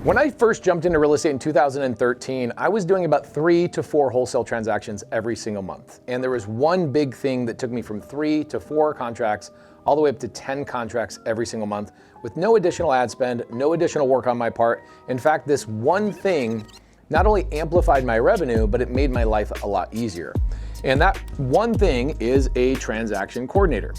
When I first jumped into real estate in 2013, I was doing about 3 to 4 wholesale transactions every single month. And there was one big thing that took me from 3 to 4 contracts all the way up to 10 contracts every single month with no additional ad spend, no additional work on my part. In fact, this one thing not only amplified my revenue, but it made my life a lot easier. And that one thing is a transaction coordinator.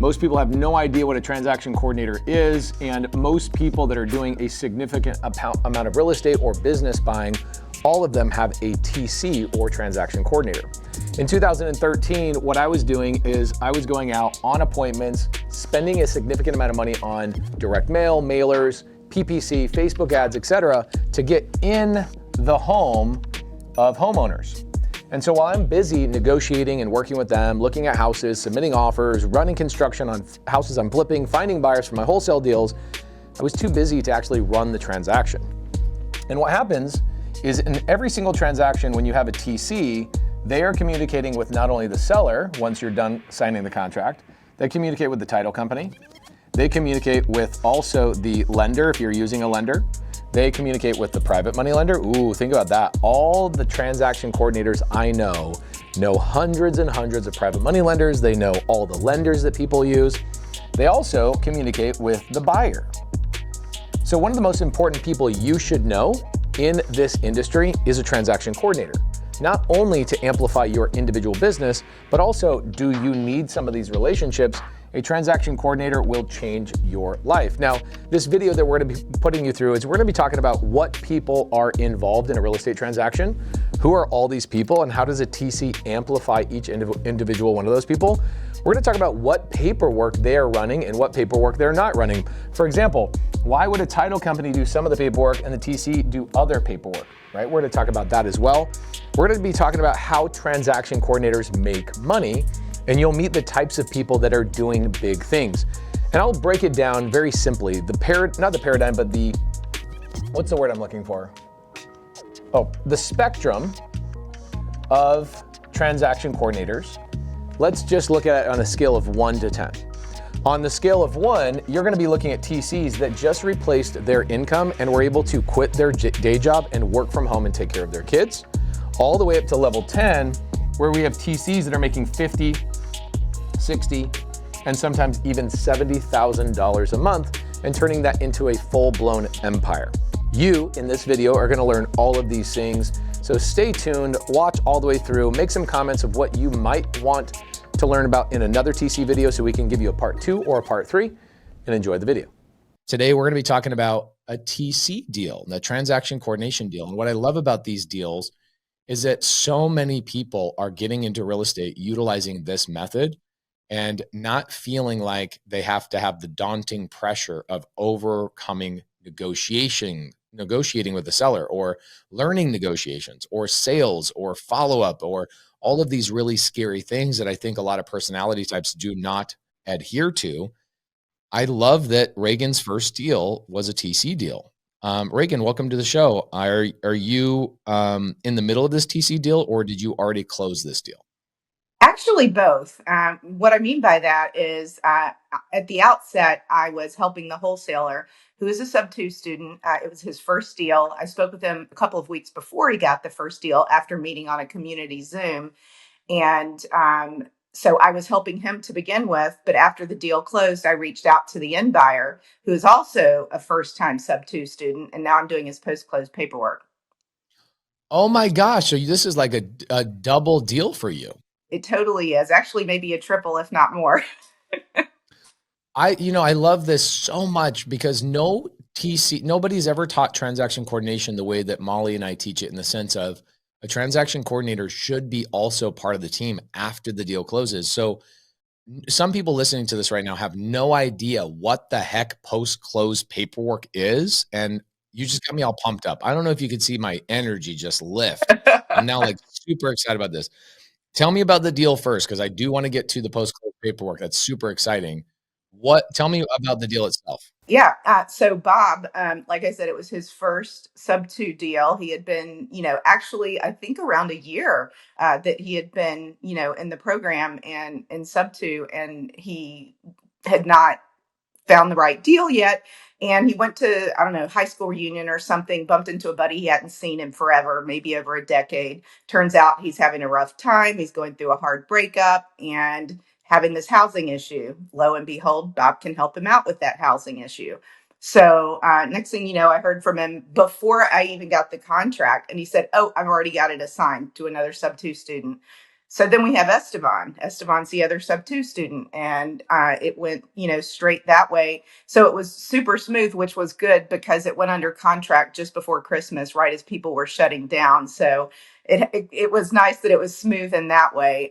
Most people have no idea what a transaction coordinator is, and most people that are doing a significant amount of real estate or business buying, all of them have a TC or transaction coordinator. In 2013, what I was doing is I was going out on appointments, spending a significant amount of money on direct mail, mailers, PPC, Facebook ads, etc., to get in the home of homeowners. And so while I'm busy negotiating and working with them, looking at houses, submitting offers, running construction on houses I'm flipping, finding buyers for my wholesale deals, I was too busy to actually run the transaction. And what happens is in every single transaction, when you have a TC, they are communicating with not only the seller once you're done signing the contract, they communicate with the title company, they communicate with also the lender if you're using a lender, they communicate with the private money lender. Ooh, think about that. All the transaction coordinators I know hundreds and hundreds of private money lenders. They know all the lenders that people use. They also communicate with the buyer. So one of the most important people you should know in this industry is a transaction coordinator. Not only to amplify your individual business, but also do you need some of these relationships? A transaction coordinator will change your life. Now, this video that we're going to be putting you through is we're going to be talking about what people are involved in a real estate transaction, who are all these people, and how does a TC amplify each individual one of those people. We're going to talk about what paperwork they are running and what paperwork they're not running. For example, why would a title company do some of the paperwork and the TC do other paperwork, right? We're going to talk about that as well. We're going to be talking about how transaction coordinators make money, and you'll meet the types of people that are doing big things. And I'll break it down very simply. Not the paradigm, but what's the word I'm looking for? Oh, the spectrum of transaction coordinators. Let's just look at it on a scale of 1 to 10. On the scale of 1, you're gonna be looking at TCs that just replaced their income and were able to quit their day job and work from home and take care of their kids. All the way up to level 10, where we have TCs that are making $50, $60, and sometimes even $70,000 a month and turning that into a full-blown empire. You, in this video, are gonna learn all of these things. So stay tuned, watch all the way through, make some comments of what you might want to learn about in another TC video so we can give you a part 2 or a part 3, and enjoy the video. Today, we're gonna be talking about a TC deal, the transaction coordination deal. And what I love about these deals is that so many people are getting into real estate utilizing this method and not feeling like they have to have the daunting pressure of overcoming negotiating with the seller, or learning negotiations, or sales, or follow-up, or all of these really scary things that I think a lot of personality types do not adhere to. I love that Reagan's first deal was a TC deal. Reagan, welcome to the show. Are you in the middle of this TC deal, or did you already close this deal? Actually, both. What I mean by that is at the outset, I was helping the wholesaler who is a SubTo student. It was his first deal. I spoke with him a couple of weeks before he got the first deal after meeting on a community Zoom. And so I was helping him to begin with. But after the deal closed, I reached out to the end buyer, who is also a first-time SubTo student. And now I'm doing his post-close paperwork. Oh my gosh. So this is like a double deal for you. It totally is. Actually, maybe a triple, if not more. I love this so much because nobody's ever taught transaction coordination the way that Molly and I teach it, in the sense of a transaction coordinator should be also part of the team after the deal closes. So some people listening to this right now have no idea what the heck post-close paperwork is. And you just got me all pumped up. I don't know if you could see my energy just lift. I'm now like super excited about this. Tell me about the deal first, because I do want to get to the post-close paperwork. That's super exciting. Tell me about the deal itself. Yeah. So Bob, like I said, it was his first SubTo deal. He had been, actually, I think around a year that he had been, in the program and in SubTo, and he had not found the right deal yet. And he went to, I don't know, high school reunion or something, bumped into a buddy he hadn't seen in forever, maybe over a decade. Turns out he's having a rough time. He's going through a hard breakup and having this housing issue. Lo and behold, Bob can help him out with that housing issue. So next thing you know, I heard from him before I even got the contract. And he said, "Oh, I've already got it assigned to another SubTo student." So then we have Esteban. Esteban's the other SubTo student. And it went, straight that way. So it was super smooth, which was good because it went under contract just before Christmas, right as people were shutting down. So it was nice that it was smooth in that way.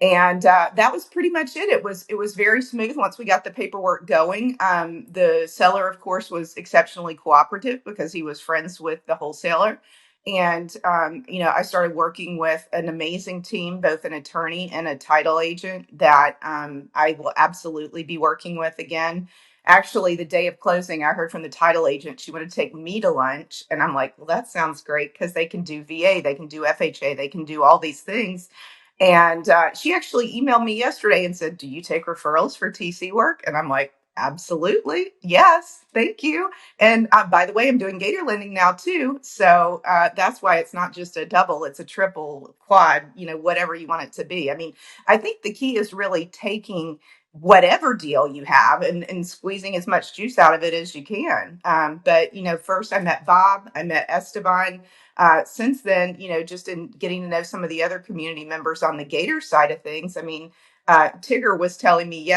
And that was pretty much it. It was very smooth once we got the paperwork going. The seller, of course, was exceptionally cooperative because he was friends with the wholesaler. And I started working with an amazing team, both an attorney and a title agent that I will absolutely be working with again. Actually, the day of closing, I heard from the title agent she wanted to take me to lunch, and I'm like, well, that sounds great because they can do VA, they can do FHA, they can do all these things. And she actually emailed me yesterday and said, "Do you take referrals for TC work?" And I'm like, "Absolutely. Yes. Thank you." And by the way, I'm doing gator lending now too. So that's why it's not just a double, it's a triple, quad, whatever you want it to be. I mean, I think the key is really taking whatever deal you have and squeezing as much juice out of it as you can. But, first I met Bob, I met Esteban. Since then, just in getting to know some of the other community members on the Gator side of things, I mean, Tigger was telling me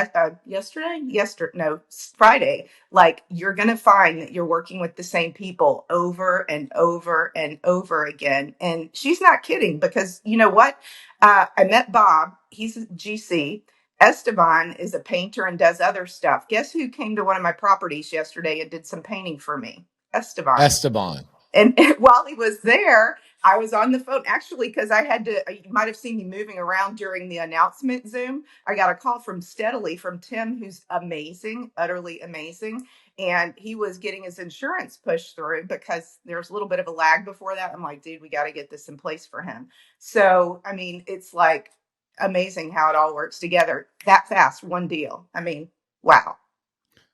Friday, like you're going to find that you're working with the same people over and over and over again. And she's not kidding because you know what? I met Bob. He's a GC. Esteban is a painter and does other stuff. Guess who came to one of my properties yesterday and did some painting for me? Esteban. Esteban. And while he was there, I was on the phone actually because I had to. You might have seen me moving around during the announcement Zoom. I got a call from Steadily from Tim, who's amazing, utterly amazing. And he was getting his insurance pushed through because there's a little bit of a lag before that. I'm like, dude, we got to get this in place for him. So, I mean, it's like amazing how it all works together that fast, one deal. I mean, wow.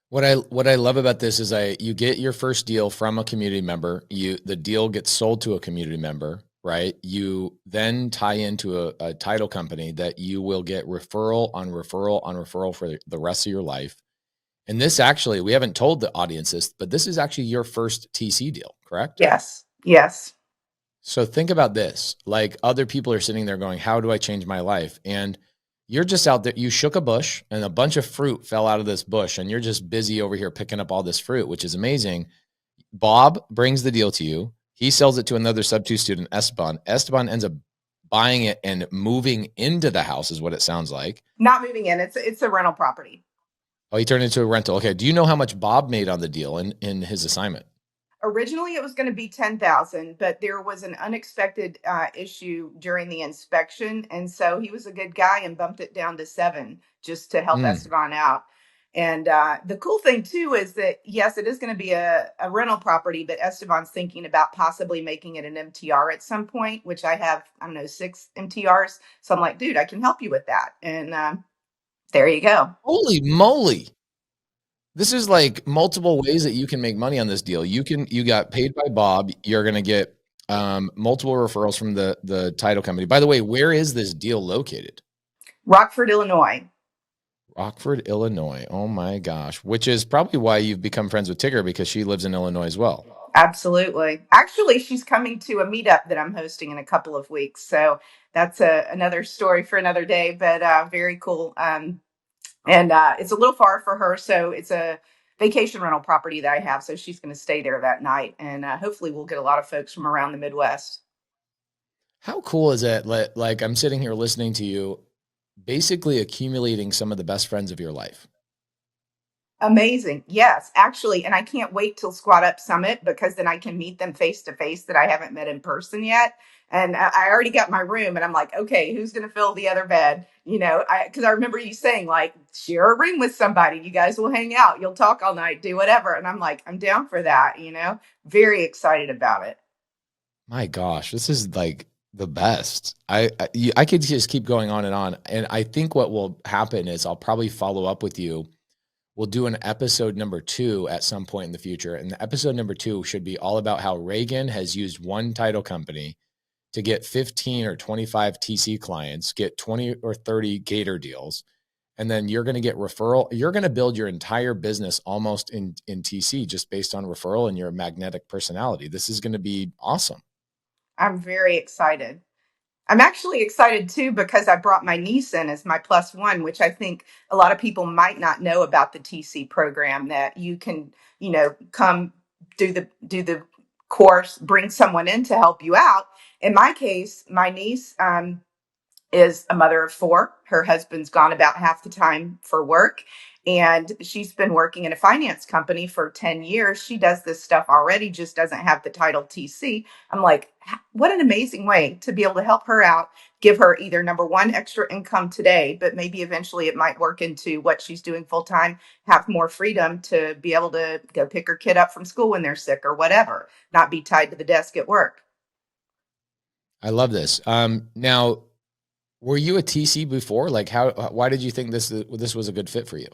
What I love about this is you get your first deal from a community member. The deal gets sold to a community member, right? You then tie into a title company that you will get referral on referral on referral for the rest of your life. And this actually, we haven't told the audience this, but this is actually your first TC deal, correct? Yes. Yes. So think about this. Like other people are sitting there going, how do I change my life? And you're just out there, you shook a bush and a bunch of fruit fell out of this bush and you're just busy over here picking up all this fruit, which is amazing. Bob brings the deal to you. He sells it to another SubTo student, Esteban. Esteban ends up buying it and moving into the house is what it sounds like. Not moving in. It's a rental property. Oh, he turned it into a rental. Okay. Do you know how much Bob made on the deal in his assignment? Originally, it was going to be 10,000, but there was an unexpected issue during the inspection, and so he was a good guy and bumped it down to 7 just to help Esteban out. And the cool thing too is that yes, it is going to be a rental property, but Esteban's thinking about possibly making it an MTR at some point, which I have, I don't know, 6 MTRs. So I'm like, dude, I can help you with that. And there you go. Holy moly. This is like multiple ways that you can make money on this deal. You got paid by Bob. You're going to get multiple referrals from the title company. By the way, where is this deal located? Rockford, Illinois. Rockford, Illinois. Oh my gosh. Which is probably why you've become friends with Tigger because she lives in Illinois as well. Absolutely. Actually, she's coming to a meetup that I'm hosting in a couple of weeks. So that's another story for another day, but very cool. And it's a little far for her. So it's a vacation rental property that I have. So she's going to stay there that night. And hopefully we'll get a lot of folks from around the Midwest. How cool is it? Like I'm sitting here listening to you, basically accumulating some of the best friends of your life. Amazing. Yes, actually. And I can't wait till Squat Up Summit because then I can meet them face to face that I haven't met in person yet. And I already got my room and I'm like, okay, who's going to fill the other bed? Because I remember you saying like, share a room with somebody. You guys will hang out. You'll talk all night, do whatever. And I'm like, I'm down for that, very excited about it. My gosh, this is like the best. I could just keep going on. And I think what will happen is I'll probably follow up with you we'll do an episode number 2 at some point in the future. And the episode number 2 should be all about how Reagan has used one title company to get 15 or 25 TC clients, get 20 or 30 Gator deals, and then you're going to get referral. You're going to build your entire business almost in TC just based on referral and your magnetic personality. This is going to be awesome. I'm very excited. I'm actually excited too because I brought my niece in as my plus one, which I think a lot of people might not know about the TC program, that you can, come do the course, bring someone in to help you out. In my case, my niece, is a mother of four. Her husband's gone about half the time for work, and she's been working in a finance company for 10 years. She does this stuff already, just doesn't have the title TC. I'm like, what an amazing way to be able to help her out, give her either number one, extra income today, but maybe eventually it might work into what she's doing full time, have more freedom to be able to go pick her kid up from school when they're sick or whatever, not be tied to the desk at work. I love this. Now, were you a TC before? Like, why did you think this was a good fit for you?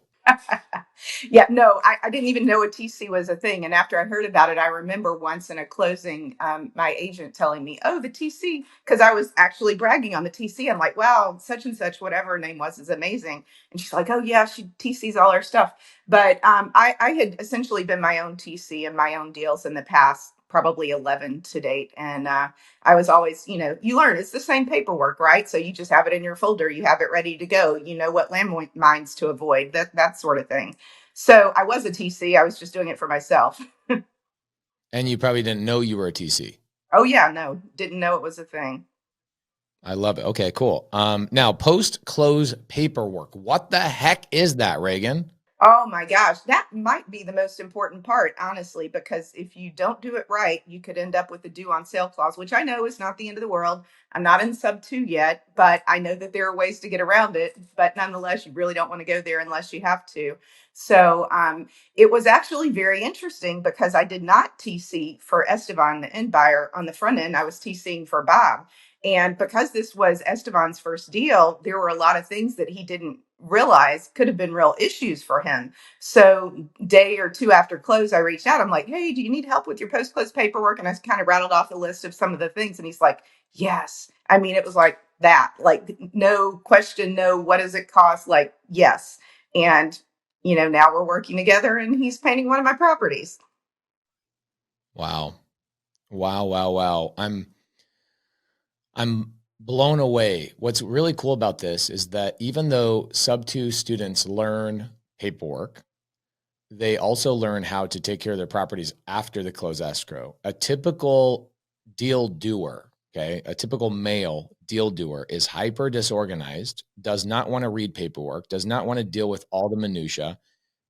Yeah, no, I didn't even know a TC was a thing. And after I heard about it, I remember once in a closing, my agent telling me, oh, the TC, because I was actually bragging on the TC. I'm like, wow, such and such, whatever her name was, is amazing. And she's like, oh, yeah, she TCs all her stuff. But I had essentially been my own TC and my own deals in the past, probably 11 to date. And I was always, you learn it's the same paperwork, right? So you just have it in your folder, you have it ready to go, you know what landmines to avoid, that sort of thing. So I was a TC. I was just doing it for myself. And you probably didn't know you were a TC. Oh yeah, no, didn't know it was a thing. I love it. Okay, cool. Now post-close paperwork. What the heck is that, Reagan? Oh my gosh, that might be the most important part, honestly, because if you don't do it right, you could end up with a due on sale clause, which I know is not the end of the world. I'm not in SubTo yet, but I know that there are ways to get around it. But nonetheless, you really don't want to go there unless you have to. So it was actually very interesting because I did not TC for Esteban, the end buyer, on the front end. I was TCing for Bob. And because this was Esteban's first deal, there were a lot of things that he didn't realize could have been real issues for him. So day or two after close, I reached out. I'm like, hey, do you need help with your post-close paperwork? And I kind of rattled off a list of some of the things. And he's like, yes. I mean, it was like that, like no question, no, what does it cost? Like, yes. And, now we're working together and he's painting one of my properties. Wow. Wow, wow, wow. I'm blown away. What's really cool about this is that even though SubTo students learn paperwork, they also learn how to take care of their properties after the close escrow. A typical deal doer, okay, a typical male deal doer is hyper disorganized, does not want to read paperwork, does not want to deal with all the minutia.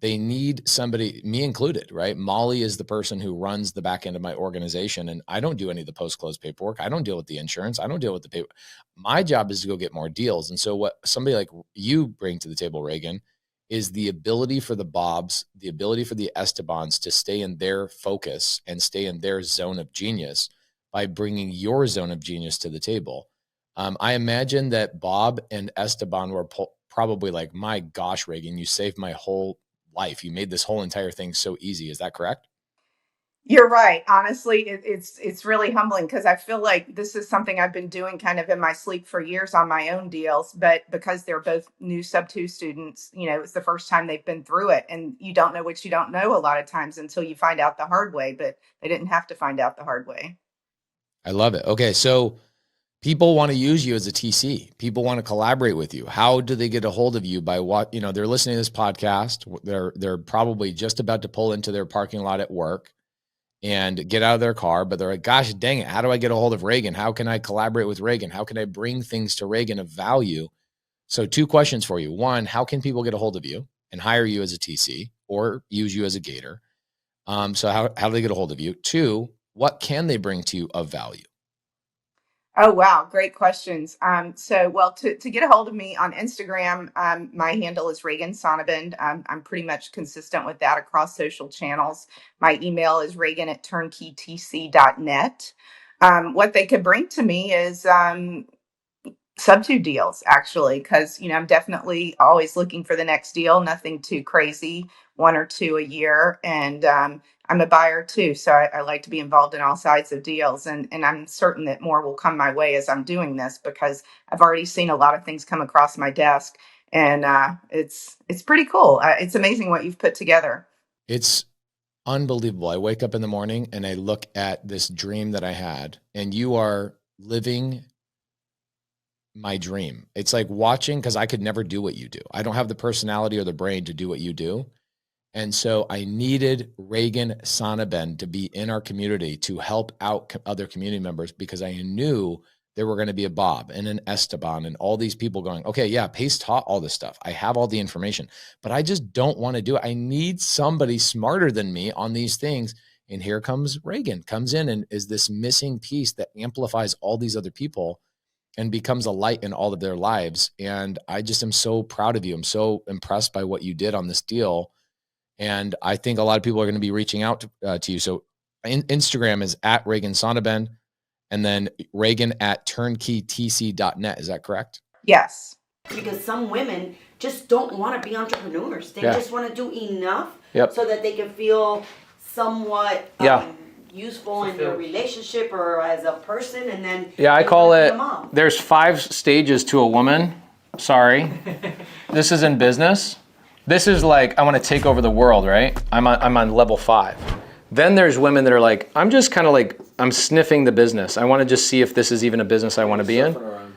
They need somebody, me included, right? Molly is the person who runs the back end of my organization, and I don't do any of the post-close paperwork. I don't deal with the insurance. I don't deal with the paper. My job is to go get more deals. And so what somebody like you bring to the table, Reagan, is the ability for the Bobs, the ability for the Estebans to stay in their focus and stay in their zone of genius by bringing your zone of genius to the table. I imagine that Bob and Esteban were probably like, my gosh, Reagan, you saved my whole life. You made this whole entire thing so easy. Is that correct? You're right. Honestly, it's really humbling because I feel like this is something I've been doing kind of in my sleep for years on my own deals. But because they're both new SubTo students, it's the first time they've been through it, and you don't know what you don't know a lot of times until you find out the hard way. But they didn't have to find out the hard way. I love it. Okay, so people want to use you as a TC. People want to collaborate with you. How do they get a hold of you? By what, they're listening to this podcast. They're probably just about to pull into their parking lot at work and get out of their car, but they're like, gosh, dang it. How do I get a hold of Reagan? How can I collaborate with Reagan? How can I bring things to Reagan of value? So 2 questions for you. One, how can people get a hold of you and hire you as a TC or use you as a gator? So how do they get a hold of you? 2, what can they bring to you of value? Oh, wow. Great questions. Well, to get a hold of me on Instagram, my handle is Reagan Sonnabend. I'm pretty much consistent with that across social channels. My email is reagan@turnkeytc.net. What they could bring to me is SubTo deals, actually, because I'm definitely always looking for the next deal. Nothing too crazy, one or two a year, and I'm a buyer too, so I like to be involved in all sides of deals, and I'm certain that more will come my way as I'm doing this because I've already seen a lot of things come across my desk, and it's pretty cool. It's amazing what you've put together. It's unbelievable. I wake up in the morning and I look at this dream that I had, and you are living my dream. It's like watching, because I could never do what you do. I don't have the personality or the brain to do what you do. And so I needed Reagan Sonnabend to be in our community to help out other community members, because I knew there were going to be a Bob and an Esteban and all these people going, okay, yeah, Pace taught all this stuff. I have all the information, but I just don't want to do it. I need somebody smarter than me on these things. And here comes Reagan, comes in and is this missing piece that amplifies all these other people and becomes a light in all of their lives. And I just am so proud of you. I'm so impressed by what you did on this deal. And I think a lot of people are going to be reaching out to you. So Instagram is at Reagan Sonnabend, and then Reagan at turnkeytc.net. Is that correct? Yes. Because some women just don't want to be entrepreneurs. They just want to do enough so that they can feel somewhat useful in their relationship or as a person, and then I call it, there's 5 stages to a woman. Sorry. This is in business. This is like, I want to take over the world, right? I'm on level 5. Then there's women that are like, I'm just kind of like, I'm sniffing the business. I want to just see if this is even a business I want to be in.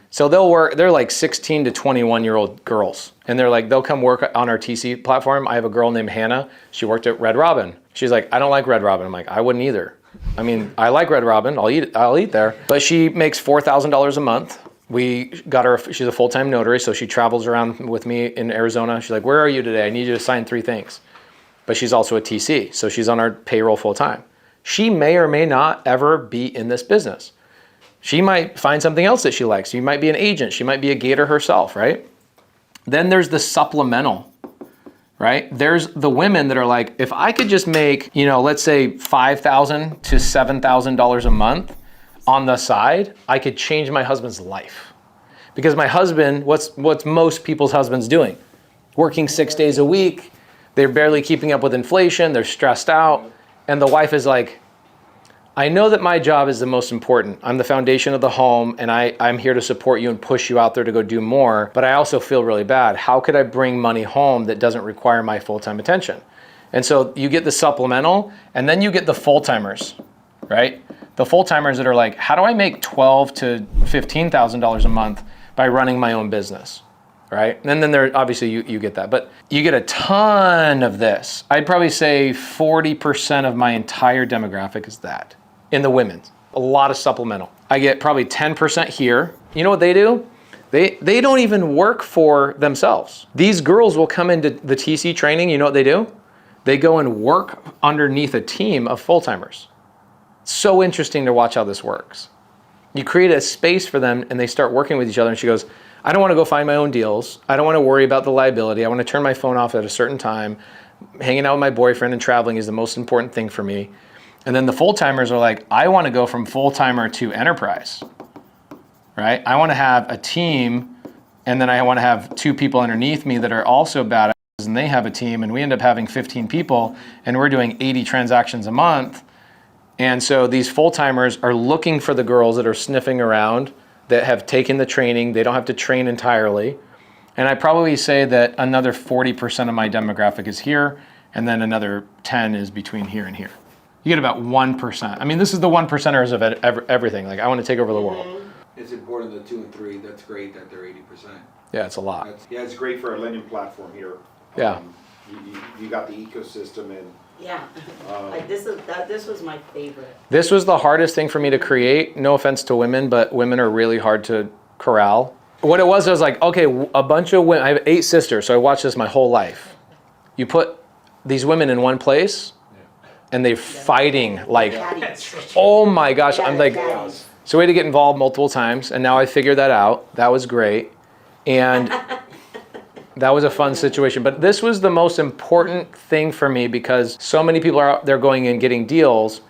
So they're like 16 to 21-year-old girls. And they'll come work on our TC platform. I have a girl named Hannah. She worked at Red Robin. She's like, I don't like Red Robin. I'm like, I wouldn't either. I mean, I like Red Robin. I'll eat there. But she makes $4,000 a month. We got her, she's a full-time notary, so she travels around with me in Arizona. She's like, where are you today? I need you to sign 3 things. But she's also a TC, so she's on our payroll full-time. She may or may not ever be in this business. She might find something else that she likes. She might be an agent. She might be a gator herself, right? Then there's the supplemental, right? There's the women that are like, if I could just make, let's say $5,000 to $7,000 a month on the side, I could change my husband's life. Because my husband, what's most people's husbands doing? Working 6 days a week. They're barely keeping up with inflation. They're stressed out. And the wife is like, I know that my job is the most important. I'm the foundation of the home, and I'm here to support you and push you out there to go do more, but I also feel really bad. How could I bring money home that doesn't require my full-time attention? And so you get the supplemental, and then you get the full-timers, right? The full-timers that are like, how do I make $12,000 to $15,000 a month by running my own business, right? And then there, obviously you get that, but you get a ton of this. I'd probably say 40% of my entire demographic is that. In the women's, a lot of supplemental. I get probably 10% here. You know what they do? They don't even work for themselves. These girls will come into the TC training. You know what they do? They go and work underneath a team of full-timers. So interesting to watch how this works. You create a space for them and they start working with each other. And she goes, I don't want to go find my own deals. I don't want to worry about the liability. I want to turn my phone off at a certain time. Hanging out with my boyfriend and traveling is the most important thing for me. And then the full-timers are like, I want to go from full-timer to enterprise, right? I want to have a team, and then I want to have 2 people underneath me that are also badasses, and they have a team, and we end up having 15 people, and we're doing 80 transactions a month. And so these full-timers are looking for the girls that are sniffing around, that have taken the training. They don't have to train entirely. And I probably say that another 40% of my demographic is here, and then another 10 is between here and here. You get about 1%. I mean, this is the 1%ers of everything. Like, I want to take over the world. It's important, the 2 and 3, that's great that they're 80%. Yeah, it's a lot. It's great for a lending platform here. Yeah. You got the ecosystem and like this was my favorite. This was the hardest thing for me to create. No offense to women, but women are really hard to corral. What it was, I was like, okay, a bunch of women, I have 8 sisters, so I watched this my whole life. You put these women in one place, and they're fighting like, oh my gosh, I'm like, so we had to get involved multiple times, and now I figured that out. That was great. And that was a fun situation. But this was the most important thing for me because so many people are out there going and getting deals,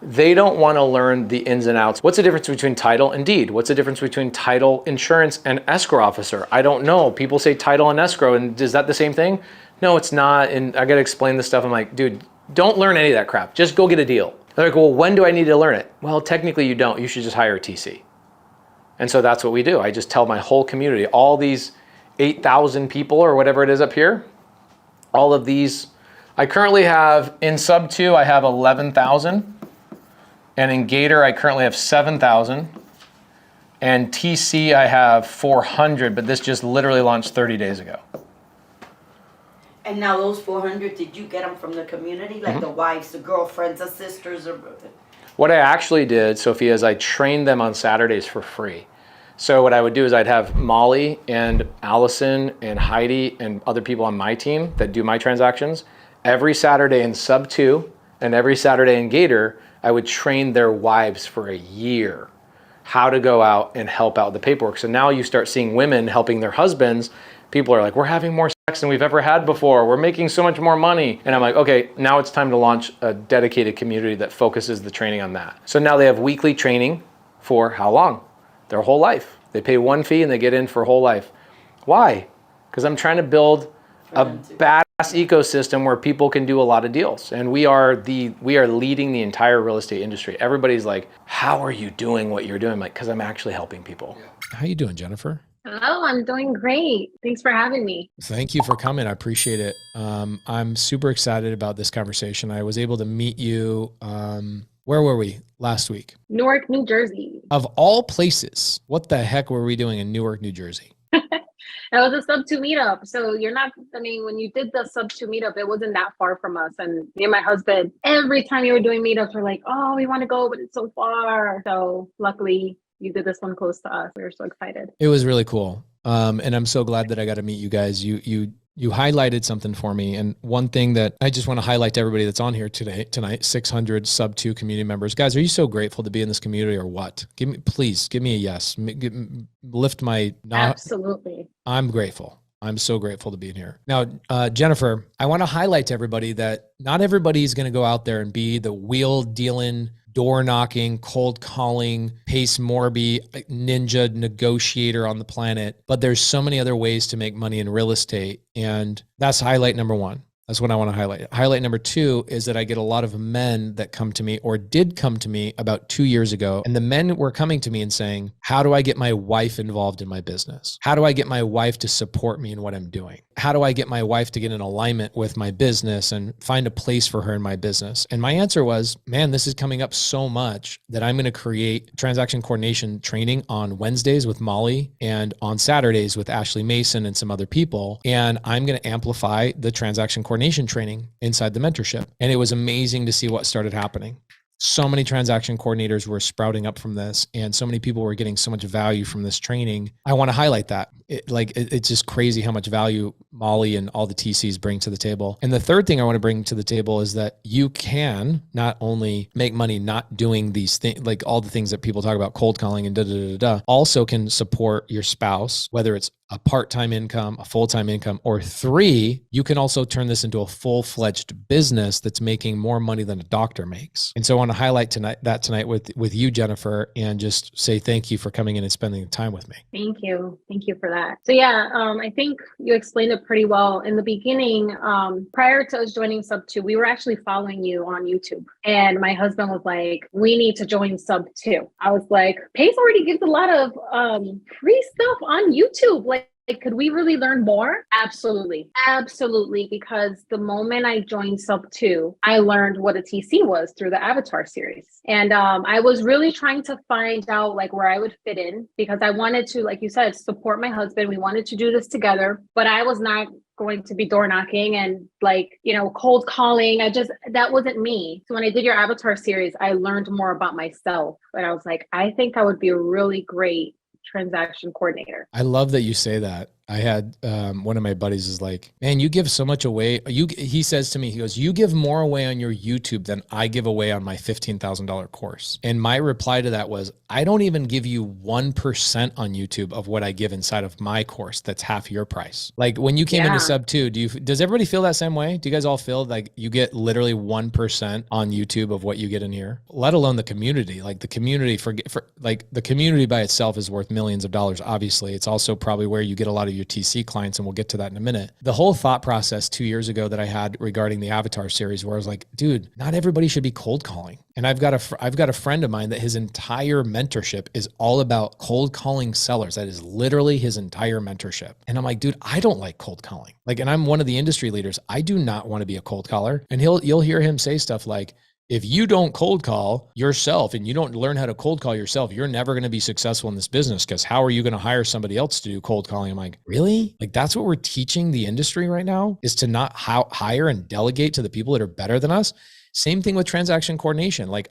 They don't want to learn the ins and outs. What's the difference between title and deed? What's the difference between title, insurance, and escrow officer? I don't know. People say title and escrow, and is that the same thing? No, it's not. And I got to explain this stuff. I'm like, dude, don't learn any of that crap. Just go get a deal. They're like, well, when do I need to learn it? Well, technically you don't. You should just hire a TC. And so that's what we do. I just tell my whole community, all these 8,000 people or whatever it is up here, all of these, I currently have, in SubTo, I have 11,000. And in Gator, I currently have 7,000. And TC, I have 400, but this just literally launched 30 days ago. And now those 400, did you get them from the community? Like the wives, the girlfriends, the sisters? Or... What I actually did, Sophia, is I trained them on Saturdays for free. So what I would do is I'd have Molly and Allison and Heidi and other people on my team that do my transactions. Every Saturday in SubTo and every Saturday in Gator, I would train their wives for a year how to go out and help out with the paperwork. So now you start seeing women helping their husbands. People are like, we're having more sex than we've ever had before. We're making so much more money. And I'm like, okay, now it's time to launch a dedicated community that focuses the training on that. So now they have weekly training for how long? Their whole life. They pay one fee and they get in for whole life. Why? Because I'm trying to build a badass ecosystem where people can do a lot of deals. And we are leading the entire real estate industry. Everybody's like, how are you doing what you're doing? I'm like, because I'm actually helping people. How you doing, Jennifer? Hello, I'm doing great. Thanks for having me. Thank you for coming. I appreciate it. I'm super excited about this conversation. I was able to meet you. Where were we last week? Newark, New Jersey. Of all places, what the heck were we doing in Newark, New Jersey? That was a SubTo meetup. So when you did the SubTo meetup, it wasn't that far from us. And me and my husband, every time you were doing meetups, we're like, oh, we want to go, but it's so far. So luckily you did this one close to us. We were so excited. It was really cool. And I'm so glad that I got to meet you guys. You highlighted something for me. And one thing that I just want to highlight to everybody that's on here tonight, 600 SubTo community members. Guys, are you so grateful to be in this community or what? Please give me a yes. Lift my... Absolutely. I'm grateful. I'm so grateful to be in here. Now, Jennifer, I want to highlight to everybody that not everybody is going to go out there and be the wheel dealing, door knocking, cold calling, Pace Morby, ninja negotiator on the planet. But there's so many other ways to make money in real estate. And that's highlight number one. That's what I want to highlight. Highlight number two is that I get a lot of men that come to me or did come to me about 2 years ago. And the men were coming to me and saying, how do I get my wife involved in my business? How do I get my wife to support me in what I'm doing? How do I get my wife to get in alignment with my business and find a place for her in my business? And my answer was, man, this is coming up so much that I'm going to create transaction coordination training on Wednesdays with Molly and on Saturdays with Ashley Mason and some other people. And I'm going to amplify the transaction coordination training inside the mentorship. And it was amazing to see what started happening. So many transaction coordinators were sprouting up from this, and so many people were getting so much value from this training. I want to highlight that. It's just crazy how much value Molly and all the TCs bring to the table. And the third thing I want to bring to the table is that you can not only make money not doing these things, like all the things that people talk about, cold calling and also can support your spouse, whether it's a part-time income, a full-time income, or three, you can also turn this into a full-fledged business that's making more money than a doctor makes. And so I want to highlight tonight with you, Jennifer, and just say thank you for coming in and spending the time with me. Thank you. Thank you for that. So yeah, I think you explained it pretty well. In the beginning, prior to us joining SubTo, we were actually following you on YouTube. And my husband was like, we need to join SubTo. I was like, Pace already gives a lot of free stuff on YouTube. Like, could we really learn more? Absolutely. Absolutely. Because the moment I joined SubTo, I learned what a TC was through the Avatar series. And I was really trying to find out like where I would fit in, because I wanted to, like you said, support my husband. We wanted to do this together, but I was not going to be door knocking and cold calling. That wasn't me. So when I did your Avatar series, I learned more about myself. And I was like, I think I would be a really great transaction coordinator. I love that you say that. I had one of my buddies is like, man, you give so much away. He says to me, he goes, you give more away on your YouTube than I give away on my $15,000 course. And my reply to that was, I don't even give you 1% on YouTube of what I give inside of my course. That's half your price. Like when you came into SubTo, does everybody feel that same way? Do you guys all feel like you get literally 1% on YouTube of what you get in here? Let alone the community. Like the community the community by itself is worth millions of dollars. Obviously, it's also probably where you get a lot of your TC clients, and we'll get to that in a minute. The whole thought process 2 years ago that I had regarding the Avatar series, where I was like, dude, not everybody should be cold calling. And I've got a friend of mine that his entire mentorship is all about cold calling sellers. That is literally his entire mentorship. And I'm like, dude, I don't like cold calling. Like, and I'm one of the industry leaders. I do not want to be a cold caller. And you'll hear him say stuff like, if you don't cold call yourself and you don't learn how to cold call yourself, you're never going to be successful in this business, because how are you going to hire somebody else to do cold calling? I'm like, really? Like, that's what we're teaching the industry right now, is to not hire and delegate to the people that are better than us. Same thing with transaction coordination. Like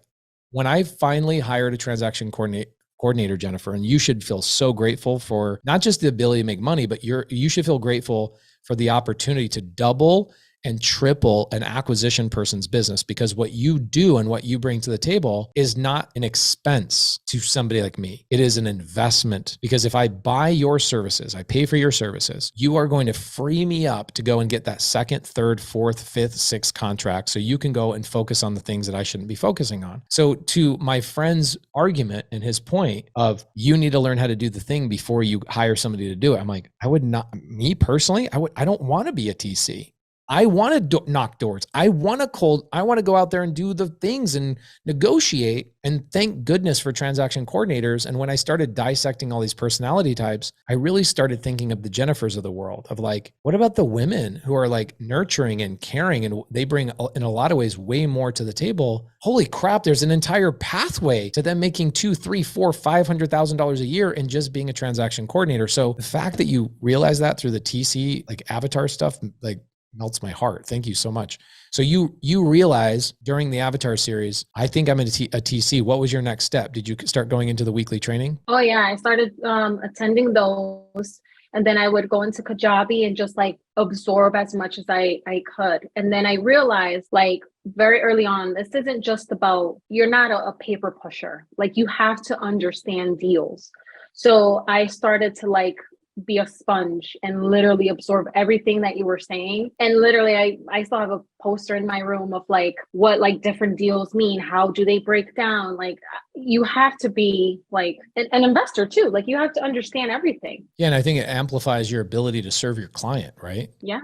when I finally hired a transaction coordinator, Jennifer, and you should feel so grateful for not just the ability to make money, but you should feel grateful for the opportunity to double and triple an acquisition person's business, because what you do and what you bring to the table is not an expense to somebody like me. It is an investment, because if I buy your services, I pay for your services, you are going to free me up to go and get that second, third, fourth, fifth, sixth contract, so you can go and focus on the things that I shouldn't be focusing on. So to my friend's argument and his point of you need to learn how to do the thing before you hire somebody to do it, I'm like, I would not, me personally, I don't want to be a TC. I want to knock doors. I want to go out there and do the things and negotiate. And thank goodness for transaction coordinators. And when I started dissecting all these personality types, I really started thinking of the Jennifers of the world, of like, what about the women who are like nurturing and caring, and they bring in a lot of ways way more to the table? Holy crap, there's an entire pathway to them making $200,000, $300,000, $400,000, $500,000 a year in just being a transaction coordinator. So the fact that you realize that through the TC, like avatar stuff, like, melts my heart. Thank you so much. So you realize during the Avatar series, I think I'm a TC. What was your next step? Did you start going into the weekly training? Oh yeah, I started attending those, and then I would go into Kajabi and just like absorb as much as I could. And then I realized, like, very early on, this isn't just about, you're not a paper pusher. Like, you have to understand deals. So I started to like be a sponge and literally absorb everything that you were saying. And literally I still have a poster in my room of like what like different deals mean. How do they break down? Like, you have to be like an investor too. Like, you have to understand everything. Yeah. And I think it amplifies your ability to serve your client, right? Yeah.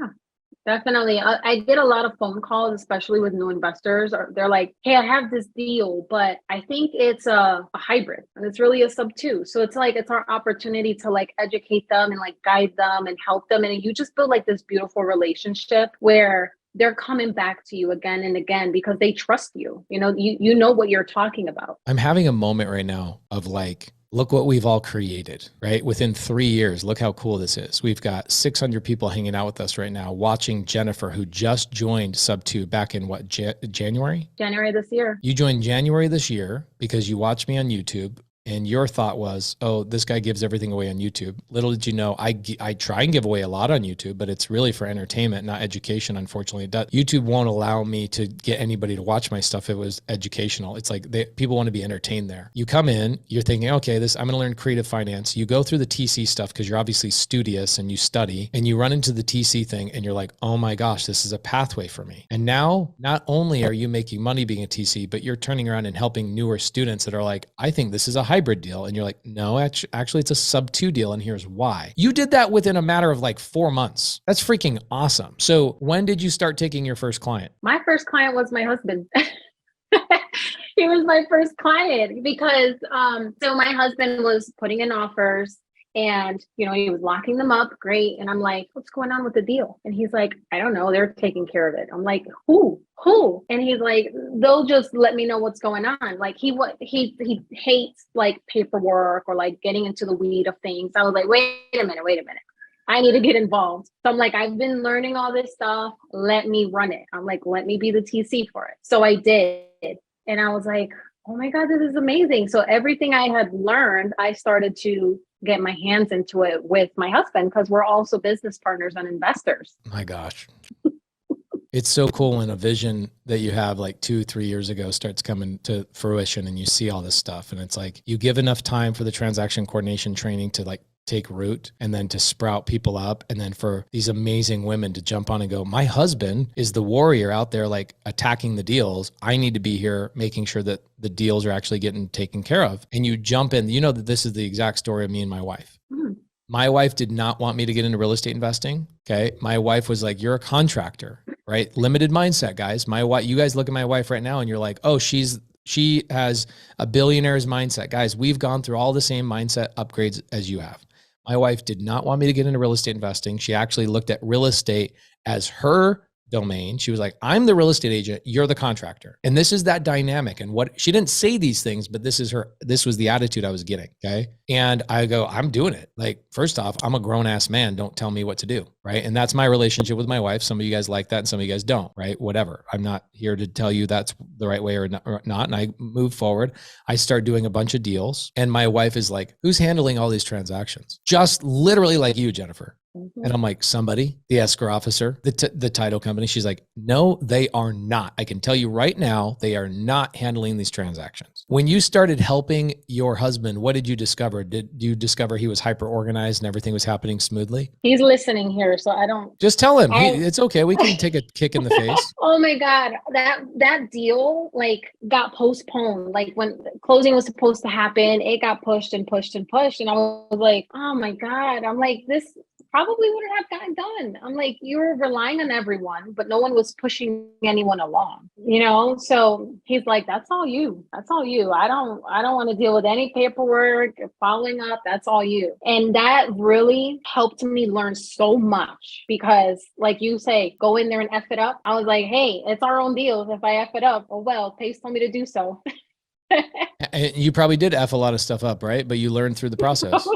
Definitely. I get a lot of phone calls, especially with new investors. Or they're like, hey, I have this deal, but I think it's a hybrid and it's really a SubTo. So it's like, it's our opportunity to like educate them and like guide them and help them. And you just build like this beautiful relationship where they're coming back to you again and again because they trust you. You know what you're talking about. I'm having a moment right now of like, look what we've all created, right? Within 3 years, look how cool this is. We've got 600 people hanging out with us right now, watching Jennifer, who just joined SubTo back in what, January? January this year. You joined January this year because you watched me on YouTube. And your thought was, oh, this guy gives everything away on YouTube. Little did you know, I try and give away a lot on YouTube, but it's really for entertainment, not education, unfortunately. YouTube won't allow me to get anybody to watch my stuff if it was educational. It's like people want to be entertained there. You come in, you're thinking, okay, I'm going to learn creative finance. You go through the TC stuff because you're obviously studious and you study, and you run into the TC thing and you're like, oh my gosh, this is a pathway for me. And now, not only are you making money being a TC, but you're turning around and helping newer students that are like, I think this is a hybrid deal. And you're like, no, actually it's a SubTo deal. And here's why. You did that within a matter of like 4 months. That's freaking awesome. So when did you start taking your first client? My first client was my husband. He was my first client because, so my husband was putting in offers and, he was locking them up. Great. And I'm like, what's going on with the deal? And he's like, I don't know. They're taking care of it. I'm like, who? And he's like, they'll just let me know what's going on. Like he hates like paperwork or like getting into the weed of things. I was like, wait a minute. I need to get involved. So I'm like, I've been learning all this stuff. Let me run it. I'm like, let me be the TC for it. So I did. And I was like, oh my God, this is amazing. So everything I had learned, I started to get my hands into it with my husband because we're also business partners and investors. My gosh. It's so cool when a vision that you have like 2-3 years ago starts coming to fruition and you see all this stuff. And it's like, you give enough time for the transaction coordination training to like take root and then to sprout people up. And then for these amazing women to jump on and go, my husband is the warrior out there, like attacking the deals. I need to be here making sure that the deals are actually getting taken care of. And you jump in, you know that this is the exact story of me and my wife. My wife did not want me to get into real estate investing. Okay. My wife was like, you're a contractor, right? Limited mindset, guys. My wife, you guys look at my wife right now and you're like, oh, she has a billionaire's mindset. Guys, we've gone through all the same mindset upgrades as you have. My wife did not want me to get into real estate investing. She actually looked at real estate as her domain. She was like, I'm the real estate agent, you're the contractor. And this is that dynamic. And what she didn't say these things, but this was the attitude I was getting. Okay. And I go, I'm doing it. Like, first off, I'm a grown ass man. Don't tell me what to do. Right. And that's my relationship with my wife. Some of you guys like that and some of you guys don't. Right. Whatever. I'm not here to tell you that's the right way or not. And I move forward. I start doing a bunch of deals. And my wife is like, who's handling all these transactions? Just literally like you, Jennifer. And I'm like, somebody, the escrow officer, the title company. She's like, no, they are not. I can tell you right now, they are not handling these transactions. When you started helping your husband, what did you discover? Did you discover he was hyper organized and everything was happening smoothly? He's listening here, so I don't. Just tell him. It's okay. We can take a kick in the face. Oh my God. That deal like got postponed. Like when closing was supposed to happen, it got pushed and pushed and pushed. And I was like, oh my God. I'm like, this probably wouldn't have gotten done. I'm like, you were relying on everyone, but no one was pushing anyone along, you know? So he's like, that's all you. That's all you. I don't want to deal with any paperwork, following up. That's all you. And that really helped me learn so much because like you say, go in there and F it up. I was like, hey, it's our own deals. If I F it up, oh, well, Pace told me to do so. And you probably did F a lot of stuff up, right? But you learned through the process.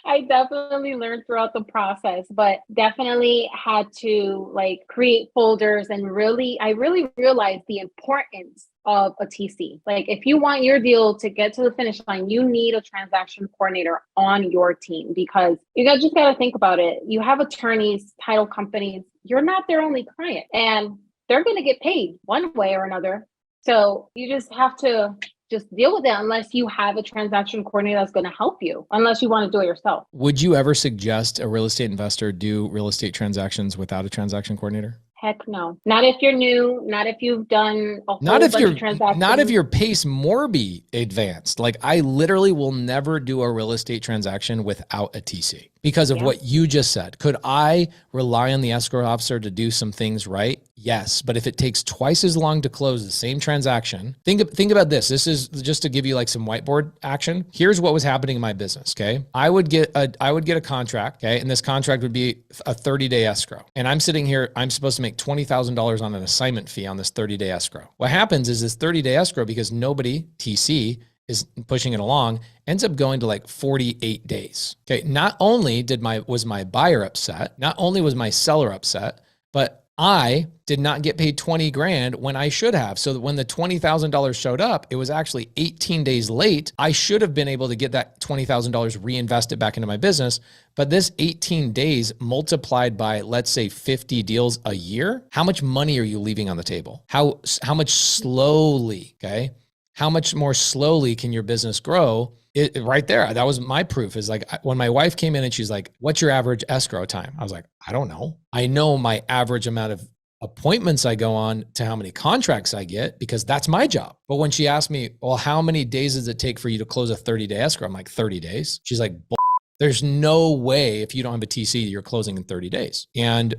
I definitely learned throughout the process, but definitely had to like create folders and I really realized the importance of a TC. Like if you want your deal to get to the finish line, you need a transaction coordinator on your team because just got to think about it. You have attorneys, title companies, you're not their only client and they're going to get paid one way or another. So you just have to just deal with it unless you have a transaction coordinator that's going to help you, unless you want to do it yourself. Would you ever suggest a real estate investor do real estate transactions without a transaction coordinator? Heck no. Not if you're new, not if you've done a whole bunch of transactions. Not if you're Pace Morby advanced. Like I literally will never do a real estate transaction without a TC because of what you just said. Could I rely on the escrow officer to do some things right? Yes. But if it takes twice as long to close the same transaction, think about this. This is just to give you like some whiteboard action. Here's what was happening in my business. Okay. I would get a contract. Okay. And this contract would be a 30-day escrow. And I'm sitting here, I'm supposed to make $20,000 on an assignment fee on this 30-day escrow. What happens is this 30-day escrow, because nobody, TC, is pushing it along, ends up going to like 48 days. Okay. Not only was my buyer upset, not only was my seller upset, but I did not get paid 20 grand when I should have. So that when the $20,000 showed up, it was actually 18 days late. I should have been able to get that $20,000 reinvested back into my business. But this 18 days multiplied by, let's say 50 deals a year, how much money are you leaving on the table? How much slowly, okay? How much more slowly can your business grow? Right there, that was my proof. Is like when my wife came in and she's like, what's your average escrow time? I was like, I don't know. I know my average amount of appointments I go on to how many contracts I get because that's my job. But when she asked me, well, how many days does it take for you to close a 30-day escrow? I'm like, 30 days. She's like, there's no way if you don't have a TC, you're closing in 30 days. And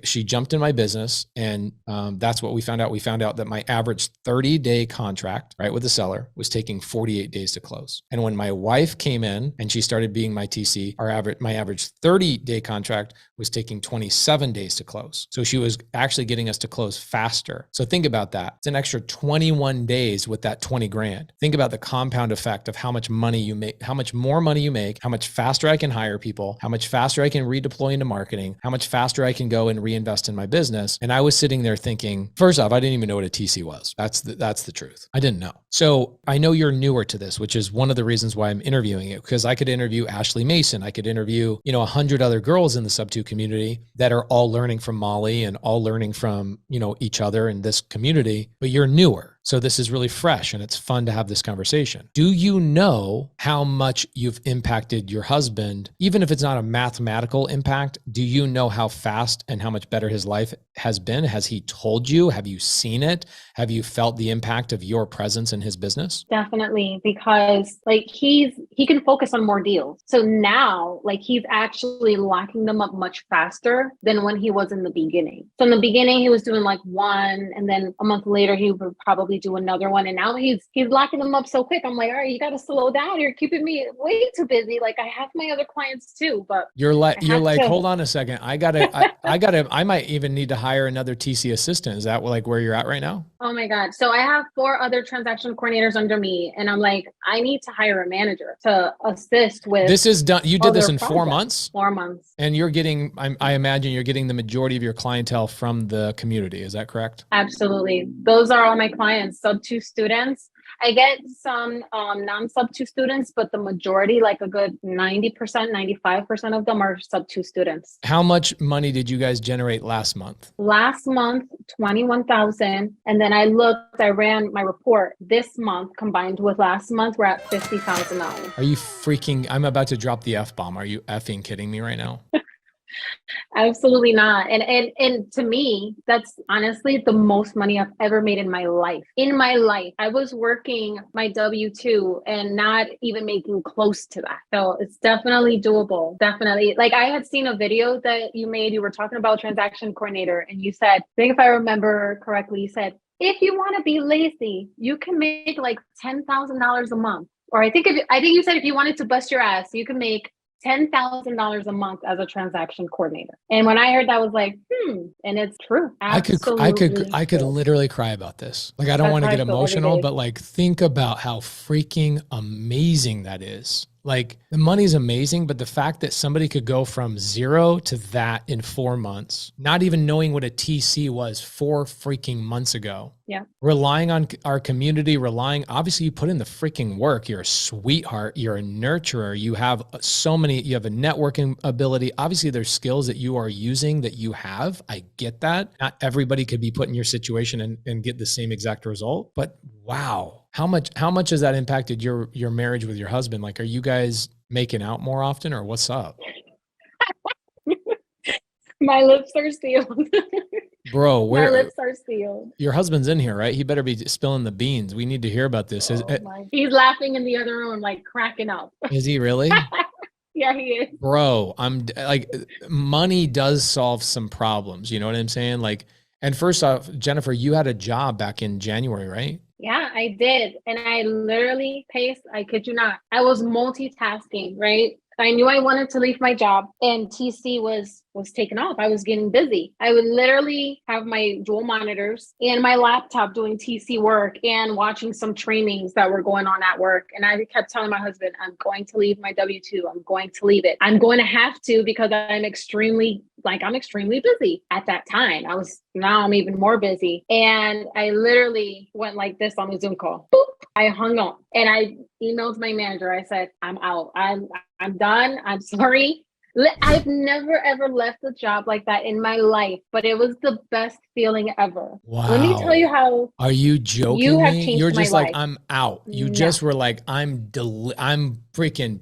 she jumped in my business and that's what we found out. We found out that my average 30-day contract, right, with the seller was taking 48 days to close. And when my wife came in and she started being my TC, my average 30-day contract was taking 27 days to close. So she was actually getting us to close faster. So think about that. It's an extra 21 days with that 20 grand. Think about the compound effect of how much money you make, how much more money you make, how much much faster I can hire people, how much faster I can redeploy into marketing, how much faster I can go and reinvest in my business. And I was sitting there thinking, first off, I didn't even know what a TC was. That's the truth. I didn't know. So I know you're newer to this, which is one of the reasons why I'm interviewing you, because I could interview Ashley Mason. I could interview, 100 other girls in the SubTo community that are all learning from Molly and all learning from, each other in this community, but you're newer. So this is really fresh and it's fun to have this conversation. Do you know how much you've impacted your husband? Even if it's not a mathematical impact, do you know how fast and how much better his life has been? Has he told you? Have you seen it? Have you felt the impact of your presence in his business? Definitely, because he can focus on more deals. So now he's actually locking them up much faster than when he was in the beginning. So in the beginning, he was doing one, and then a month later, he would probably do another one. And now he's locking them up so quick. I'm like, all right, you got to slow down. You're keeping me way too busy. I have my other clients too, but you're like, hold on a second. I might even need to hire another TC assistant. Is that where you're at right now? Oh my God. So I have 4 other transaction coordinators under me, and I'm like, I need to hire a manager to assist with. This is done. You did this in 4 months? 4 months. And you're getting, I imagine you're getting the majority of your clientele from the community. Is that correct? Absolutely. Those are all my clients, SubTo students. I get some non-SubTo students, but the majority, a good 90%, 95% of them are SubTo students. How much money did you guys generate last month? Last month, 21,000. And then I ran my report this month combined with last month, we're at $50,000. Are you freaking, I'm about to drop the F-bomb. Are you effing kidding me right now? Absolutely not. And to me, that's honestly the most money I've ever made in my life. In my life, I was working my W-2 and not even making close to that. So it's definitely doable. Definitely. I had seen a video that you made. You were talking about transaction coordinator, and you said, I think if I remember correctly, you said, if you want to be lazy, you can make $10,000 a month. Or I think you said if you wanted to bust your ass, you can make $10,000 a month as a transaction coordinator. And when I heard that, I was like, and it's true. Absolutely I could literally cry about this. I don't want to get emotional, but think about how freaking amazing that is. The money's amazing, but the fact that somebody could go from 0 to that in 4 months, not even knowing what a TC was 4 freaking months ago. Yeah. Relying on our community, obviously you put in the freaking work. You're a sweetheart. You're a nurturer. You have you have a networking ability. Obviously there's skills that you are using that you have. I get that. Not everybody could be put in your situation and get the same exact result, but wow. How much has that impacted your marriage with your husband? Are you guys making out more often, or what's up? My lips are sealed. Bro, my lips are sealed. Your husband's in here, right? He better be spilling the beans. We need to hear about this. He's laughing in the other room, cracking up. Is he really? Yeah, he is. Bro, I'm money does solve some problems. You know what I'm saying? And first off, Jennifer, you had a job back in January, right? Yeah, I did. And I literally, Pace, I kid you not, I was multitasking, right? I knew I wanted to leave my job, and TC was taken off. I was getting busy. I would literally have my dual monitors and my laptop doing TC work and watching some trainings that were going on at work. And I kept telling my husband, I'm going to leave my W-2. I'm going to leave it. I'm going to have to, because I'm extremely busy at that time. Now I'm even more busy. And I literally went like this on the Zoom call. Boop. I hung up and I emailed my manager. I said, I'm out. I'm done. I'm sorry. I've never, ever left a job like that in my life, but it was the best feeling ever. Wow. Let me tell you how. Are you joking you have me? changed You're just my like, life. I'm out. You No. just were like, I'm freaking,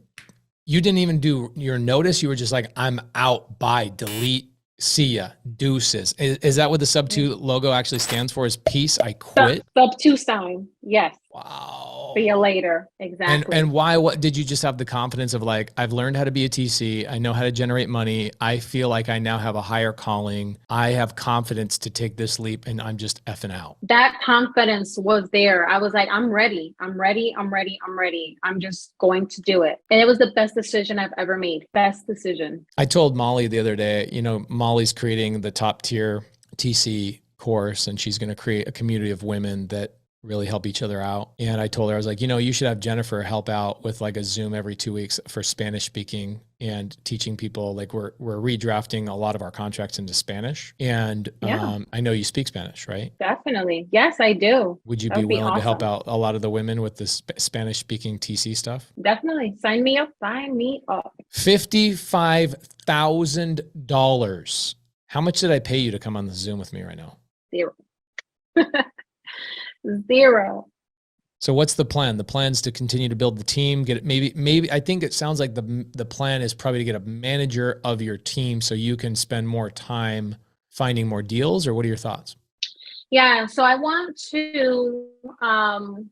you didn't even do your notice. You were just like, I'm out, bye, delete, see ya, deuces. Is that what the SubTo logo actually stands for? Is peace, I quit? SubTo sign. Yes. Wow. See you later. Exactly. And why? What did you just have the confidence of I've learned how to be a TC. I know how to generate money. I feel like I now have a higher calling. I have confidence to take this leap, and I'm just effing out. That confidence was there. I was like, I'm ready. I'm just going to do it. And it was the best decision I've ever made. Best decision. I told Molly the other day, Molly's creating the top tier TC course, and she's going to create a community of women that really help each other out. And I told her, I was like, you should have Jennifer help out with like a Zoom every 2 weeks for Spanish speaking and teaching people. Like we're redrafting a lot of our contracts into Spanish. And I know you speak Spanish, right? Definitely. Yes, I do. Would you That be would be willing to help awesome. out a lot of the women with the Spanish speaking TC stuff? Definitely. Sign me up. Sign me up. $55,000. How much did I pay you to come on the Zoom with me right now? 0. 0. So what's the plan? The plan is to continue to build the team, get it maybe I think it sounds like the plan is probably to get a manager of your team so you can spend more time finding more deals, or what are your thoughts? Yeah, so I want to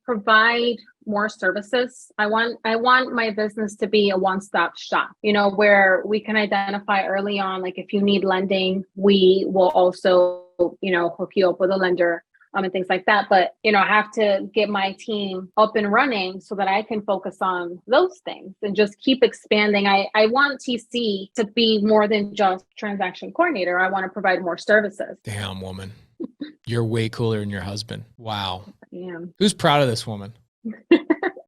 provide more services. I want my business to be a one-stop shop, where we can identify early on, like if you need lending, we will also, hook you up with a lender. And things like that. But, I have to get my team up and running so that I can focus on those things and just keep expanding. I want TC to be more than just transaction coordinator. I want to provide more services. Damn, woman. You're way cooler than your husband. Wow. Yeah. Who's proud of this woman?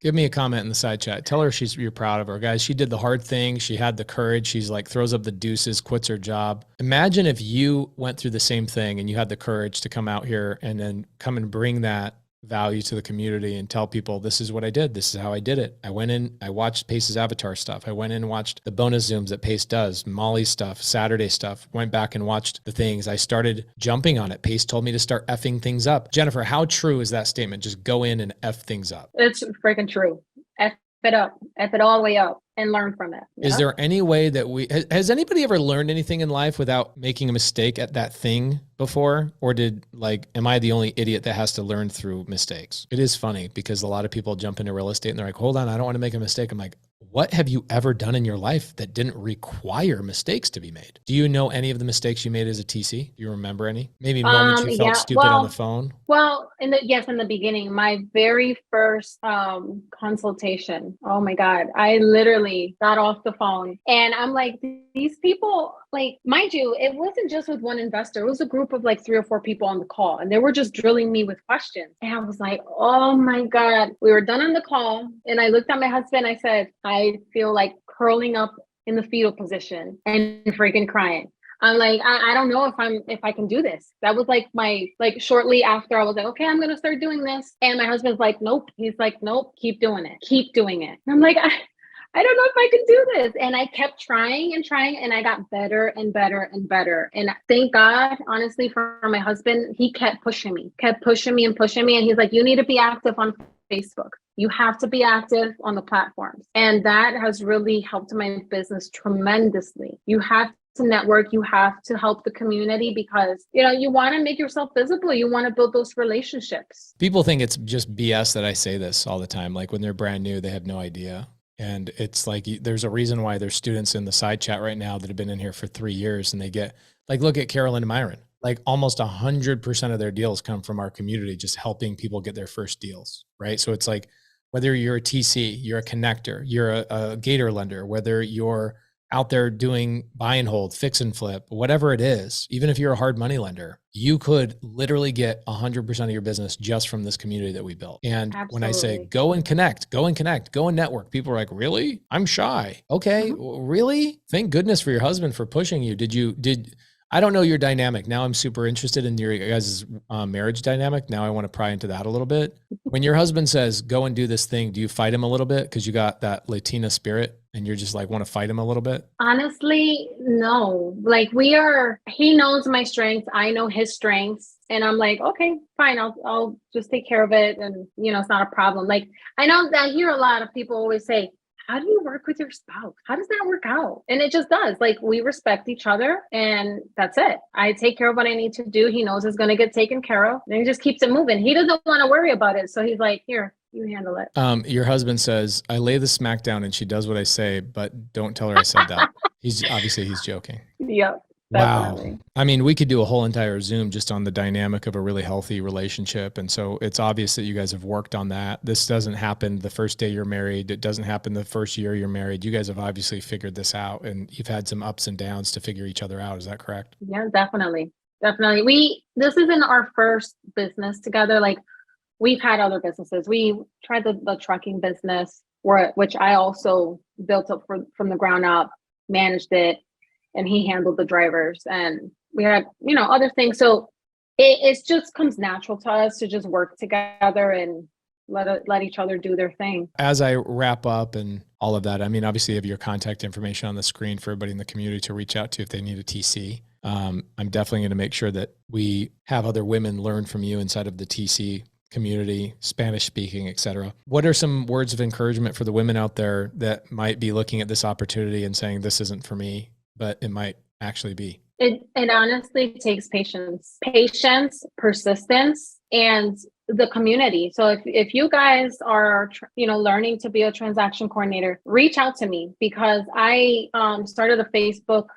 Give me a comment in the side chat. Tell her you're proud of her. Guys, she did the hard thing. She had the courage. She's like throws up the deuces, quits her job. Imagine if you went through the same thing and you had the courage to come out here and then come and bring that value to the community and tell people, this is what I did. This is how I did it. I went in, I watched Pace's avatar stuff. I went in and watched the bonus Zooms that Pace does, Molly's stuff, Saturday stuff, went back and watched the things. I started jumping on it. Pace told me to start effing things up. Jennifer, how true is that statement? Just go in and F things up. It's freaking true. F it up, F it all the way up and learn from it. Yeah? Is there any way that has anybody ever learned anything in life without making a mistake at that thing before? Or am I the only idiot that has to learn through mistakes? It is funny because a lot of people jump into real estate and they're like, hold on, I don't want to make a mistake. I'm like, what have you ever done in your life that didn't require mistakes to be made? Do you know any of the mistakes you made as a TC? Do you remember any? Maybe moments you felt stupid on the phone? Well, in the beginning, my very first consultation, oh my God, I literally got off the phone and I'm like, these people, like, mind you, it wasn't just with one investor. It was a group of like 3 or 4 people on the call and they were just drilling me with questions. And I was like, oh my God, we were done on the call. And I looked at my husband, I said, I feel like curling up in the fetal position and freaking crying. I'm like, I don't know if I can do this. That was like shortly after I was like, okay, I'm going to start doing this. And my husband's like, nope. He's like, nope, keep doing it. Keep doing it. And I'm like, I don't know if I can do this. And I kept trying and I got better and better and better. And thank God, honestly, for my husband, he kept pushing me. And he's like, you need to be active on Facebook. You have to be active on the platforms. And that has really helped my business tremendously. You have to network, you have to help the community because, you want to make yourself visible. You want to build those relationships. People think it's just BS that I say this all the time. Like when they're brand new, they have no idea. And it's like, there's a reason why there's students in the side chat right now that have been in here for 3 years and they get like, look at Carolyn and Myron, like almost 100% of their deals come from our community, just helping people get their first deals. Right. So it's like, whether you're a TC, you're a connector, you're a gator lender, whether you're out there doing buy and hold, fix and flip, whatever it is, even if you're a hard money lender, you could literally get 100% of your business just from this community that we built. And Absolutely. When I say go and connect, go and network, people are like, really? I'm shy. Okay. Really? Thank goodness for your husband for pushing you. I don't know your dynamic. Now I'm super interested in your guys' marriage dynamic. Now I want to pry into that a little bit. When your husband says, go and do this thing, do you fight him a little bit? Because you got that Latina spirit and you're just like, want to fight him a little bit? Honestly, no. Like he knows my strengths. I know his strengths. And I'm like, okay, fine. I'll just take care of it. And, it's not a problem. Like, I know that I hear a lot of people always say, how do you work with your spouse? How does that work out? And it just does. Like, we respect each other and that's it. I take care of what I need to do. He knows it's going to get taken care of and he just keeps it moving. He doesn't want to worry about it. So he's like, here, you handle it. Your husband says, I lay the smack down and she does what I say, but don't tell her I said that. He's joking. Yep. Definitely. Wow. I mean, we could do a whole entire Zoom just on the dynamic of a really healthy relationship. And so it's obvious that you guys have worked on that. This doesn't happen the first day you're married. It doesn't happen the first year you're married. You guys have obviously figured this out and you've had some ups and downs to figure each other out. Is that correct? Yeah, definitely. This isn't our first business together. Like, we've had other businesses. We tried the trucking business, which I also built up from the ground up, managed it, and he handled the drivers. And we had, other things. So it just comes natural to us to just work together and let each other do their thing. As I wrap up and all of that, I mean, obviously you have your contact information on the screen for everybody in the community to reach out to if they need a TC. I'm definitely going to make sure that we have other women learn from you inside of the TC community, Spanish speaking, et cetera. What are some words of encouragement for the women out there that might be looking at this opportunity and saying, this isn't for me, but it might actually be? It honestly takes patience, persistence, and the community. So if you guys are, learning to be a transaction coordinator, reach out to me, because I started a Facebook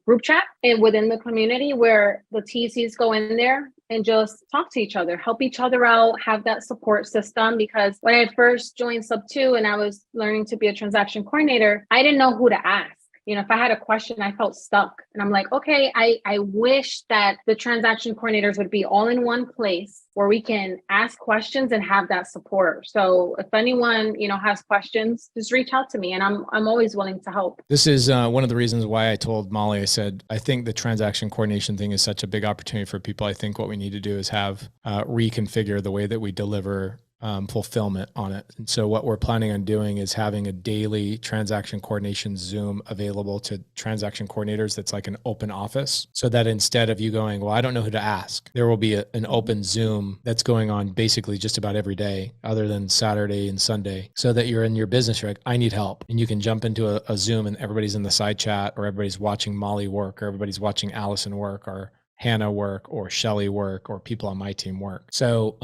group chat and within the community where the TCs go in there and just talk to each other, help each other out, have that support system. Because when I first joined SubTo and I was learning to be a transaction coordinator, I didn't know who to ask. If I had a question, I felt stuck. And I'm like, okay, I wish that the transaction coordinators would be all in one place where we can ask questions and have that support. So if anyone, has questions, just reach out to me, and I'm always willing to help. This is one of the reasons why I told Molly, I said, I think the transaction coordination thing is such a big opportunity for people. I think what we need to do is have reconfigure the way that we deliver fulfillment on it. And so what we're planning on doing is having a daily transaction coordination Zoom available to transaction coordinators that's like an open office, so that instead of you going, well, I don't know who to ask, there will be an open Zoom that's going on basically just about every day other than Saturday and Sunday, so that you're in your business, you're like, I need help. And you can jump into a Zoom and everybody's in the side chat, or everybody's watching Molly work, or everybody's watching Allison work, or Hannah work, or Shelly work, or people on my team work. So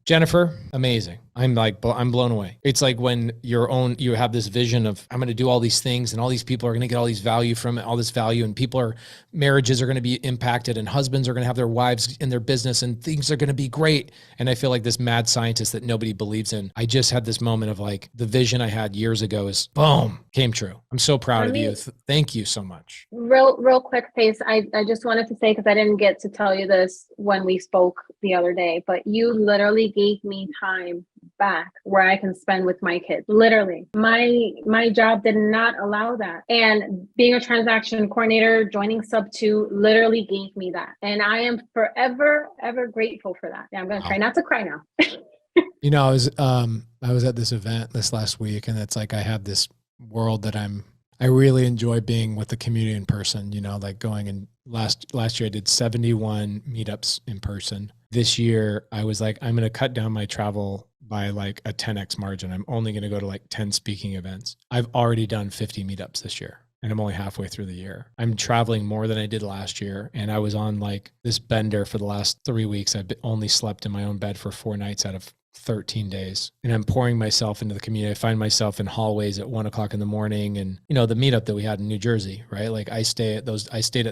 Jennifer, amazing. I'm blown away. It's like when you have this vision of, I'm going to do all these things and all these people are going to get all these value from it, all this value, and marriages are going to be impacted, and husbands are going to have their wives in their business, and things are going to be great. And I feel like this mad scientist that nobody believes in. I just had this moment of like, the vision I had years ago is boom, came true. I'm so proud of you. Thank you so much. Real quick, Pace. I just wanted to say, because I didn't get to tell you this when we spoke the other day, but you literally gave me time back where I can spend with my kids. Literally, my job did not allow that, and being a transaction coordinator, joining SubTo, literally gave me that, and I am forever ever grateful for that. Yeah, I'm gonna try not to cry now. I was at this event this last week, and it's like I have this world that I really enjoy being with the community in person. Like going, and last year I did 71 meetups in person. This year I was like, I'm going to cut down my travel by like a 10x margin. I'm only going to go to like 10 speaking events. I've already done 50 meetups this year, and I'm only halfway through the year. I'm traveling more than I did last year. And I was on like this bender for the last 3 weeks. I've only slept in my own bed for 4 nights out of 13 days. And I'm pouring myself into the community. I find myself in hallways at 1 o'clock in the morning. And the meetup that we had in New Jersey, right? Like I stayed at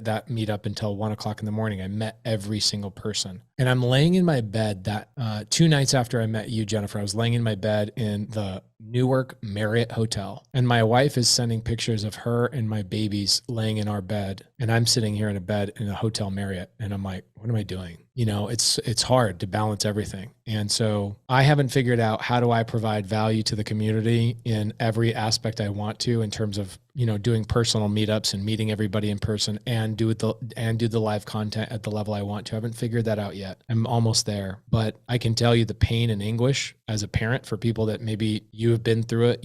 that meetup until 1 o'clock in the morning. I met every single person. And I'm laying in my bed that 2 nights after I met you, Jennifer, I was laying in my bed in the Newark Marriott Hotel. And my wife is sending pictures of her and my babies laying in our bed. And I'm sitting here in a bed in a hotel Marriott. And I'm like, what am I doing? It's hard to balance everything. And so I haven't figured out, how do I provide value to the community in every aspect I want to, in terms of, doing personal meetups and meeting everybody in person, and do the live content at the level I want to. I haven't figured that out yet. I'm almost there, but I can tell you the pain and anguish as a parent, for people that maybe you have been through it,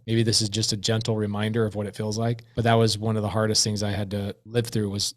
maybe this is just a gentle reminder of what it feels like. But that was one of the hardest things I had to live through, was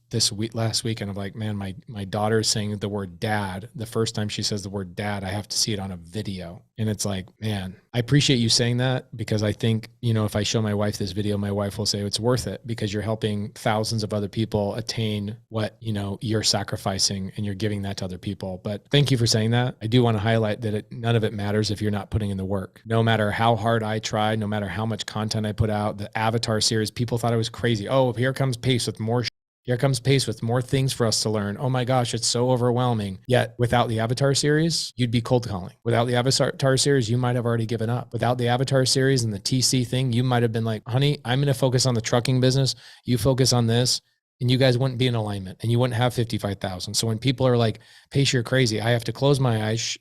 last weekend of like, man, my daughter is saying the word dad. The first time she says the word dad, I have to see it on a video. And it's like, man, I appreciate you saying that, because I think, if I show my wife this video, my wife will say it's worth it, because you're helping thousands of other people attain what, you're sacrificing, and you're giving that to other people. But thank you for saying that. I do want to highlight that none of it matters if you're not putting in the work. No matter how hard I try, no matter how much content I put out, the Avatar series, people thought I was crazy. Oh, here comes Pace with more Here comes Pace with more things for us to learn. Oh my gosh, it's so overwhelming. Yet without the Avatar series, you'd be cold calling. Without the Avatar series, you might have already given up. Without the Avatar series and the TC thing, you might have been like, honey, I'm going to focus on the trucking business. You focus on this. and you guys wouldn't be in alignment and you wouldn't have 55,000. So when people are like, Pace, you're crazy, I have to close my eyes,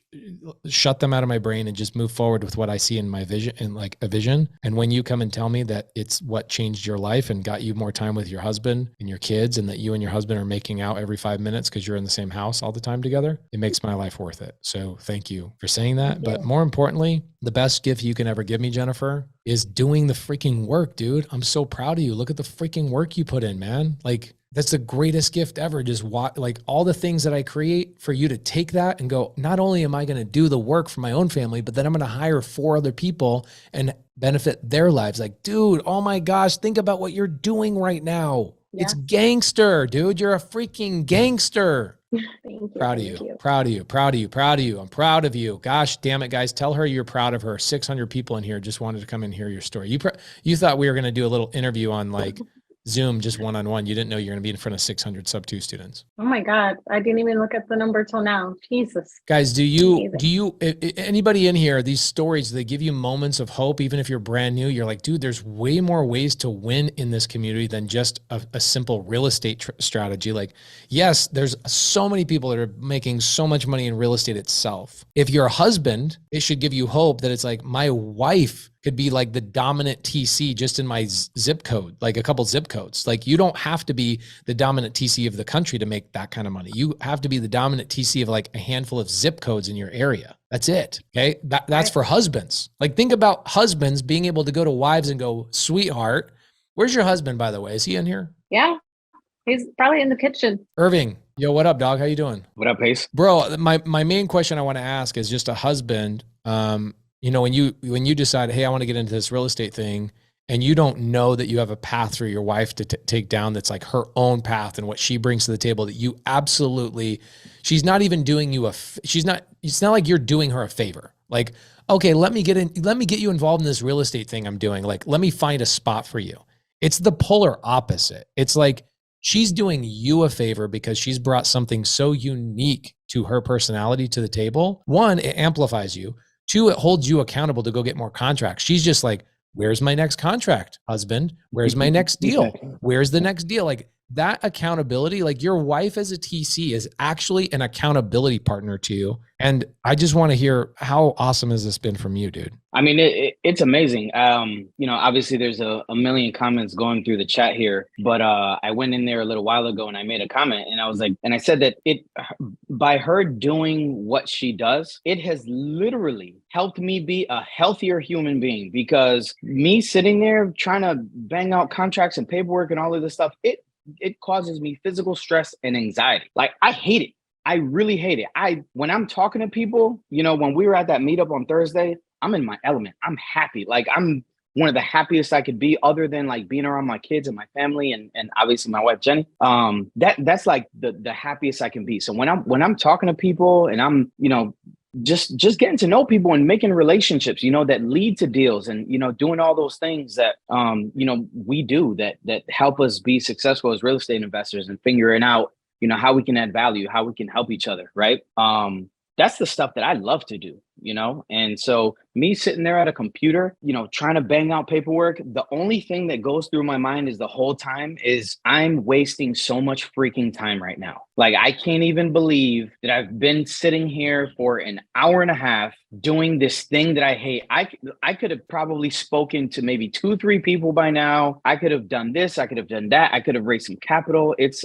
shut them out of my brain and just move forward with what I see in my vision, in like a vision. And when you come and tell me that it's what changed your life and got you more time with your husband and your kids, and that you and your husband are making out every 5 minutes because you're in the same house all the time together, it makes my life worth it. So thank you for saying that. But more importantly, the best gift you can ever give me, Jennifer, is doing the freaking work, dude. I'm so proud of you. Look at the freaking work you put in, man. Like, that's the greatest gift ever. Just like all the things that I create for you to take that and go, not only am I going to do the work for my own family, but then I'm going to hire 4 other people and benefit their lives. Like, dude, oh my gosh, think about what you're doing right now. Yeah. It's gangster, dude. You're a freaking gangster. Thank you. Proud of you. Proud of you. Proud of you. Proud of you. I'm proud of you. Gosh damn it, guys. Tell her you're proud of her. 600 people in here just wanted to come and hear your story. You thought we were going to do a little interview on like Zoom, just one-on-one. You didn't know you're going to be in front of 600 SubTo students. Oh my God. I didn't even look at the number till now. Jesus. Guys, anybody in here, these stories, they give you moments of hope. Even if you're brand new, you're like, dude, there's way more ways to win in this community than just a simple real estate strategy. Like, yes, there's so many people that are making so much money in real estate itself. If you're a husband, it should give you hope that it's like, my wife could be like the dominant TC just in my zip code, like a couple zip codes. Like, you don't have to be the dominant TC of the country to make that kind of money. You have to be the dominant TC of like a handful of zip codes in your area. That's it. Okay. That's for husbands. Like, think about husbands being able to go to wives and go, sweetheart, where's your husband, by the way? Is he in here? Yeah. He's probably in the kitchen. Irving, yo, what up, dog? How you doing? What up, Pace? Bro, my main question I want to ask is just a husband, you know, when you decide, hey, I want to get into this real estate thing, and you don't know that you have a path for your wife to take down that's like her own path and what she brings to the table, that you absolutely, she's not even doing you it's not like you're doing her a favor. Like, okay, let me get you involved in this real estate thing I'm doing. Like, let me find a spot for you. It's the polar opposite. It's like she's doing you a favor because she's brought something so unique to her personality to the table. 1, it amplifies you. 2, it holds you accountable to go get more contracts. She's just like, where's my next contract, husband? Where's my next deal? Where's the next deal? Like, that accountability, like your wife as a TC is actually an accountability partner to you. And I just want to hear, how awesome has this been from you, dude? I mean, it's amazing. You know, obviously there's a million comments going through the chat here, but I went in there a little while ago and I made a comment and I was like, and I said that by her doing what she does, it has literally helped me be a healthier human being, because me sitting there trying to bang out contracts and paperwork and all of this stuff, it causes me physical stress and anxiety. Like, I hate it. I really hate it. When I'm talking to people, you know, when we were at that meetup on Thursday, I'm in my element. I'm happy. Like, I'm one of the happiest I could be, other than like being around my kids and my family and obviously my wife, Jenny. That's like the happiest I can be. So when I'm talking to people and I'm, you know, just getting to know people and making relationships, you know, that lead to deals, and, you know, doing all those things that, you know, we do that help us be successful as real estate investors, and figuring out, you know, how we can add value, how we can help each other. Right. That's the stuff that I love to do, you know? And so me sitting there at a computer, you know, trying to bang out paperwork, the only thing that goes through my mind is the whole time is, I'm wasting so much freaking time right now. Like, I can't even believe that I've been sitting here for an hour and a half doing this thing that I hate. I could have probably spoken to maybe 2-3 people by now. I could have done this. I could have done that. I could have raised some capital. It's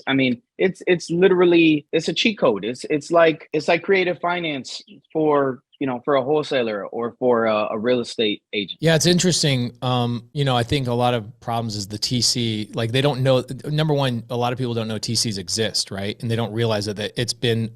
literally, it's a cheat code. It's like creative finance for, you know, for a wholesaler or for a real estate agent. Yeah, it's interesting. You know, I think a lot of problems is the TC, like, they don't know, number one, a lot of people don't know TCs exist, right? And they don't realize that it's been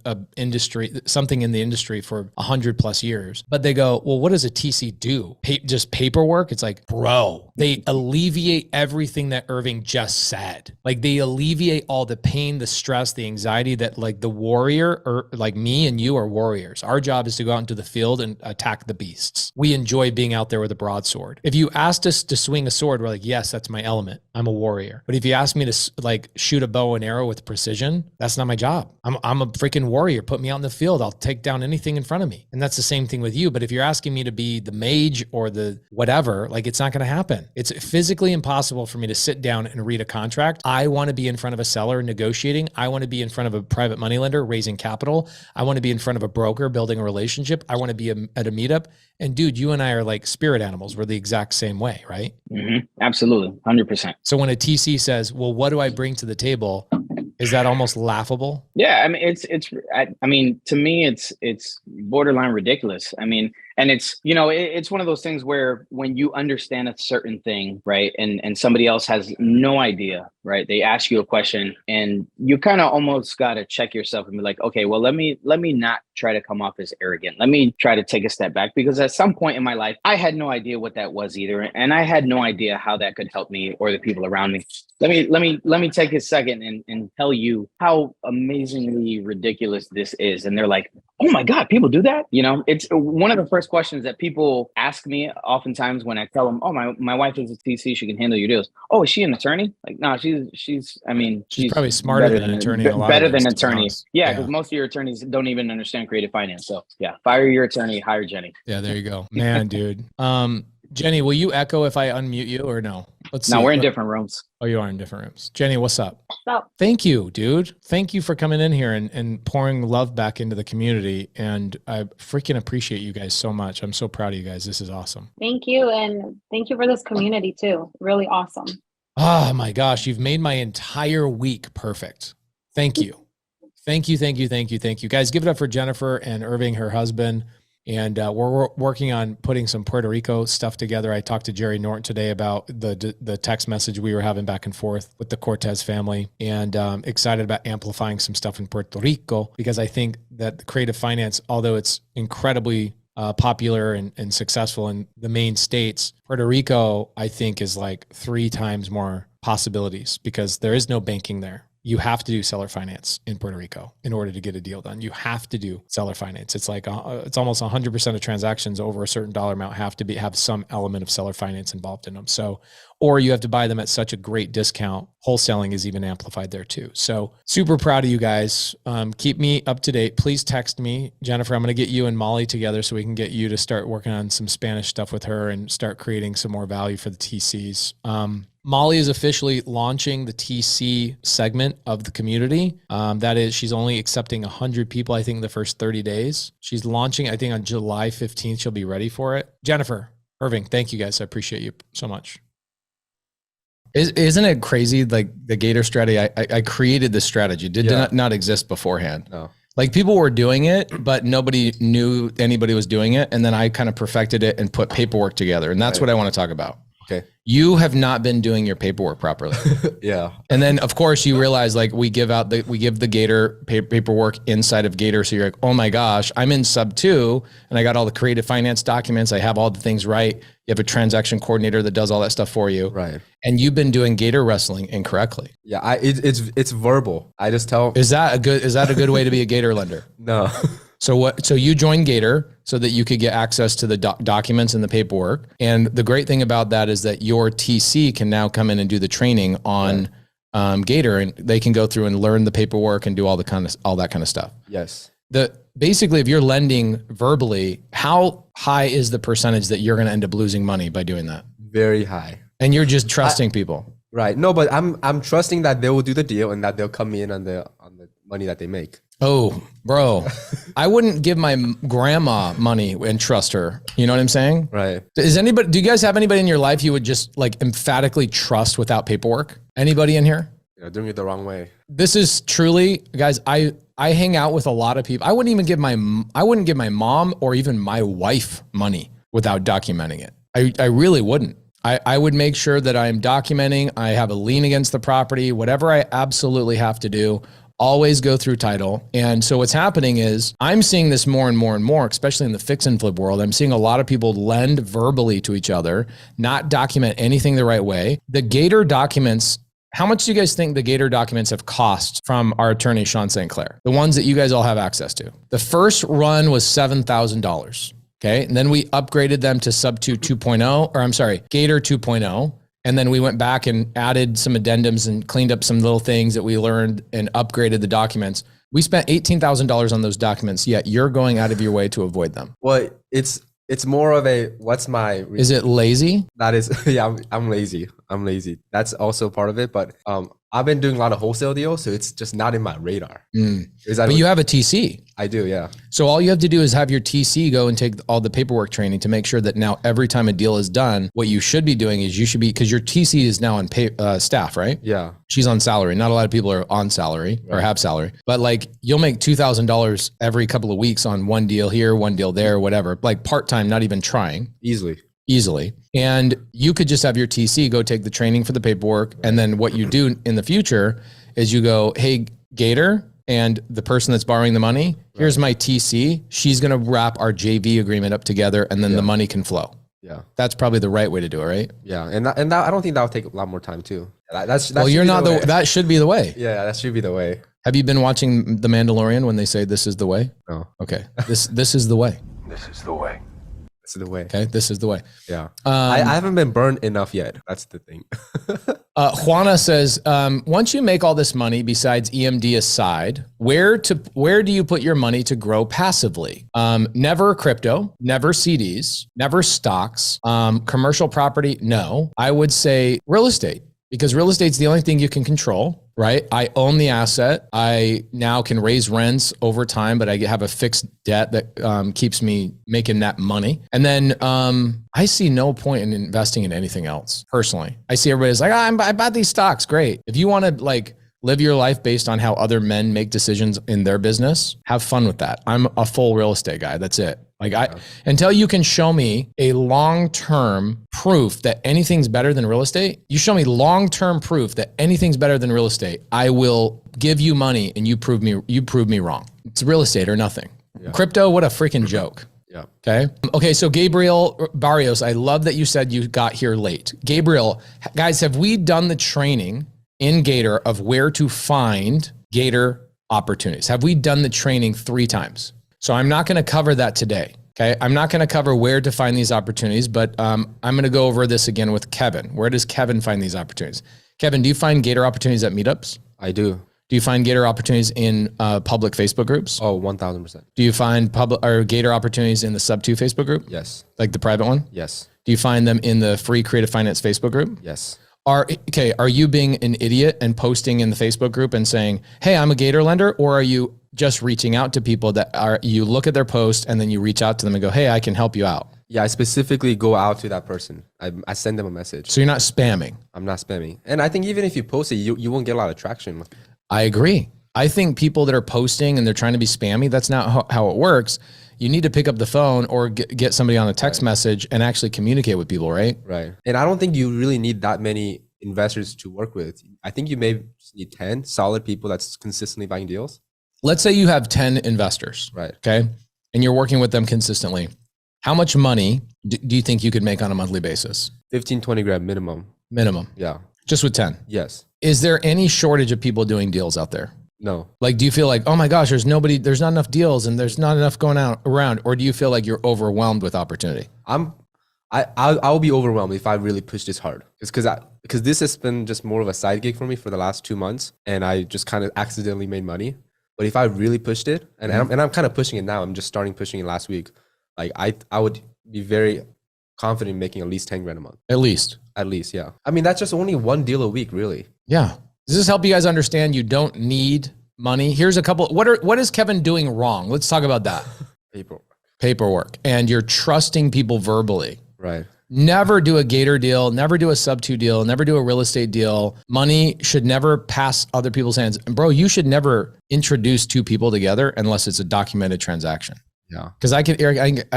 something in the industry for 100+ years. But they go, well, what does a TC do? Just paperwork? It's like, bro, they alleviate everything that Irving just said. Like, they alleviate all the pain, the stress, the anxiety that, like, the warrior, or like me and you are warriors. Our job is to go out into the field and attack the beasts. We enjoy being out there with a broadsword. If you asked us to swing a sword, we're like, yes, that's my element. I'm a warrior. But if you ask me to like shoot a bow and arrow with precision, that's not my job. I'm a freaking warrior. Put me out in the field. I'll take down anything in front of me. And that's the same thing with you. But if you're asking me to be the mage or the whatever, like, it's not going to happen. it's physically impossible for me to sit down and read a contract. I want to be in front of a seller negotiating. I want to be in front of a private money lender raising capital. I want to be in front of a broker building a relationship. I want to be at a meetup. And dude, you and I are like spirit animals. We're the exact same way, right? Mm-hmm. Absolutely. 100%. So when a TC says, well, what do I bring to the table? Is that almost laughable? Yeah, I mean, to me, it's borderline ridiculous. I mean, and it's, it's one of those things where when you understand a certain thing, right, and somebody else has no idea, right, they ask you a question and you kind of almost got to check yourself and be like, okay, well, let me not try to come off as arrogant. Let me try to take a step back, because at some point in my life, I had no idea what that was either, and I had no idea how that could help me or the people around me. Let me take a second and tell you how amazingly ridiculous this is. And they're like, oh my God, people do that? It's one of the first questions that people ask me oftentimes when I tell them, oh, my wife is a TC, she can handle your deals. Oh, is she an attorney? Like, no, she's probably smarter than an attorney. Better than an attorney. Yeah, because most of your attorneys don't even understand creative finance. So yeah, fire your attorney, hire Jenny. Yeah, there you go. Man, dude. Jenny, will you echo if I unmute you or no? Let's see. No, we're in different rooms. Oh, you are in different rooms. Jenny, what's up? What's up? Thank you, dude. Thank you for coming in here and pouring love back into the community. And I freaking appreciate you guys so much. I'm so proud of you guys. This is awesome. Thank you. And thank you for this community too. Really awesome. Oh my gosh. You've made my entire week perfect. Thank you. Thank you. Thank you. Thank you. Thank you. Guys, give it up for Jennifer and Irving, her husband. And we're working on putting some Puerto Rico stuff together. I talked to Jerry Norton today about the text message we were having back and forth with the Cortez family, and excited about amplifying some stuff in Puerto Rico, because I think that the creative finance, although it's incredibly popular and successful in the main states, Puerto Rico, I think, is like 3 times more possibilities, because there is no banking there. You have to do seller finance in Puerto Rico in order to get a deal done. You have to do seller finance. It's like it's almost 100% of transactions over a certain dollar amount have some element of seller finance involved in them. So, or you have to buy them at such a great discount. Wholesaling is even amplified there too. So super proud of you guys. Keep me up to date. Please text me, Jennifer. I'm going to get you and Molly together so we can get you to start working on some Spanish stuff with her and start creating some more value for the TCs. Molly is officially launching the TC segment of the community. That is, she's only accepting 100 people, I think, the first 30 days. She's launching, I think, on July 15th. She'll be ready for it. Jennifer, Irving, thank you guys. I appreciate you so much. Isn't it crazy? Like the Gator strategy, I created this strategy. It did not exist beforehand. No. Like people were doing it, but nobody knew anybody was doing it. And then I kind of perfected it and put paperwork together. And that's what I want to talk about. Okay. You have not been doing your paperwork properly. Yeah. And then of course you realize, like, we give the Gator paperwork inside of Gator. So you're like, oh my gosh, I'm in SubTo and I got all the creative finance documents. I have all the things right. You have a transaction coordinator that does all that stuff for you. Right. And you've been doing Gator wrestling incorrectly. Yeah. It's verbal. I just tell. Is that a good way to be a Gator lender? No. So you joined Gator so that you could get access to the documents and the paperwork. And the great thing about that is that your TC can now come in and do the training on Gator, and they can go through and learn the paperwork and do all that kind of stuff. Yes. Basically, if you're lending verbally, how high is the percentage that you're going to end up losing money by doing that? Very high. And you're just trusting people. Right. No, but I'm trusting that they will do the deal and that they'll come in on the money that they make. Oh, bro, I wouldn't give my grandma money and trust her. You know what I'm saying? Right. Do you guys have anybody in your life you would just like emphatically trust without paperwork? Anybody in here? You're doing it the wrong way. This is truly, guys, I hang out with a lot of people. I wouldn't give my mom or even my wife money without documenting it. I really wouldn't. I would make sure that I am documenting. I have a lien against the property, whatever I absolutely have to do. Always go through title. And so what's happening is I'm seeing this more and more and more, especially in the fix and flip world. I'm seeing a lot of people lend verbally to each other, not document anything the right way. The Gator documents, how much do you guys think the Gator documents have cost from our attorney, Sean St. Clair? The ones that you guys all have access to. The first run was $7,000. Okay. And then we upgraded them to SubTo 2.0, or I'm sorry, Gator 2.0. And then we went back and added some addendums and cleaned up some little things that we learned and upgraded the documents. We spent $18,000 on those documents, yet you're going out of your way to avoid them. Well, it's It's more of a what's my Is it lazy? that is yeah, I'm lazy. I'm lazy. That's also part of it. But I've been doing a lot of wholesale deals, so it's just not in my radar. But you have a TC. I do, yeah. So all you have to do is have your TC go and take all the paperwork training to make sure that now every time a deal is done, what you should be doing is you should be, because your TC is now on staff, right? Yeah. She's on salary. Not a lot of people are on salary or have salary, but like you'll make $2,000 every couple of weeks on one deal here, one deal there, whatever, like part-time, not even trying. Easily. And you could just have your TC go take the training for the paperwork. And then what you do in the future is you go, hey, Gator, and the person that's borrowing the money, here's my TC. She's going to wrap our JV agreement up together and then the money can flow. Yeah. That's probably the right way to do it, right? Yeah. And that, I don't think that would take a lot more time too. Well, you're not that should be the way. Yeah, that should be the way. Have you been watching The Mandalorian when they say this is the way? No. Okay. This is the way. This is the way. Okay. This is the way. Yeah. I haven't been burned enough yet. That's the thing. Juana says, once you make all this money, besides EMD aside, where do you put your money to grow passively? Never crypto, never CDs, never stocks, commercial property. No, I would say real estate, because real estate's the only thing you can control, right? I own the asset. I now can raise rents over time, but I have a fixed debt that keeps me making that money. And then I see no point in investing in anything else. Personally, I see everybody's like, I bought these stocks. Great. If you want to like live your life based on how other men make decisions in their business, have fun with that. I'm a full real estate guy. That's it. Like until you can show me a long-term proof that anything's better than real estate, you show me long-term proof that anything's better than real estate, I will give you money and you prove me wrong. It's real estate or nothing. Yeah. Crypto, what a freaking joke. Yeah. Okay. So Gabriel Barrios, I love that you said you got here late. Gabriel, guys, have we done the training in Gator of where to find Gator opportunities? Have we done the training 3 times? So I'm not going to cover that today. Okay. I'm not going to cover where to find these opportunities, but I'm going to go over this again with Kevin. Where does Kevin find these opportunities? Kevin, do you find Gator opportunities at meetups? I do. Do you find Gator opportunities in public Facebook groups? Oh, 1000%. Do you find Gator opportunities in the SubTo Facebook group? Yes. Like the private one? Yes. Do you find them in the free creative finance Facebook group? Yes. Are you being an idiot and posting in the Facebook group and saying, hey, I'm a Gator lender? Or are you just reaching out to people you look at their post and then you reach out to them and go, hey, I can help you out? Yeah, I specifically go out to that person. I send them a message. So you're not spamming? I'm not spamming. And I think even if you post it, you won't get a lot of traction. I agree. I think people that are posting and they're trying to be spammy, that's not how it works. You need to pick up the phone or get somebody on a text message and actually communicate with people, right? Right. And I don't think you really need that many investors to work with. I think you may need 10 solid people that's consistently buying deals. Let's say you have 10 investors, right? Okay. And you're working with them consistently. How much money do you think you could make on a monthly basis? 15, 20 grand minimum. Minimum. Yeah. Just with 10? Yes. Is there any shortage of people doing deals out there? No. Like, do you feel like, oh my gosh, there's not enough deals and there's not enough going around? Or do you feel like you're overwhelmed with opportunity? I'll be overwhelmed if I really push this hard. It's because this has been just more of a side gig for me for the last 2 months, and I just kind of accidentally made money. But if I really pushed it, and I'm kind of pushing it now, I'm just starting pushing it last week. Like I would be very confident in making at least 10 grand a month. At least, yeah. I mean, that's just only one deal a week, really. Yeah. Does this help you guys understand you don't need money? Here's a couple. What is Kevin doing wrong? Let's talk about that. Paperwork. And you're trusting people verbally. Right. Never do a Gator deal, never do a SubTo deal, never do a real estate deal. Money should never pass other people's hands. And bro, you should never introduce 2 people together unless it's a documented transaction. Yeah. Because I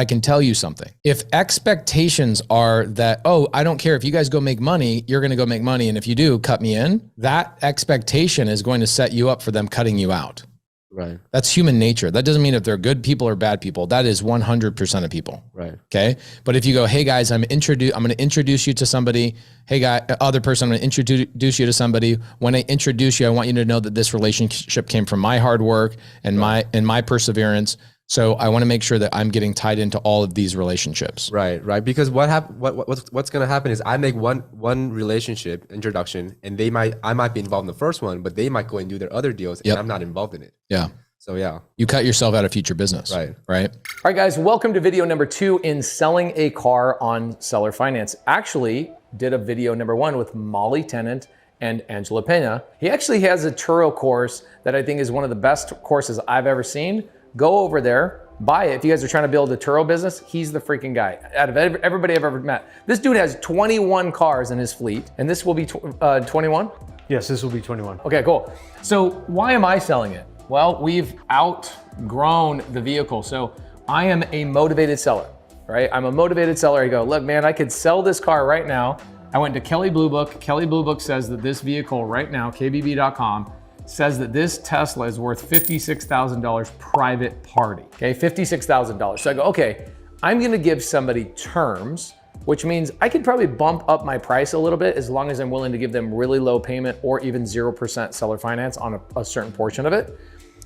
can tell you something. If expectations are that, oh, I don't care if you guys go make money, you're going to go make money. And if you do, cut me in. That expectation is going to set you up for them cutting you out. Right. That's human nature. That doesn't mean if they're good people or bad people. That is 100% of people. Right. Okay. But if you go, hey guys, I'm going to introduce you to somebody. Hey guy, other person, I'm going to introduce you to somebody. When I introduce you, I want you to know that this relationship came from my hard work and my perseverance. So I want to make sure that I'm getting tied into all of these relationships. Right. Because what's going to happen is I make one relationship introduction, and I might be involved in the first one, but they might go and do their other deals, and I'm not involved in it. Yeah. So yeah. You cut yourself out of future business. Right. Right. All right, guys, welcome to video number 2 in selling a car on seller finance. Actually, did a video number 1 with Molly Tennant and Angela Pena. He actually has a Turo course that I think is one of the best courses I've ever seen. Go over there, buy it. If you guys are trying to build a Turo business, he's the freaking guy. Out of everybody I've ever met. This dude has 21 cars in his fleet, and this will be 21? Yes, this will be 21. Okay, cool. So why am I selling it? Well, we've outgrown the vehicle. So I am a motivated seller, right? I'm a motivated seller. I go, look, man, I could sell this car right now. I went to Kelley Blue Book. Kelley Blue Book says that this vehicle right now, kbb.com, says that this Tesla is worth $56,000 private party, okay? $56,000. So I go, okay, I'm gonna give somebody terms, which means I could probably bump up my price a little bit as long as I'm willing to give them really low payment or even 0% seller finance on a certain portion of it.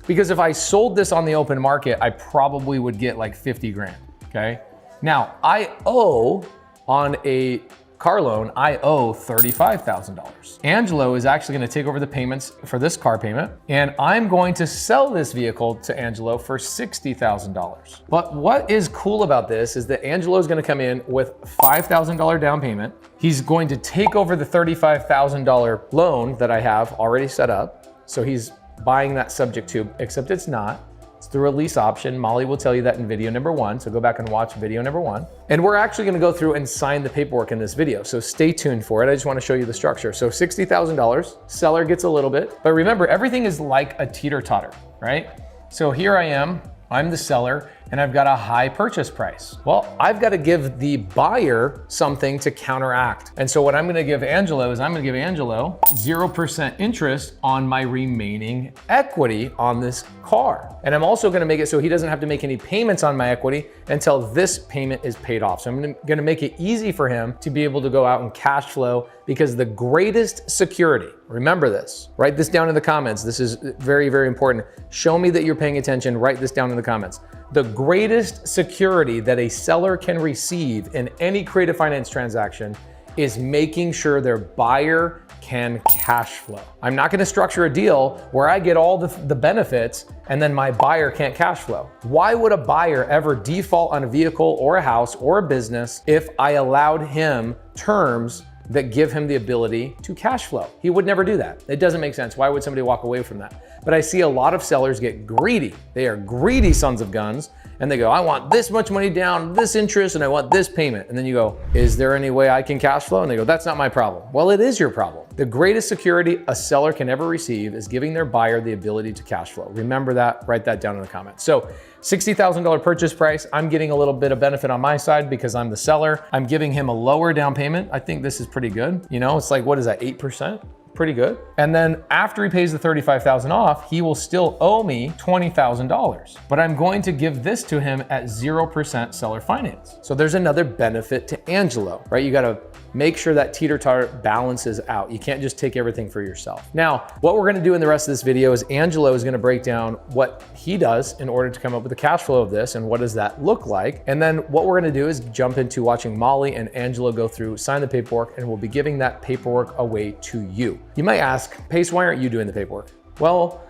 Because if I sold this on the open market, I probably would get like 50 grand, okay? Now, I owe on a car loan, I owe $35,000. Angelo is actually gonna take over the payments for this car payment, and I'm going to sell this vehicle to Angelo for $60,000. But what is cool about this is that Angelo is gonna come in with $5,000 down payment. He's going to take over the $35,000 loan that I have already set up. So he's buying that subject to, except it's not. It's through a lease option. Molly will tell you that in video number 1. So go back and watch video number 1. And we're actually gonna go through and sign the paperwork in this video. So stay tuned for it. I just wanna show you the structure. So $60,000, seller gets a little bit, but remember, everything is like a teeter-totter, right? So here I am, I'm the seller, and I've got a high purchase price. Well, I've got to give the buyer something to counteract. And so what I'm gonna give Angelo is I'm gonna give Angelo 0% interest on my remaining equity on this car. And I'm also gonna make it so he doesn't have to make any payments on my equity until this payment is paid off. So I'm gonna make it easy for him to be able to go out and cash flow, because the greatest security, remember this, write this down in the comments. This is very, very important. Show me that you're paying attention, write this down in the comments. The greatest security that a seller can receive in any creative finance transaction is making sure their buyer can cash flow. I'm not gonna structure a deal where I get all the benefits and then my buyer can't cash flow. Why would a buyer ever default on a vehicle or a house or a business if I allowed him terms that give him the ability to cash flow? He would never do that. It doesn't make sense. Why would somebody walk away from that? But I see a lot of sellers get greedy. They are greedy sons of guns, and they go, I want this much money down, this interest, and I want this payment. And then you go, is there any way I can cash flow? And they go, that's not my problem. Well, it is your problem. The greatest security a seller can ever receive is giving their buyer the ability to cash flow. Remember that, write that down in the comments. So $60,000 purchase price. I'm getting a little bit of benefit on my side because I'm the seller. I'm giving him a lower down payment. I think this is pretty good. You know, it's like, what is that, 8%? Pretty good. And then after he pays the $35,000 off, he will still owe me $20,000. But I'm going to give this to him at 0% seller finance. So there's another benefit to Angelo, right? You gotta make sure that teeter-totter balances out. You can't just take everything for yourself. Now, what we're gonna do in the rest of this video is Angelo is gonna break down what he does in order to come up with the cash flow of this and what does that look like. And then what we're gonna do is jump into watching Molly and Angelo go through, sign the paperwork, and we'll be giving that paperwork away to you. You might ask, Pace, why aren't you doing the paperwork? Well,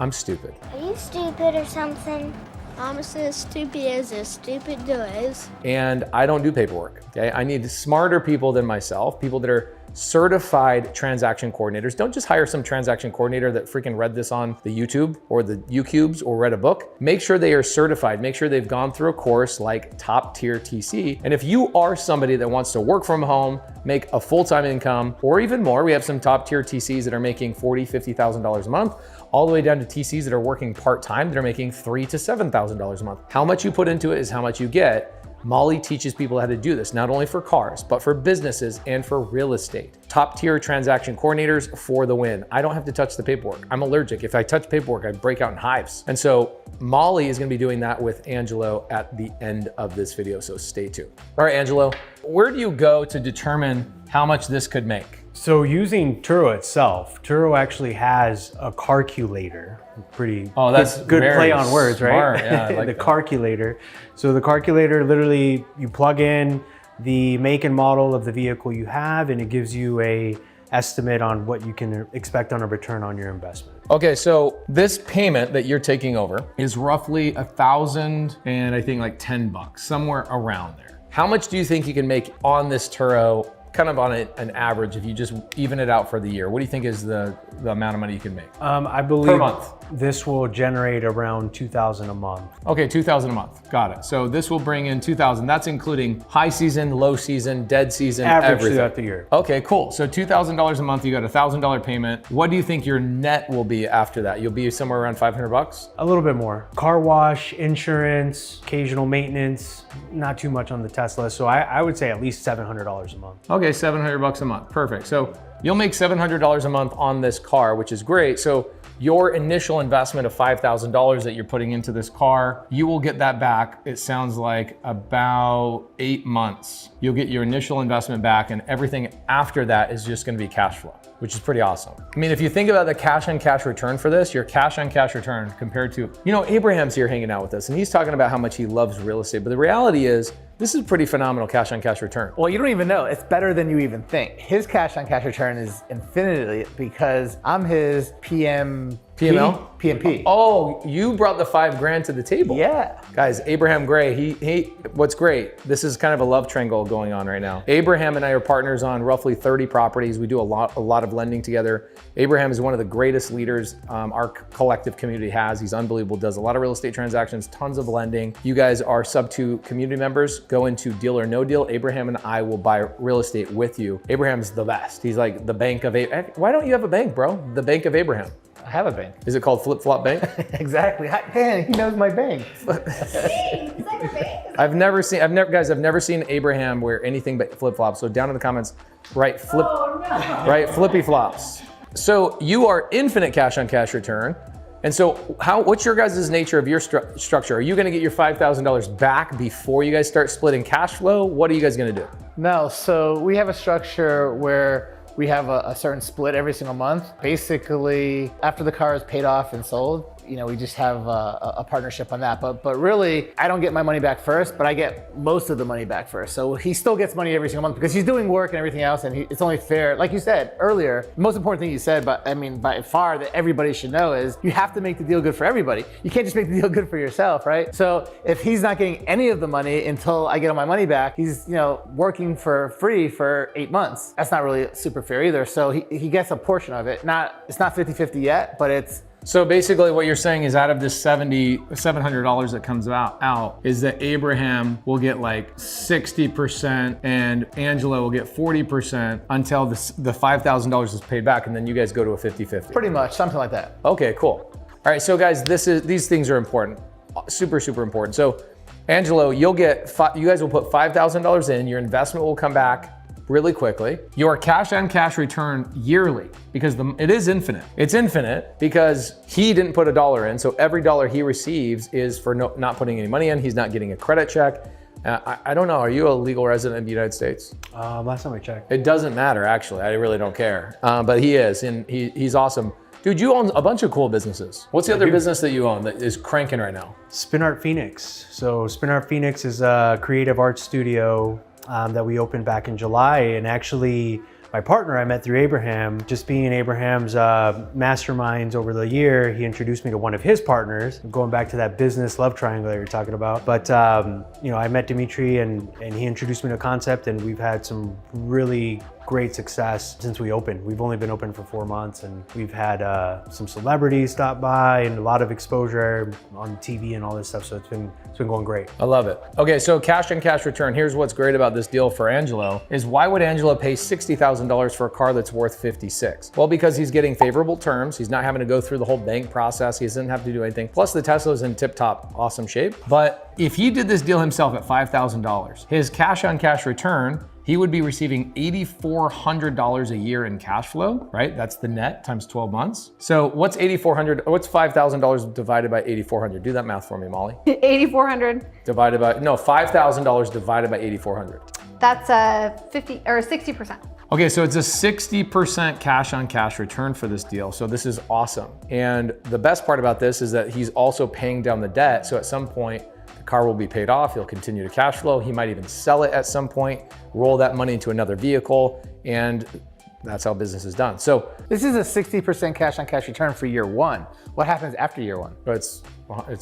I'm stupid. Are you stupid or something? I'm as stupid as stupid does. And I don't do paperwork, okay? I need smarter people than myself, people that are certified transaction coordinators. Don't just hire some transaction coordinator that freaking read this on the YouTube or the YouTubes or read a book. Make sure they are certified. Make sure they've gone through a course like Top Tier TC. And if you are somebody that wants to work from home, make a full-time income, or even more, we have some top tier TCs that are making $40,000, $50,000 a month, all the way down to TCs that are working part-time that are making $3,000 to $7,000 a month. How much you put into it is how much you get. Molly teaches people how to do this, not only for cars, but for businesses and for real estate. Top tier transaction coordinators for the win. I don't have to touch the paperwork. I'm allergic. If I touch paperwork, I break out in hives. And so Molly is gonna be doing that with Angelo at the end of this video, so stay tuned. All right, Angelo, where do you go to determine how much this could make? So using Turo itself, Turo actually has a calculator. Pretty that's good play on words, smart. right? Yeah, I like the that. calculator. So the calculator, literally you plug in the make and model of the vehicle you have and it gives you a estimate on what you can expect on a return on your investment. Okay, so this payment that you're taking over is roughly $1,000 and I think like $10, somewhere around there. How much do you think you can make on this Turo, kind of on an average, if you just even it out for the year? What do you think is the amount of money you can make? I believe per month. This will generate around $2,000 a month. Okay, $2,000 a month. Got it. So this will bring in $2,000. That's including high season, low season, dead season, Average everything. throughout the year. Okay, cool. So $2,000 a month. You got a $1,000 payment. What do you think your net will be after that? You'll be somewhere around $500. A little bit more. Car wash, insurance, occasional maintenance, not too much on the Tesla. So I would say at least $700 a month. Okay, $700 a month. Perfect. So you'll make $700 a month on this car, which is great. So your initial investment of $5,000 that you're putting into this car, you will get that back. It sounds like about 8 months. You'll get your initial investment back, and everything after that is just going to be cash flow, which is pretty awesome. I mean, if you think about the cash on cash return for this, your cash on cash return compared to, Abraham's here hanging out with us and he's talking about how much he loves real estate. But the reality is, this is pretty phenomenal cash on cash return. Well, you don't even know. It's better than you even think. His cash on cash return is infinitely because I'm his PML? PMP. Oh, you brought the $5,000 to the table. Yeah. Guys, Abraham Gray, what's great, this is kind of a love triangle going on right now. Abraham and I are partners on roughly 30 properties. We do a lot of lending together. Abraham is one of the greatest leaders our collective community has. He's unbelievable, does a lot of real estate transactions, tons of lending. You guys are SubTo community members. Go into Deal or No Deal. Abraham and I will buy real estate with you. Abraham's the best. He's like the bank of Abraham. Why don't you have a bank, bro? The bank of Abraham. I have a bank. Is it called Flip Flop Bank? Exactly. Man, he knows my bank. I've never seen Abraham wear anything but flip flops. So down in the comments, write flippy flops. So you are infinite cash on cash return. And so what's your guys' nature of your structure? Are you gonna get your $5,000 back before you guys start splitting cash flow? What are you guys gonna do? No, so we have a structure where we have a certain split every single month. Basically, after the car is paid off and sold, we just have a partnership on that. But really, I don't get my money back first, but I get most of the money back first. So he still gets money every single month because he's doing work and everything else, and it's only fair. Like you said earlier, the most important thing you said, but I mean, by far that everybody should know is you have to make the deal good for everybody. You can't just make the deal good for yourself, right? So if he's not getting any of the money until I get all my money back, he's working for free for 8 months. That's not really super fair either. So he gets a portion of it. It's not 50-50 yet, but it's. So basically what you're saying is out of this $700 that comes out is that Abraham will get like 60% and Angela will get 40% until the $5,000 is paid back, and then you guys go to a 50-50. Pretty much, something like that. Okay, cool. All right, so guys, these things are important, super, super important. So Angelo, you guys will put $5,000 in, your investment will come back really quickly. Your cash on cash return yearly, because it is infinite. It's infinite because he didn't put $1 in. So every dollar he receives is for not putting any money in. He's not getting a credit check. I don't know, are you a legal resident of the United States? Last time I checked. It doesn't matter, actually. I really don't care. But he is, and he's awesome. Dude, you own a bunch of cool businesses. What's the other business that you own that is cranking right now? Spin Art Phoenix. So Spin Art Phoenix is a creative art studio that we opened back in July. And actually, my partner I met through Abraham, just being Abraham's masterminds over the year, he introduced me to one of his partners, going back to that business love triangle that you're talking about. But I met Dimitri and he introduced me to a concept, and we've had some really great success since we opened. We've only been open for 4 months, and we've had some celebrities stop by and a lot of exposure on TV and all this stuff. So it's been going great. I love it. Okay, so cash on cash return. Here's what's great about this deal for Angelo is why would Angelo pay $60,000 for a car that's worth 56? Well, because he's getting favorable terms. He's not having to go through the whole bank process. He doesn't have to do anything. Plus the Tesla's in tip-top awesome shape. But if he did this deal himself at $5,000, his cash on cash return, he would be receiving $8,400 a year in cash flow, right? That's the net times 12 months. So what's $5,000 divided by 8,400? Do that math for me, Molly. 8,400. Divided by, no, $5,000 divided by 8,400. That's a 50 or 60%. Okay, so it's a 60% cash on cash return for this deal. So this is awesome. And the best part about this is that he's also paying down the debt. So at some point, car will be paid off. He'll continue to cash flow. He might even sell it at some point, roll that money into another vehicle. And That's how business is done. So this is a 60% cash on cash return for year one. What happens after year one? It's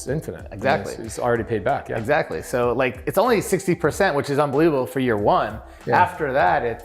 infinite. Exactly. It's already paid back. Yeah. Exactly. So like it's only 60%, which is unbelievable for year one. Yeah. After that,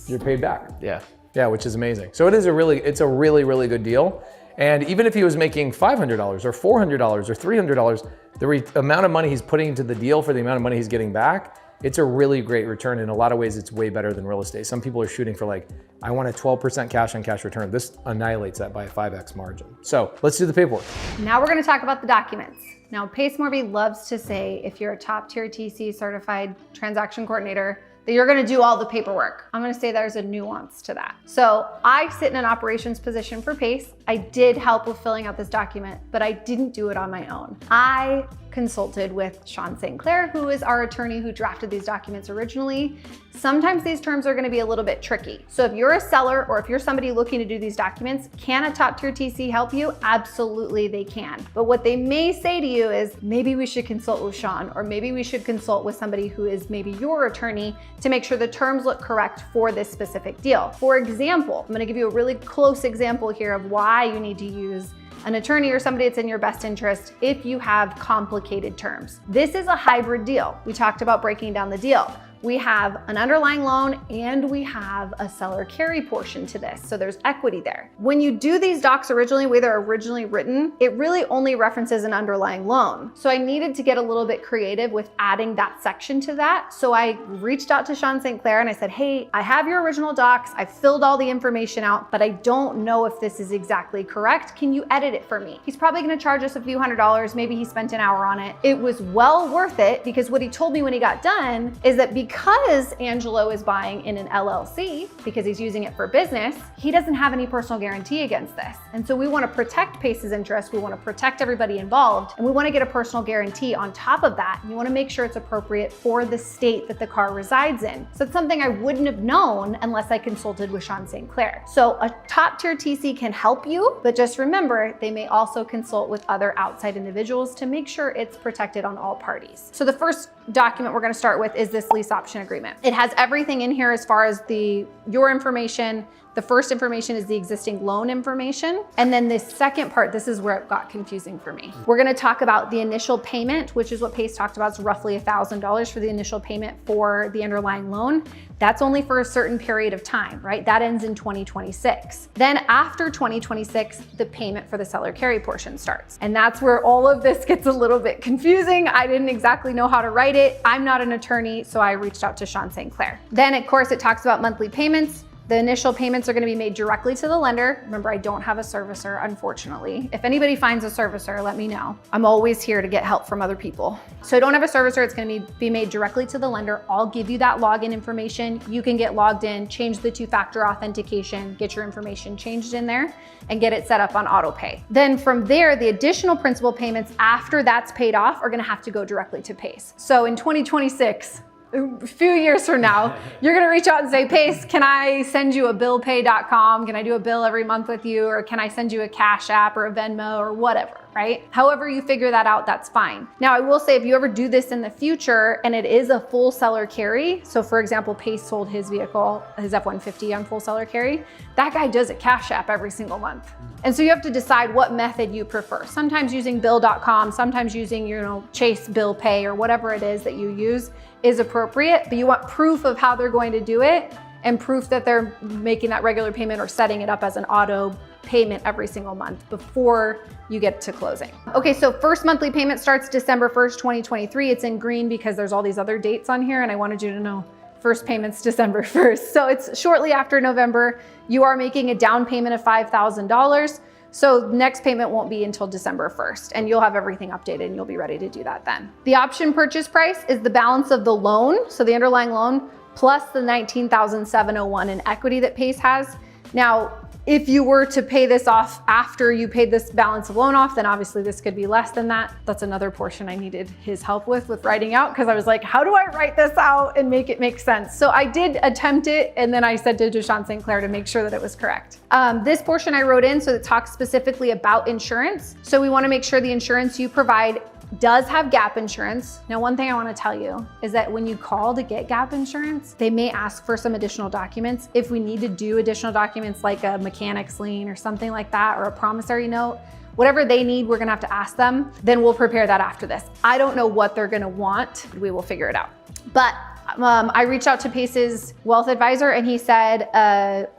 you're paid back. Yeah. Yeah, which is amazing. So it's a really, really good deal. And even if he was making $500 or $400 or $300, the amount of money he's putting into the deal for the amount of money he's getting back, it's a really great return. In a lot of ways, it's way better than real estate. Some people are shooting for like, I want a 12% cash on cash return. This annihilates that by a 5x margin. So let's do the paperwork. Now we're going to talk about the documents. Now, Pace Morby loves to say, if you're a top tier TC certified transaction coordinator, that you're gonna do all the paperwork. I'm gonna say there's a nuance to that. So I sit in an operations position for Pace. I did help with filling out this document, but I didn't do it on my own. I consulted with Sean St. Clair, who is our attorney who drafted these documents originally. Sometimes these terms are gonna be a little bit tricky. So if you're a seller or if you're somebody looking to do these documents, can a top tier TC help you? Absolutely they can. But what they may say to you is, maybe we should consult with Sean, or maybe we should consult with somebody who is maybe your attorney to make sure the terms look correct for this specific deal. For example, I'm gonna give you a really close example here of why you need to use an attorney or somebody that's in your best interest if you have complicated terms. This is a hybrid deal. We talked about breaking down the deal. We have an underlying loan and we have a seller carry portion to this. So there's equity there. When you do these docs originally, where they're originally written, it really only references an underlying loan. So I needed to get a little bit creative with adding that section to that. So I reached out to Sean St. Clair and I said, hey, I have your original docs. I filled all the information out, but I don't know if this is exactly correct. Can you edit it for me? He's probably gonna charge us a few $100s. Maybe he spent an hour on it. It was well worth it, because what he told me when he got done is that because Angelo is buying in an LLC, because he's using it for business, he doesn't have any personal guarantee against this. And so we want to protect Pace's interest. We want to protect everybody involved, and we want to get a personal guarantee on top of that. And you want to make sure it's appropriate for the state that the car resides in. So it's something I wouldn't have known unless I consulted with Sean St. Clair. So a top tier TC can help you, but just remember, they may also consult with other outside individuals to make sure it's protected on all parties. So the first document we're going to start with is this lease option agreement. It has everything in here as far as your information. The first information is the existing loan information. And then the second part, this is where it got confusing for me. We're gonna talk about the initial payment, which is what Pace talked about. It's roughly $1,000 for the initial payment for the underlying loan. That's only for a certain period of time, right? That ends in 2026. Then after 2026, the payment for the seller carry portion starts. And that's where all of this gets a little bit confusing. I didn't exactly know how to write it. I'm not an attorney, so I reached out to Sean St. Clair. Then of course it talks about monthly payments. The initial payments are going to be made directly to the lender. Remember, I don't have a servicer, unfortunately. If anybody finds a servicer, let me know. I'm always here to get help from other people. So I don't have a servicer. It's going to be made directly to the lender. I'll give you that login information. You can get logged in, change the two-factor authentication, get your information changed in there, and get it set up on auto pay. Then from there, the additional principal payments after that's paid off are going to have to go directly to Pace. So in 2026, a few years from now, you're gonna reach out and say, Pace, can I send you a billpay.com? Can I do a bill every month with you? Or can I send you a Cash App or a Venmo or whatever, right? However you figure that out, that's fine. Now, I will say if you ever do this in the future and it is a full seller carry, so for example, Pace sold his vehicle, his F-150 on full seller carry, that guy does a Cash App every single month. And so you have to decide what method you prefer. Sometimes using bill.com, sometimes using, Chase Bill Pay or whatever it is that you use is appropriate, but you want proof of how they're going to do it and proof that they're making that regular payment or setting it up as an auto payment every single month before you get to closing. Okay, so first monthly payment starts December 1st, 2023. It's in green because there's all these other dates on here and I wanted you to know first payment's December 1st. So it's shortly after November. You are making a down payment of $5,000. So next payment won't be until December 1st and you'll have everything updated and you'll be ready to do that then. The option purchase price is the balance of the loan, so the underlying loan, plus the $19,701 in equity that Pace has. Now, if you were to pay this off after you paid this balance of loan off, then obviously this could be less than that. That's another portion I needed his help with writing out, because I was like, how do I write this out and make it make sense? So I did attempt it, and then I said to Sean St. Clair to make sure that it was correct. This portion I wrote in so it talks specifically about insurance. So we want to make sure the insurance you provide does have gap insurance. Now, one thing I want to tell you is that when you call to get gap insurance, they may ask for some additional documents. If we need to do additional documents like a mechanic's lien or something like that, or a promissory note, whatever they need, we're gonna have to ask them. Then we'll prepare that after this. I don't know what they're gonna want. We will figure it out. But I reached out to Pace's wealth advisor and he said,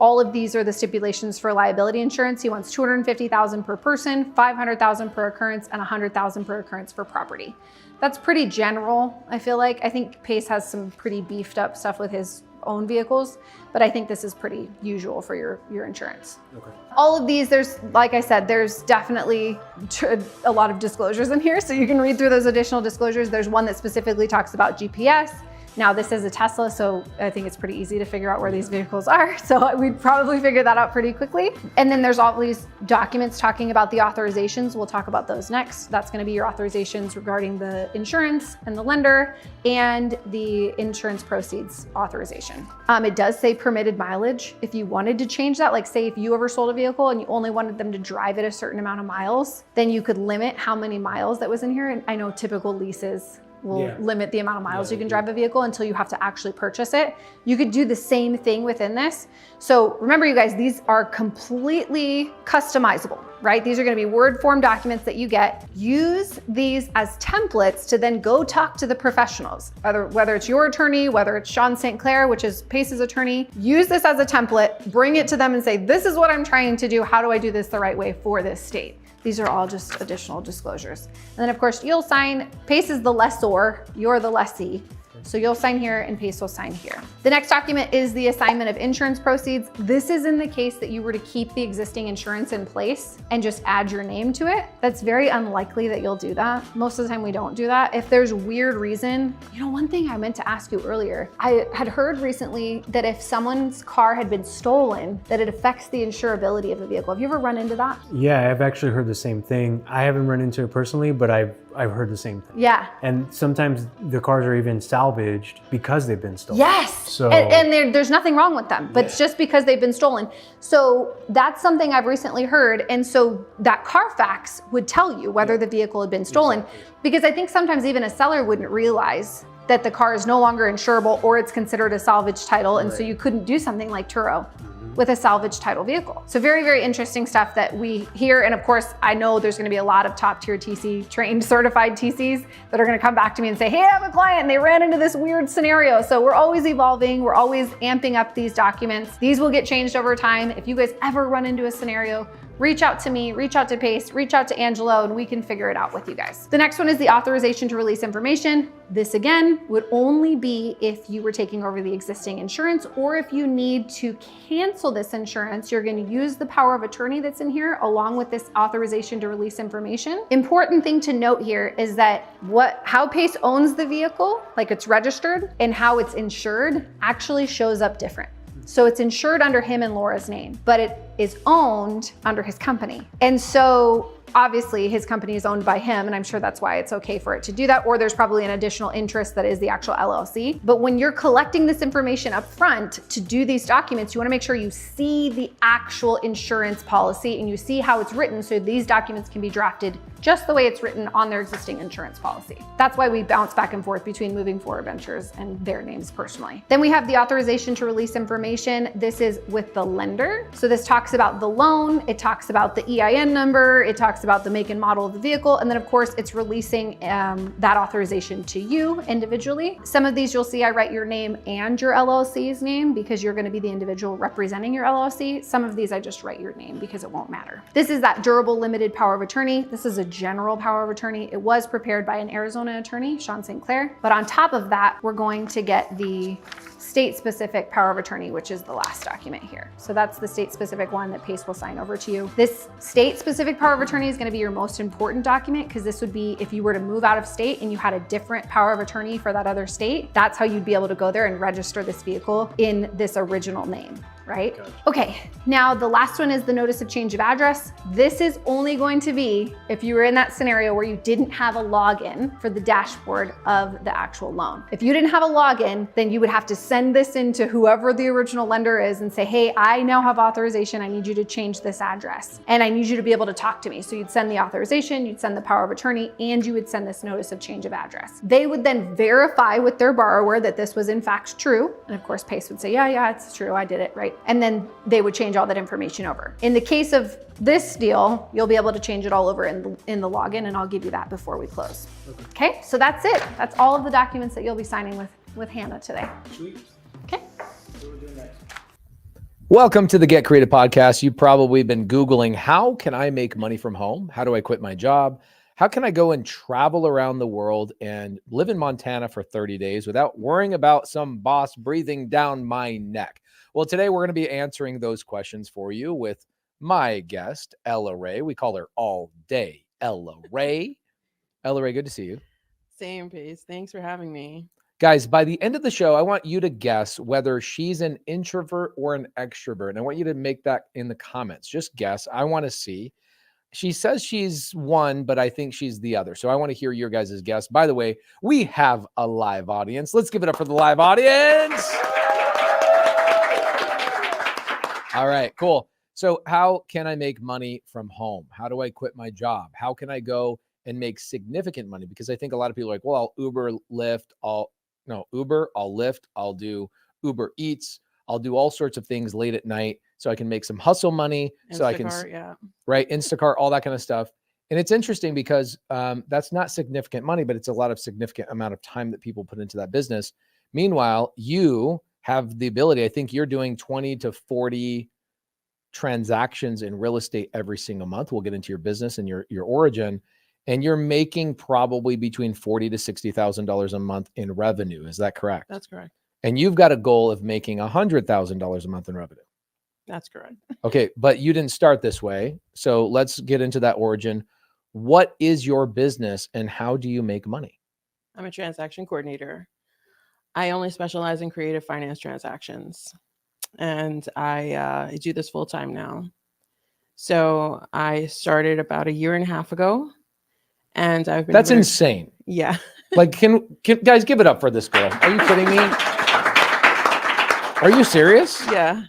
all of these are the stipulations for liability insurance. He wants $250,000 per person, $500,000 per occurrence, and $100,000 per occurrence for property. That's pretty general, I feel like. I think Pace has some pretty beefed up stuff with his own vehicles, but I think this is pretty usual for your insurance. Okay. All of these, there's, like I said, there's definitely a lot of disclosures in here, so you can read through those additional disclosures. There's one that specifically talks about GPS. Now this is a Tesla, so I think it's pretty easy to figure out where these vehicles are. So we'd probably figure that out pretty quickly. And then there's all these documents talking about the authorizations. We'll talk about those next. That's gonna be your authorizations regarding the insurance and the lender and the insurance proceeds authorization. It does say permitted mileage. If you wanted to change that, like say if you ever sold a vehicle and you only wanted them to drive it a certain amount of miles, then you could limit how many miles that was in here. And I know typical leases will limit the amount of miles you can drive a vehicle until you have to actually purchase it. You could do the same thing within this. So remember you guys, these are completely customizable, right? These are gonna be word form documents that you get. Use these as templates to then go talk to the professionals, whether it's your attorney, whether it's Sean St. Clair, which is Pace's attorney. Use this as a template, bring it to them and say, this is what I'm trying to do. How do I do this the right way for this state? These are all just additional disclosures. And then of course you'll sign, Pace is the lessor, you're the lessee. So you'll sign here and Pace will sign here. The next document is the assignment of insurance proceeds. This is in the case that you were to keep the existing insurance in place and just add your name to it. That's very unlikely that you'll do that. Most of the time we don't do that. If there's weird reason, you know, one thing I meant to ask you earlier, I had heard recently that if someone's car had been stolen, that it affects the insurability of the vehicle. Have you ever run into that? Yeah, I've actually heard the same thing. I haven't run into it personally, but I've heard the same thing. Yeah. And sometimes the cars are even salvaged because they've been stolen. Yes. So, and there's nothing wrong with them, but it's just because they've been stolen. So that's something I've recently heard. And so that Carfax would tell you whether the vehicle had been stolen, because I think sometimes even a seller wouldn't realize that the car is no longer insurable or it's considered a salvage title. And so you couldn't do something like Turo with a salvage title vehicle. So very, very interesting stuff that we hear. And of course, I know there's gonna be a lot of top tier TC trained certified TCs that are gonna come back to me and say, hey, I have a client and they ran into this weird scenario. So we're always evolving. We're always amping up these documents. These will get changed over time. If you guys ever run into a scenario, reach out to me, reach out to Pace, reach out to Angelo, and we can figure it out with you guys. The next one is the authorization to release information. This again would only be if you were taking over the existing insurance, or if you need to cancel this insurance, you're gonna use the power of attorney that's in here along with this authorization to release information. Important thing to note here is that how Pace owns the vehicle, like it's registered, and how it's insured actually shows up different. So it's insured under him and Laura's name, but it is owned under his company. And so obviously his company is owned by him, and I'm sure that's why it's okay for it to do that, or there's probably an additional interest that is the actual LLC. But when you're collecting this information up front to do these documents, you wanna make sure you see the actual insurance policy and you see how it's written so these documents can be drafted just the way it's written on their existing insurance policy. That's why we bounce back and forth between Moving Forward Ventures and their names personally. Then we have the authorization to release information. This is with the lender. So this talks about the loan, it talks about the EIN number, it talks about the make and model of the vehicle, and then of course it's releasing that authorization to you individually. Some of these you'll see I write your name and your LLC's name because you're gonna be the individual representing your LLC. Some of these I just write your name because it won't matter. This is that durable limited power of attorney. This is a general power of attorney. It was prepared by an Arizona attorney, Sean St. Clair, but on top of that, we're going to get the state-specific power of attorney, which is the last document here. So that's the state-specific one that Pace will sign over to you. This state-specific power of attorney is going to be your most important document because this would be if you were to move out of state and you had a different power of attorney for that other state, that's how you'd be able to go there and register this vehicle in this original name. right? Okay, now the last one is the notice of change of address. This is only going to be if you were in that scenario where you didn't have a login for the dashboard of the actual loan. If you didn't have a login, then you would have to send this into whoever the original lender is and say, hey, I now have authorization. I need you to change this address and I need you to be able to talk to me. So you'd send the authorization, you'd send the power of attorney, and you would send this notice of change of address. They would then verify with their borrower that this was in fact true. And of course, PACE would say, yeah, it's true. I did it, right? And then they would change all that information over. In the case of this deal, you'll be able to change it all over in the login, and I'll give you that before we close. Okay, so that's it. That's all of the documents that you'll be signing with Hannah today. Sweet. Okay. What are we doing next? Welcome to the Get Creative podcast. You've probably been Googling, how can I make money from home? How do I quit my job? How can I go and travel around the world and live in Montana for 30 days without worrying about some boss breathing down my neck? Well, today we're going to be answering those questions for you with my guest, Ella Ray. We call her all day Ella Ray. Ella Ray, good to see you. Same, Pace. Thanks for having me. Guys, by the end of the show, I want you to guess whether she's an introvert or an extrovert. And I want you to make that in the comments. Just guess. I want to see. She says she's one, but I think she's the other. So I want to hear your guys' guess. By the way, we have a live audience. Let's give it up for the live audience. All right, cool. So how can I make money from home? How do I quit my job? How can I go and make significant money? Because I think a lot of people are like, well, I'll Uber, Lyft, I'll Lyft, I'll do Uber Eats, I'll do all sorts of things late at night so I can make some hustle money. So I can, right, Instacart, all that kind of stuff. And it's interesting because that's not significant money, but it's a lot of significant amount of time that people put into that business. Meanwhile, you have the ability, I think you're doing 20 to 40 transactions in real estate every single month. We'll get into your business and your origin, and you're making probably between $40,000 to $60,000 a month in revenue. Is that correct? That's correct. And you've got a goal of making $100,000 a month in revenue. That's correct. Okay, but you didn't start this way. So let's get into that origin. What is your business and how do you make money? I'm a transaction coordinator. I only specialize in creative finance transactions, and I do this full time now. So I started about a year and a half ago, and I've been. That's insane. Yeah. Like, can guys give it up for this girl? Are you kidding me? Are you serious? Yeah.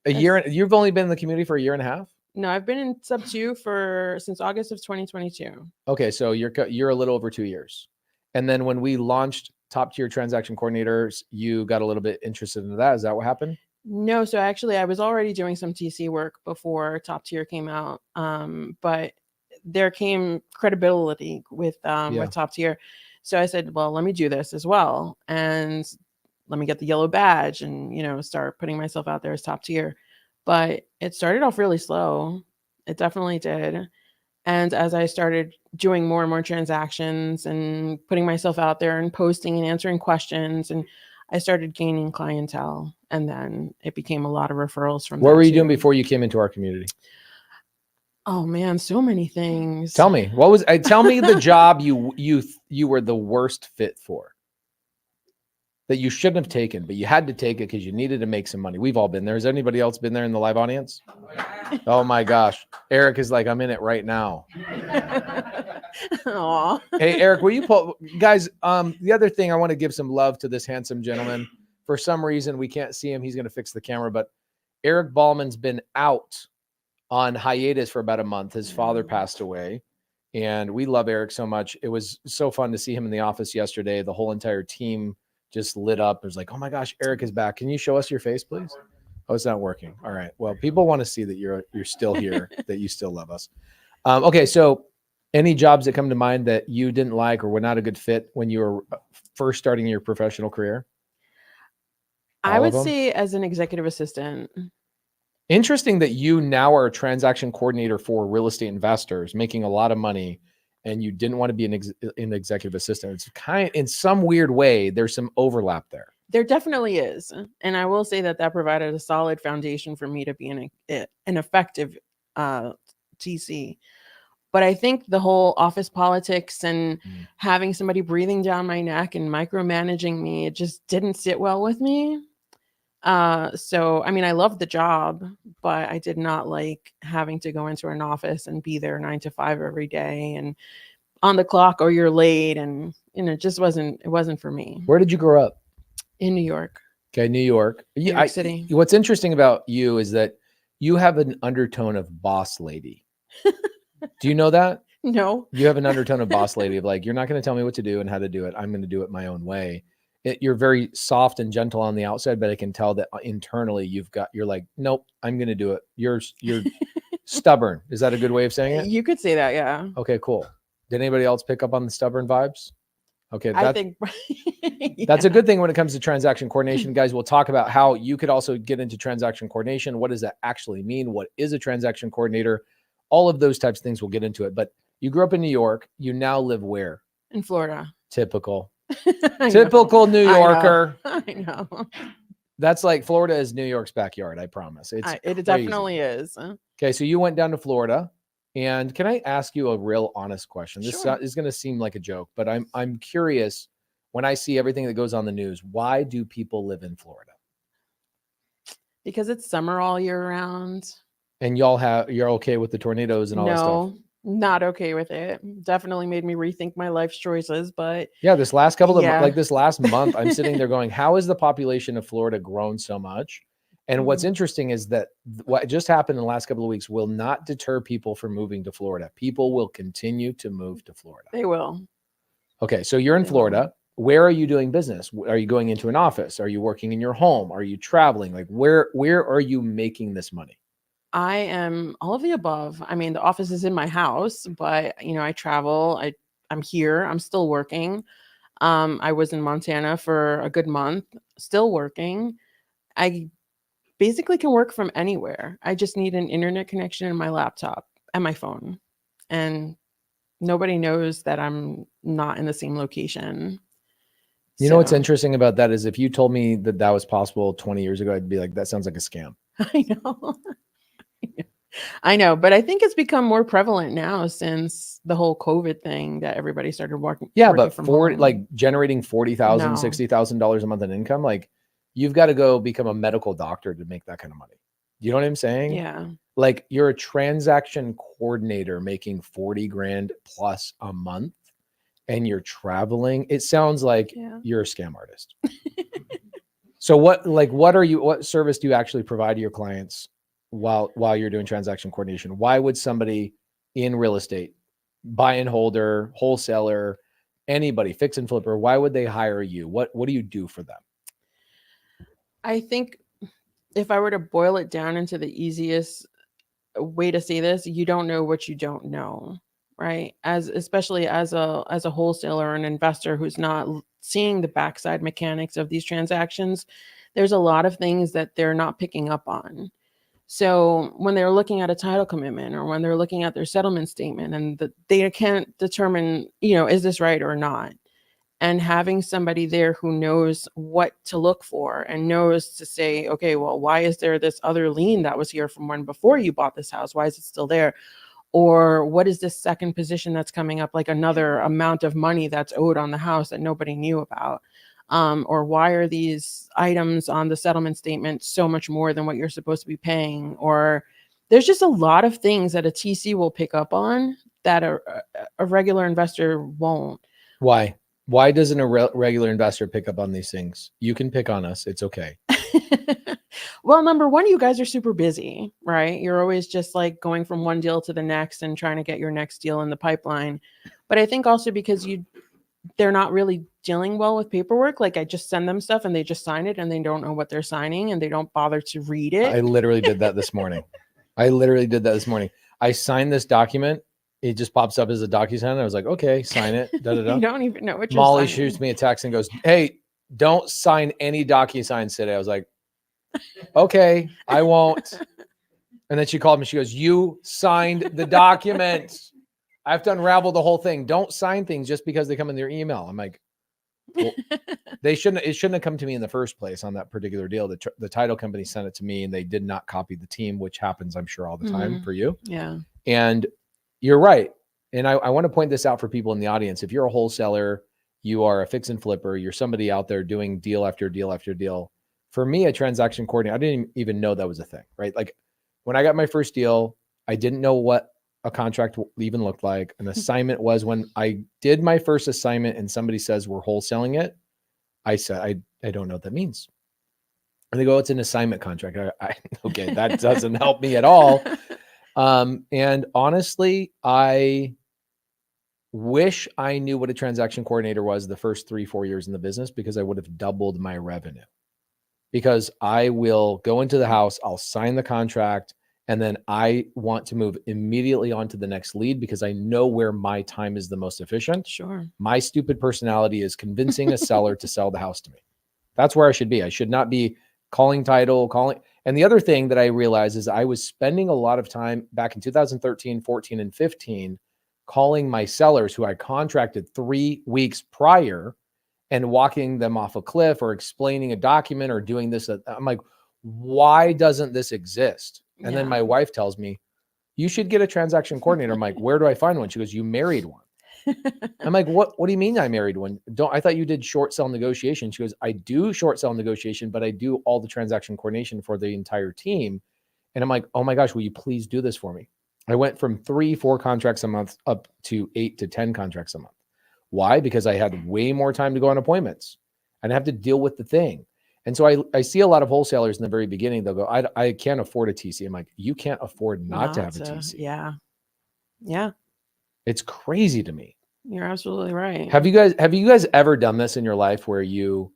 You've only been in the community for a year and a half? No, I've been in SubTo since August of 2022. Okay, so you're a little over 2 years. And then when we launched Top Tier Transaction Coordinators, you got a little bit interested in that. Is that what happened? No, so actually I was already doing some TC work before Top Tier came out. But there came credibility with Top Tier. So I said, well, let me do this as well. And let me get the yellow badge and, start putting myself out there as Top Tier. But it started off really slow. It definitely did. And as I started doing more and more transactions and putting myself out there and posting and answering questions, and I started gaining clientele, and then it became a lot of referrals from. What were you doing before you came into our community? Oh man, so many things. Tell me, tell me the job you were the worst fit for, that you shouldn't have taken, but you had to take it because you needed to make some money. We've all been there. Has anybody else been there in the live audience? Oh my gosh. Eric is like, I'm in it right now. Aww. Hey, Eric, will you pull, guys, the other thing, I want to give some love to this handsome gentleman. For some reason, we can't see him. He's going to fix the camera, but Eric Ballman's been out on hiatus for about a month. His father passed away, and we love Eric so much. It was so fun to see him in the office yesterday. The whole entire team just lit up. It was like, oh my gosh, Eric is back. Can you show us your face, please? Oh, it's not working. All right. Well, people want to see that you're still here, that you still love us. Okay. So any jobs that come to mind that you didn't like or were not a good fit when you were first starting your professional career? I would say as an executive assistant. Interesting that you now are a transaction coordinator for real estate investors, making a lot of money, and you didn't want to be an executive assistant. It's kind of, in some weird way, there's some overlap there. There definitely is. And I will say that provided a solid foundation for me to be an effective TC. But I think the whole office politics and having somebody breathing down my neck and micromanaging me, it just didn't sit well with me. So, I mean, I loved the job, but I did not like having to go into an office and be there 9 to 5 every day and on the clock or you're late. And, it wasn't for me. Where did you grow up? In New York. Okay, New York. New York City. What's interesting about you is that you have an undertone of boss lady. Do you know that? No. You have an undertone of boss lady of like, you're not going to tell me what to do and how to do it. I'm going to do it my own way. You're very soft and gentle on the outside, but I can tell that internally you're like, nope, I'm going to do it. You're stubborn. Is that a good way of saying it? You could say that, yeah. Okay, cool. Did anybody else pick up on the stubborn vibes? Okay, I think yeah. That's a good thing when it comes to transaction coordination. Guys, we'll talk about how you could also get into transaction coordination. What does that actually mean? What is a transaction coordinator? All of those types of things, we'll get into it. But you grew up in New York. You now live where? In Florida. Typical. Typical New Yorker. I know. That's like Florida is New York's backyard, I promise. It definitely is. Okay, so you went down to Florida. And can I ask you a real honest question? This is going to seem like a joke, but I'm curious, when I see everything that goes on the news, why do people live in Florida? Because it's summer all year round. And you're okay with the tornadoes and all that stuff? No, not okay with it. Definitely made me rethink my life's choices, but yeah, this last couple of like this last month, I'm sitting there going, how has the population of Florida grown so much? And what's interesting is that what just happened in the last couple of weeks will not deter people from moving to Florida. People will continue to move to Florida. They will. Okay, so you're in Florida. Where are you doing business? Are you going into an office? Are you working in your home? Are you traveling? Like where are you making this money? I am all of the above. I mean, the office is in my house, but I travel. I'm here. I'm still working. I was in Montana for a good month, still working. I basically can work from anywhere. I just need an internet connection in my laptop and my phone. And nobody knows that I'm not in the same location. You know what's interesting about that is if you told me that was possible 20 years ago, I'd be like, that sounds like a scam. I know. I know, but I think it's become more prevalent now since the whole COVID thing that everybody started working. Yeah, but generating $40,000, $60,000 a month in income, like you've got to go become a medical doctor to make that kind of money. You know what I'm saying? Yeah. Like you're a transaction coordinator making 40 grand plus a month and you're traveling. It sounds like you're a scam artist. So what service do you actually provide to your clients while you're doing transaction coordination? Why would somebody in real estate, buy and holder, wholesaler, anybody, fix and flipper, why would they hire you? What do you do for them? I think if I were to boil it down into the easiest way to say this, you don't know what you don't know, right? Especially as a wholesaler or an investor who's not seeing the backside mechanics of these transactions, there's a lot of things that they're not picking up on. So when they're looking at a title commitment or when they're looking at their settlement statement and they can't determine, is this right or not? And having somebody there who knows what to look for and knows to say, okay, well, why is there this other lien that was here from when before you bought this house? Why is it still there? Or what is this second position that's coming up, like another amount of money that's owed on the house that nobody knew about? Or why are these items on the settlement statement so much more than what you're supposed to be paying? Or there's just a lot of things that a TC will pick up on that a regular investor won't. Why? Why doesn't a regular investor pick up on these things? You can pick on us. It's okay. Well, number one, you guys are super busy, right? You're always just like going from one deal to the next and trying to get your next deal in the pipeline. But I think also because they're not really dealing well with paperwork. Like I just send them stuff and they just sign it and they don't know what they're signing and they don't bother to read it. I literally did that this morning. I signed this document. It just pops up as a DocuSign. I was like, okay, sign it. Da, da, da. You don't even know what you're Molly signing. shoots me a text and goes, hey, don't sign any DocuSigns today. I was like, okay, I won't. And then she called me. She goes, you signed the document. I have to unravel the whole thing. Don't sign things just because they come in your email. I'm like, well, it shouldn't have come to me in the first place on that particular deal. The title company sent it to me and they did not copy the team, which happens, I'm sure, all the time for you. Yeah. And you're right. And I want to point this out for people in the audience. If you're a wholesaler, you are a fix and flipper, you're somebody out there doing deal after deal after deal. for me, a transaction coordinator, I didn't even know that was a thing, right? Like when I got my first deal, I didn't know what a contract even looked like. An assignment was when I did my first assignment and somebody says we're wholesaling it. I said, I don't know what that means. And they go, it's an assignment contract. Okay, that doesn't help me at all. And honestly, I wish I knew what a transaction coordinator was the first 3-4 years in the business, because I would have doubled my revenue. Because I will go into the house, I'll sign the contract, and then I want to move immediately on to the next lead because I know where my time is the most efficient. Sure. My stupid personality is convincing a seller to sell the house to me. That's where I should be. I should not be calling title, calling. And the other thing that I realized is I was spending a lot of time back in 2013, 14, and 15 calling my sellers who I contracted 3 weeks prior and walking them off a cliff or explaining a document or doing this. I'm like, why doesn't this exist? And then my wife tells me, you should get a transaction coordinator. I'm like, where do I find one? She goes, you married one. I'm like, what do you mean I married one? I thought you did short sale negotiation. She goes, I do short sale negotiation, but I do all the transaction coordination for the entire team. And I'm like, oh my gosh, will you please do this for me? I went from 3-4 contracts a month up to 8 to 10 contracts a month. Why? Because I had way more time to go on appointments and I have to deal with the thing. And so I see a lot of wholesalers in the very beginning, they'll go, I can't afford a TC. I'm like, you can't afford not to have a TC. Yeah. Yeah. It's crazy to me. You're absolutely right. Have you guys ever done this in your life where you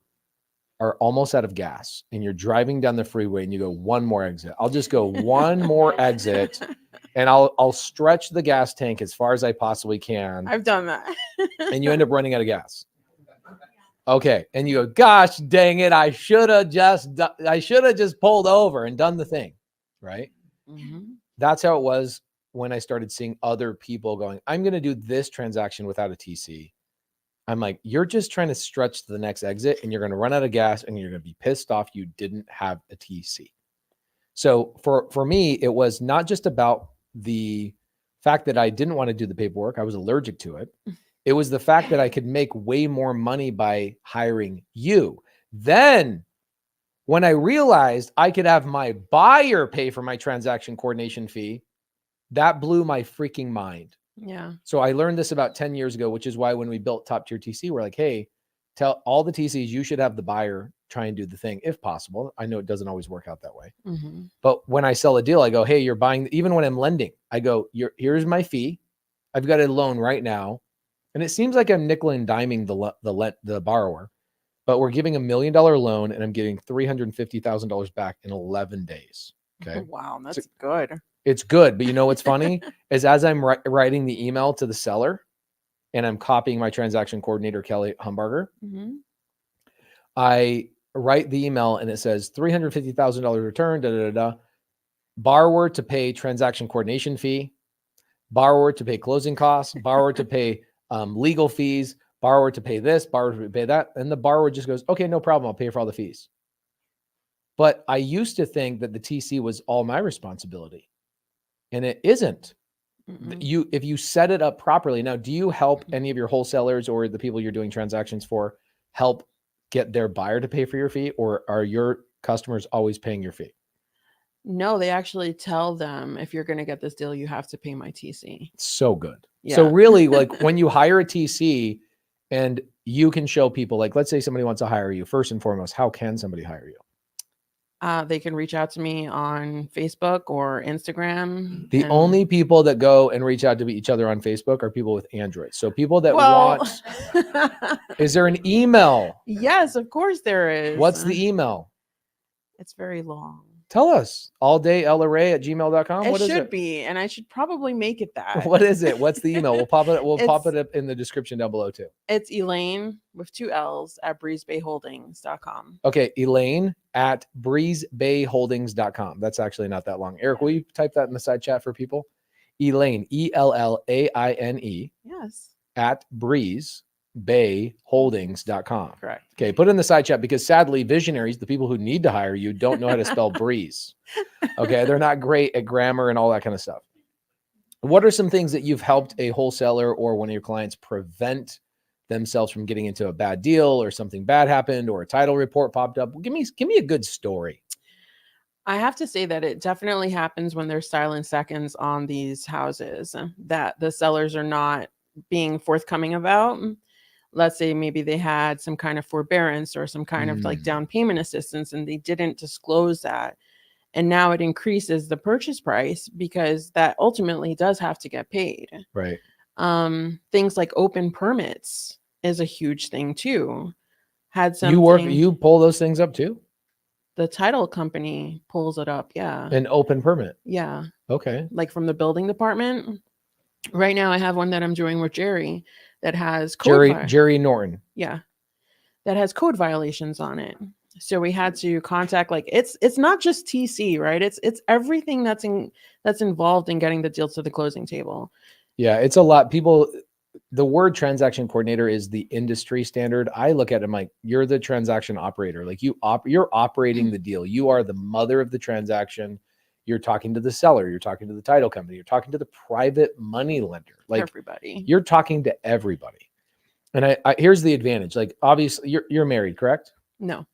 are almost out of gas and you're driving down the freeway and you go, one more exit? I'll just go one more exit and I'll stretch the gas tank as far as I possibly can. I've done that. And you end up running out of gas. Okay. And you go, gosh, dang it. I should have just pulled over and done the thing. Right. Mm-hmm. That's how it was when I started seeing other people going, I'm going to do this transaction without a TC. I'm like, you're just trying to stretch to the next exit and you're going to run out of gas and you're going to be pissed off you didn't have a TC. So for me, it was not just about the fact that I didn't want to do the paperwork. I was allergic to it. It was the fact that I could make way more money by hiring you. Then when I realized I could have my buyer pay for my transaction coordination fee, that blew my freaking mind. Yeah. So I learned this about 10 years ago, which is why when we built Top Tier TC, we're like, hey, tell all the TCs you should have the buyer try and do the thing if possible. I know it doesn't always work out that way. Mm-hmm. But when I sell a deal, I go, hey, you're buying, even when I'm lending, I go, here's my fee. I've got a loan right now. And it seems like I'm nickel and diming the borrower, but we're giving $1 million loan and I'm getting $350,000 back in 11 days. Okay. Wow. That's good. It's good. But you know what's funny is as I'm writing the email to the seller and I'm copying my transaction coordinator, Kelly Humbarger, mm-hmm. I write the email and it says $350,000 return, borrower to pay transaction coordination fee, borrower to pay closing costs, borrower to pay legal fees, borrower to pay this, borrower to pay that. And the borrower just goes, okay, no problem. I'll pay for all the fees. But I used to think that the TC was all my responsibility. And it isn't. Mm-hmm. If you set it up properly. Now, do you help any of your wholesalers or the people you're doing transactions for help get their buyer to pay for your fee, or are your customers always paying your fee? No, they actually tell them, if you're going to get this deal, you have to pay my TC. So good. Yeah. So really, like when you hire a TC and you can show people, like, let's say somebody wants to hire you, first and foremost, how can somebody hire you? They can reach out to me on Facebook or Instagram. The only people that go and reach out to each other on Facebook are people with Android. So people that want, is there an email? Yes, of course there is. What's the email? It's very long. Tell us. alldayLRA@gmail.com. What is it? It should be, and I should probably make it that. What is it? What's the email? We'll pop it up in the description down below too. It's Elaine with 2 L's at breezebayholdings.com. Okay, Elaine at breezebayholdings.com. That's actually not that long. Eric, will you type that in the side chat for people? Elaine, ELLAINE. Yes. At breezebayholdings.com. Correct. Okay, put it in the side chat because sadly, visionaries, the people who need to hire you, don't know how to spell breeze. Okay, they're not great at grammar and all that kind of stuff. What are some things that you've helped a wholesaler or one of your clients prevent themselves from getting into a bad deal or something bad happened or a title report popped up? Give me a good story. I have to say that it definitely happens when there's silent seconds on these houses that the sellers are not being forthcoming about. Let's say maybe they had some kind of forbearance or some kind of like down payment assistance and they didn't disclose that. And now it increases the purchase price because that ultimately does have to get paid. Right. Things like open permits is a huge thing too. Had something. You pull those things up too? The title company pulls it up. Yeah. An open permit. Yeah. Okay. Like from the building department. Right now I have one that I'm doing with Jerry that has code Jerry Norton. Yeah. That has code violations on it. So we had to contact, like, it's not just TC, right? It's everything that's involved in getting the deal to the closing table. Yeah, it's a lot. The word transaction coordinator is the industry standard. I look at it, I'm like, you're the transaction operator. Like you're operating the deal. You are the mother of the transaction. You're talking to the seller. You're talking to the title company. You're talking to the private money lender. Like everybody. You're talking to everybody. And I here's the advantage. Like obviously you're married, correct? No.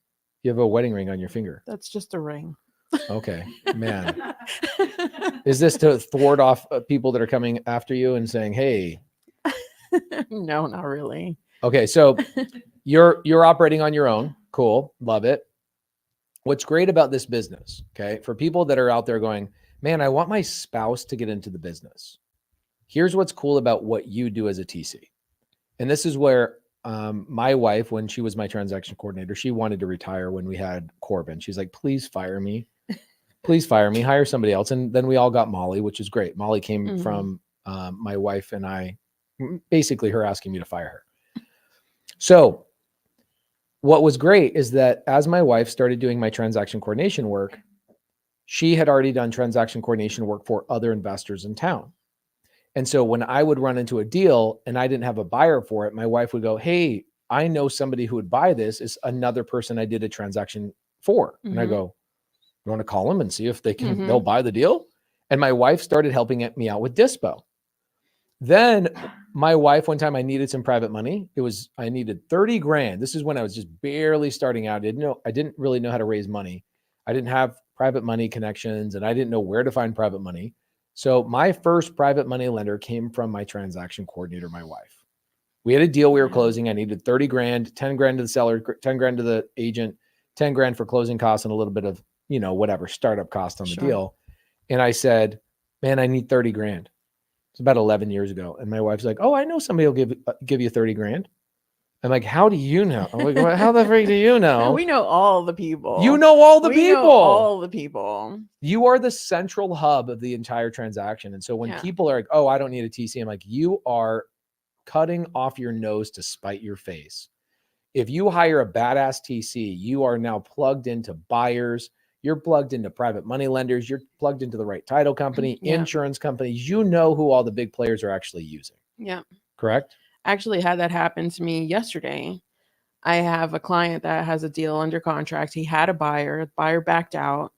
You have a wedding ring on your finger. That's just a ring. Okay, man. Is this to thwart off people that are coming after you and saying, hey? No, not really. Okay, so you're operating on your own. Cool. Love it. What's great about this business, okay, for people that are out there going, man, I want my spouse to get into the business. Here's what's cool about what you do as a TC. And this is where my wife, when she was my transaction coordinator, she wanted to retire when we had Corbin. She's like, please fire me. Please fire me, hire somebody else. And then we all got Molly, which is great. Molly came from my wife and I, basically her asking me to fire her. So what was great is that as my wife started doing my transaction coordination work, she had already done transaction coordination work for other investors in town. And so when I would run into a deal and I didn't have a buyer for it, my wife would go, hey, I know somebody who would buy this. Is another person I did a transaction for. And I go, you want to call them and see if they can, they'll buy the deal? And my wife started helping me out with Dispo. Then my wife, one time I needed some private money. I needed 30 grand. This is when I was just barely starting out. I didn't really know how to raise money. I didn't have private money connections and I didn't know where to find private money. So my first private money lender came from my transaction coordinator, my wife. We had a deal we were closing. I needed 30 grand, 10 grand to the seller, 10 grand to the agent, 10 grand for closing costs and a little bit of, whatever startup cost on the deal. And I said, man, I need 30 grand. It's about 11 years ago. And my wife's like, oh, I know somebody will give you 30 grand. I'm like, how do you know? I'm like, well, how the freak do you know? We know all the people. You know all the people. Know all the people. You are the central hub of the entire transaction. And so when people are like, oh, I don't need a TC, I'm like, you are cutting off your nose to spite your face. If you hire a badass TC, you are now plugged into buyers. You're plugged into private money lenders. You're plugged into the right title company, insurance companies. You know who all the big players are actually using. Yeah. Correct? Actually had that happen to me yesterday. I have a client that has a deal under contract. He had a buyer. The buyer backed out.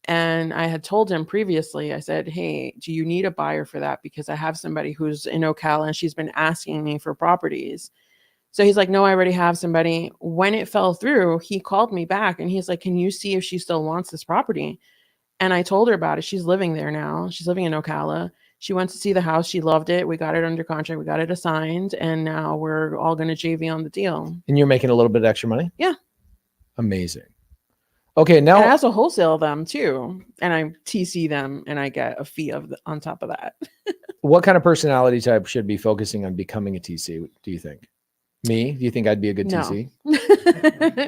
And I had told him previously, I said, hey, do you need a buyer for that? Because I have somebody who's in Ocala and she's been asking me for properties. So he's like, no, I already have somebody. When it fell through, he called me back and he's like, can you see if she still wants this property? And I told her about it. She's living there now. She's living in Ocala. She went to see the house. She loved it. We got it under contract. We got it assigned. And now we're all going to JV on the deal. And you're making a little bit of extra money? Yeah. Amazing. Okay, now. And I also wholesale them too. And I TC them and I get a fee on top of that. What kind of personality type should be focusing on becoming a TC, do you think? Me? Do you think I'd be a good TC?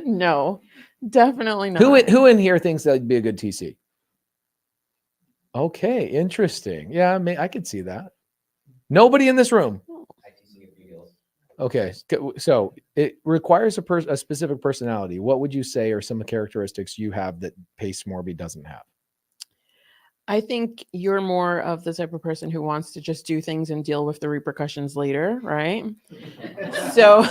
No, definitely not. Who in here thinks that'd be a good TC? Okay, interesting. Yeah, I could see that. Nobody in this room. Okay, so it requires a specific personality. What would you say are some characteristics you have that Pace Morby doesn't have? I think you're more of the type of person who wants to just do things and deal with the repercussions later, right? So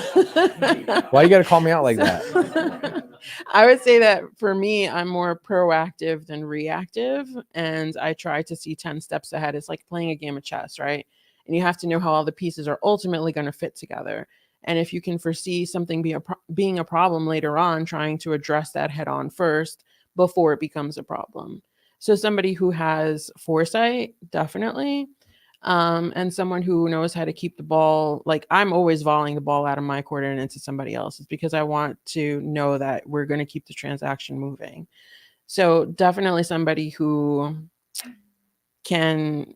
why you got to call me out like that? I would say that for me, I'm more proactive than reactive. And I try to see 10 steps ahead. It's like playing a game of chess, right? And you have to know how all the pieces are ultimately going to fit together. And if you can foresee something being a problem later on, trying to address that head on first before it becomes a problem. So somebody who has foresight, definitely. And someone who knows how to keep the ball, like I'm always volleying the ball out of my court and into somebody else's because I want to know that we're going to keep the transaction moving. So definitely somebody who can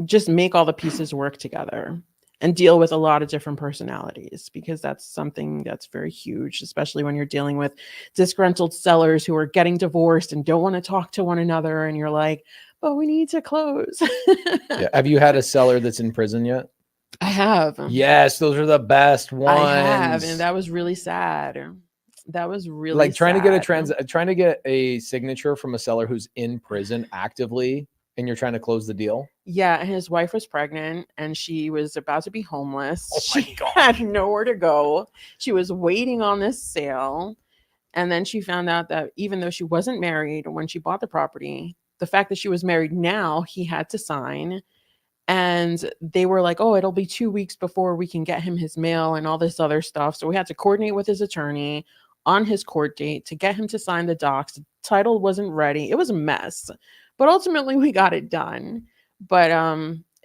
just make all the pieces work together and deal with a lot of different personalities, because that's something that's very huge, especially when you're dealing with disgruntled sellers who are getting divorced and don't want to talk to one another. And you're like, but we need to close. Yeah. Have you had a seller that's in prison yet? I have. Yes, those are the best ones. I have, and that was really sad. That was really like trying sad. trying to get a signature from a seller who's in prison actively, and you're trying to close the deal. Yeah, and his wife was pregnant and she was about to be homeless. Oh my God. Had nowhere to go. She was waiting on this sale. And then she found out that even though she wasn't married when she bought the property, the fact that she was married now, he had to sign. And they were like, oh, it'll be 2 weeks before we can get him his mail and all this other stuff. So we had to coordinate with his attorney on his court date to get him to sign the docs. The title wasn't ready. It was a mess. But ultimately we got it done. But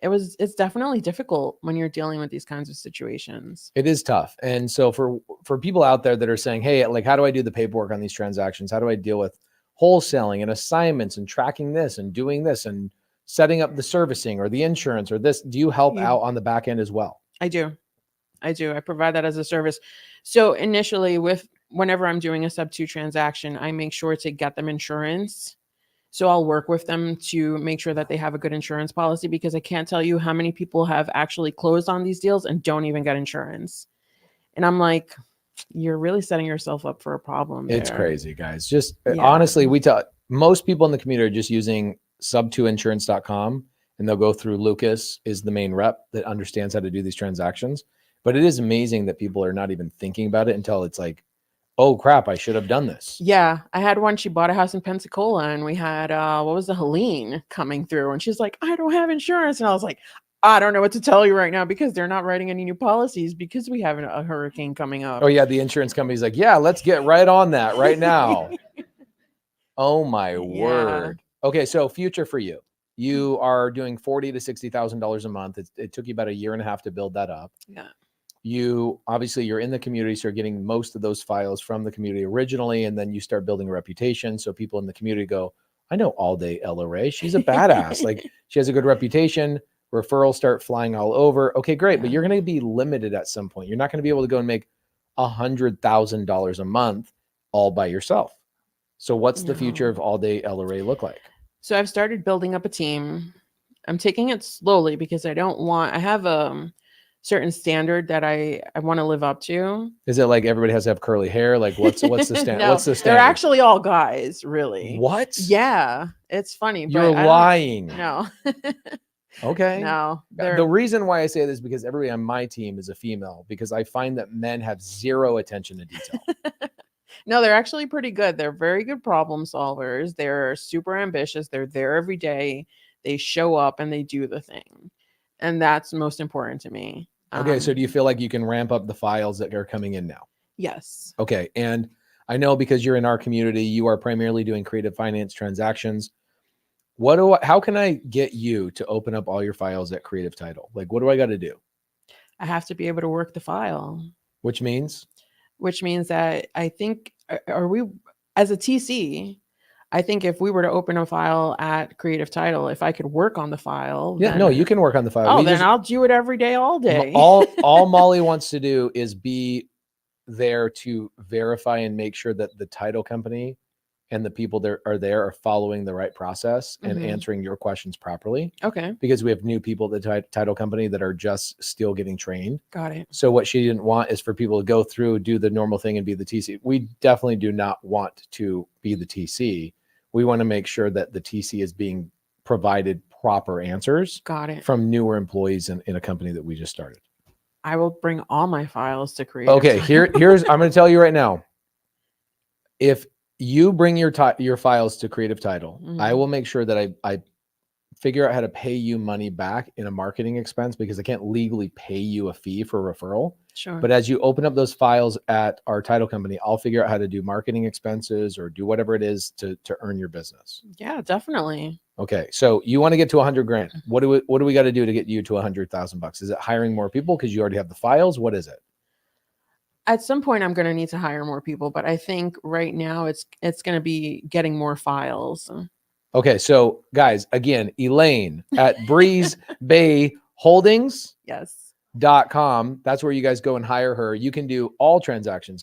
it's definitely difficult when you're dealing with these kinds of situations. It is tough. And so for people out there that are saying, hey, like, how do I do the paperwork on these transactions? How do I deal with wholesaling and assignments and tracking this and doing this and setting up the servicing or the insurance or this? Do you help out on the back end as well? I do. I provide that as a service. So initially whenever I'm doing a SubTo transaction, I make sure to get them insurance. So I'll work with them to make sure that they have a good insurance policy, because I can't tell you how many people have actually closed on these deals and don't even get insurance. And I'm like, you're really setting yourself up for a problem there. It's crazy, guys. Just honestly, most people in the community are just using SubToInsurance.com, and they'll go through Lucas is the main rep that understands how to do these transactions. But it is amazing that people are not even thinking about it until it's like, oh crap, I should have done this. Yeah. I had one, she bought a house in Pensacola and we had, what was the Helene coming through, and she's like, I don't have insurance. And I was like, I don't know what to tell you right now, because they're not writing any new policies because we have a hurricane coming up. Oh yeah. The insurance company's like, yeah, let's get right on that right now. Oh my word. Okay. So future for you, you are doing $40,000 to $60,000 a month. It took you about 1.5 years to build that up. Yeah. You obviously you're in the community, so you're getting most of those files from the community originally, and then you start building a reputation. So people in the community go, I know All Day Ella Ray. She's a badass. Like, she has a good reputation. Referrals start flying all over. Okay, great. But you're going to be limited at some point. You're not going to be able to go and make $100,000 a month all by yourself. So what's the future of All Day Ella Ray look like? So I've started building up a team. I'm taking it slowly because I have a certain standard that I want to live up to. Is it like everybody has to have curly hair? Like what's the standard? No, what's the standard? They're actually all guys, really. What? Yeah, it's funny. You're lying. No. Okay. No. The reason why I say this is because everybody on my team is a female, because I find that men have zero attention to detail. No, they're actually pretty good. They're very good problem solvers. They're super ambitious. They're there every day. They show up and they do the thing. And that's most important to me. Okay. So do you feel like you can ramp up the files that are coming in now? Yes. Okay. And I know because you're in our community, you are primarily doing creative finance transactions. How can I get you to open up all your files at Creative Title? Like, what do I got to do? I have to be able to work the file. Which means that I think, as a TC, I think if we were to open a file at Creative Title, if I could work on the file. Yeah, no, you can work on the file. Oh, then I'll do it every day, all day. All Molly wants to do is be there to verify and make sure that the title company and the people that are there are following the right process and answering your questions properly. Okay. Because we have new people at the title company that are just still getting trained. Got it. So what she didn't want is for people to go through, do the normal thing and be the TC. We definitely do not want to be the TC. We want to make sure that the TC is being provided proper answers. Got it. From newer employees in a company that we just started. I will bring all my files to Creative. Okay, here's I'm going to tell you right now. If you bring your files to Creative Title, I will make sure that I figure out how to pay you money back in a marketing expense because I can't legally pay you a fee for referral. Sure. But as you open up those files at our title company, I'll figure out how to do marketing expenses or do whatever it is to earn your business. Yeah, definitely. Okay. So you want to get to 100 grand. What do we got to do to get you to 100,000 bucks? Is it hiring more people because you already have the files? What is it? At some point I'm going to need to hire more people, but I think right now it's going to be getting more files. Okay, so guys, again, Elaine at Breeze Bay Holdings. Yes. .com. That's where you guys go and hire her. You can do all transactions.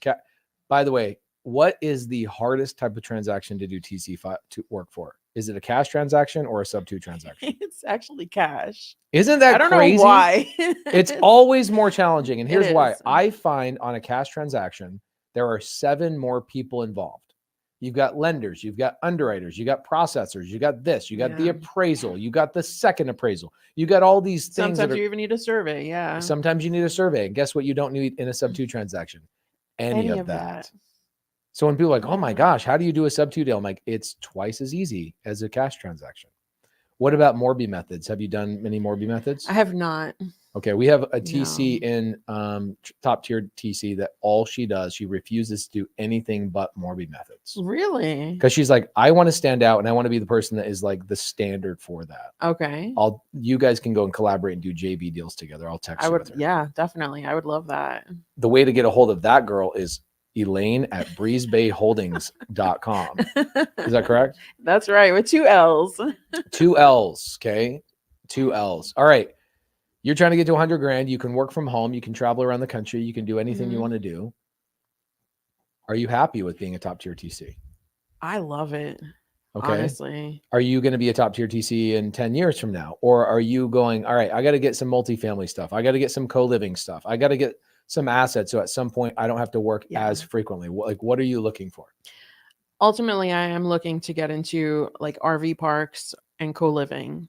By the way, what is the hardest type of transaction to do TC to work for? Is it a cash transaction or a SubTo transaction? It's actually cash. Isn't that crazy? I don't know why. It's always more challenging. And here's why. Is. I find on a cash transaction, there are 7 more people involved. You've got lenders, you've got underwriters, you got processors, you got this, you got the appraisal, you got the second appraisal, you got all these things. Sometimes you even need a survey. Yeah. Sometimes you need a survey. And guess what you don't need in a SubTo transaction? Any of that. So when people are like, oh my gosh, how do you do a SubTo deal? I'm like, it's twice as easy as a cash transaction. What about Morby methods? Have you done many Morby methods? I have not. Okay, we have a TC in top tier TC that all she does, she refuses to do anything but Morby methods. Really? Because she's like, I want to stand out and I want to be the person that is like the standard for that. Okay. You guys can go and collaborate and do JV deals together. I'll text you with her. Yeah, definitely. I would love that. The way to get a hold of that girl is Elaine at breezebayholdings.com. Is that correct? That's right. With 2 L's. 2 L's. Okay. 2 L's. All right. You're trying to get to 100 grand. You can work from home. You can travel around the country. You can do anything you want to do. Are you happy with being a top tier TC? I love it. Okay. Honestly. Are you going to be a top tier TC in 10 years from now? Or are you going, all right, I got to get some multifamily stuff. I got to get some co-living stuff. I got to get some assets. So at some point I don't have to work as frequently. Like, what are you looking for? Ultimately, I am looking to get into like RV parks and co-living.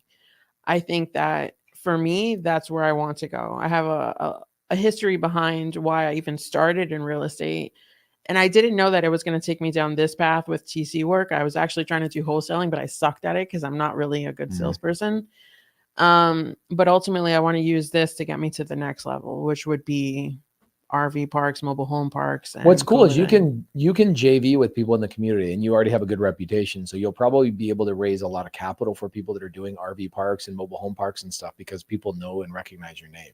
I think that for me, that's where I want to go. I have a history behind why I even started in real estate. And I didn't know that it was going to take me down this path with TC work. I was actually trying to do wholesaling, but I sucked at it because I'm not really a good salesperson. But ultimately, I want to use this to get me to the next level, which would be RV parks, mobile home parks. And what's cool is you can JV with people in the community and you already have a good reputation. So you'll probably be able to raise a lot of capital for people that are doing RV parks and mobile home parks and stuff because people know and recognize your name.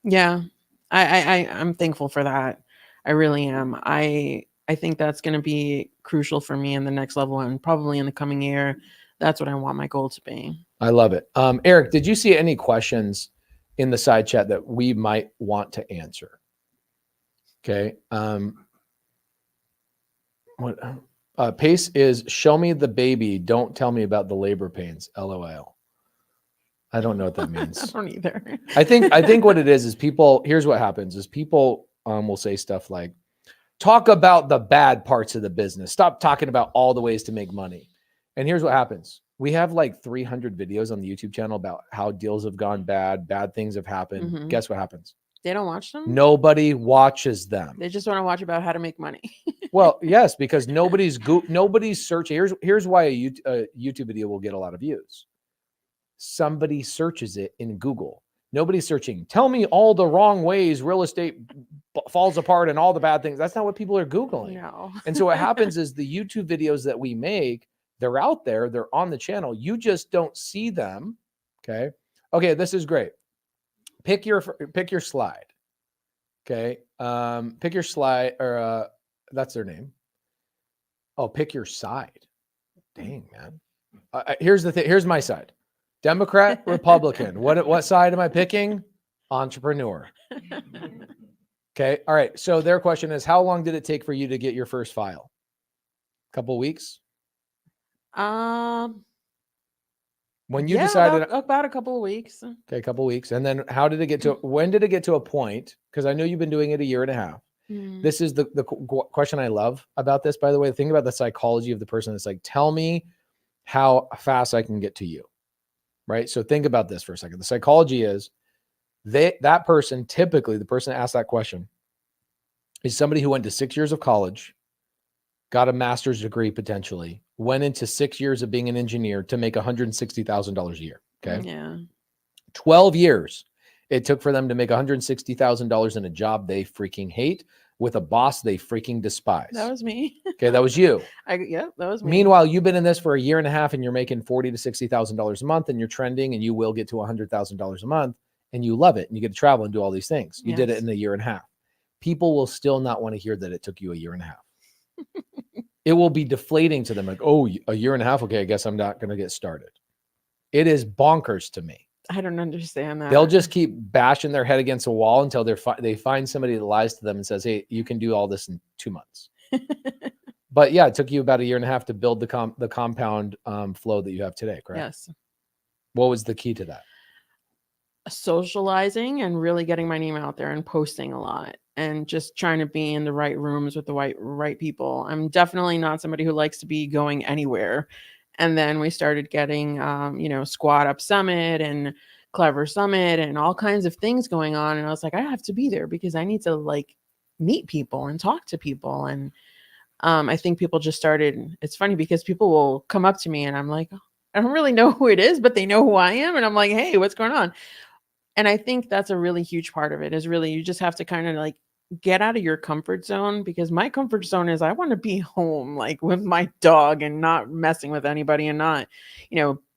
Yeah. I'm thankful for that. I really am. I think that's going to be crucial for me in the next level and probably in the coming year. That's what I want my goal to be. I love it. Eric, did you see any questions in the side chat that we might want to answer? Okay. Pace is show me the baby. Don't tell me about the labor pains. LOL. I don't know what that means. I don't either. I think what it is people, here's what happens is people will say stuff like, talk about the bad parts of the business. Stop talking about all the ways to make money. And here's what happens. We have like 300 videos on the YouTube channel about how deals have gone bad things have happened. Mm-hmm. Guess what happens? They don't watch them? Nobody watches them. They just want to watch about how to make money. Well, yes, because nobody's searching. Here's why a YouTube video will get a lot of views. Somebody searches it in Google. Nobody's searching, tell me all the wrong ways real estate falls apart and all the bad things. That's not what people are Googling. No. And so what happens is the YouTube videos that we make, they're out there, they're on the channel. You just don't see them. Okay. Okay. This is great. Pick your slide. Okay. Pick your slide or that's their name. Oh, pick your side. Dang, man. Here's the thing. Here's my side. Democrat, Republican. What side am I picking? Entrepreneur. Okay. All right. So their question is, how long did it take for you to get your first file? A couple of weeks? When you decided about a couple of weeks. Okay, a couple of weeks. And then when did it get to a point? Because I know you've been doing it a year and a half. This is the question I love about this, by the way. Think about the psychology of the person. It's like, tell me how fast I can get to you. Right? So think about this for a second. The psychology is that person, typically the person that asked that question is somebody who went to 6 years of college, got a master's degree potentially, went into 6 years of being an engineer to make $160,000 a year. Okay. Yeah. 12 years it took for them to make $160,000 in a job they freaking hate with a boss they freaking despise. That was me. Okay, that was you. Yeah, that was me. Meanwhile, you've been in this for a year and a half and you're making $40,000 to $60,000 a month and you're trending and you will get to $100,000 a month and you love it and you get to travel and do all these things. You did it in a year and a half. People will still not want to hear that it took you a year and a half. It will be deflating to them. Like, oh, a year and a half. Okay, I guess I'm not going to get started. It is bonkers to me. I don't understand that. They'll just keep bashing their head against a wall until they find somebody that lies to them and says, hey, you can do all this in 2 months. But yeah, it took you about a year and a half to build the compound flow that you have today, correct? Yes. What was the key to that? Socializing and really getting my name out there and posting a lot and just trying to be in the right rooms with the right people. I'm definitely not somebody who likes to be going anywhere. And then we started getting, Squad Up Summit and Clever Summit and all kinds of things going on. And I was like, I have to be there because I need to like meet people and talk to people. And I think people just started. It's funny because people will come up to me and I'm like, I don't really know who it is, but they know who I am. And I'm like, hey, what's going on? And I think that's a really huge part of it is really, you just have to kind of like get out of your comfort zone, because my comfort zone is I want to be home, like with my dog and not messing with anybody and not,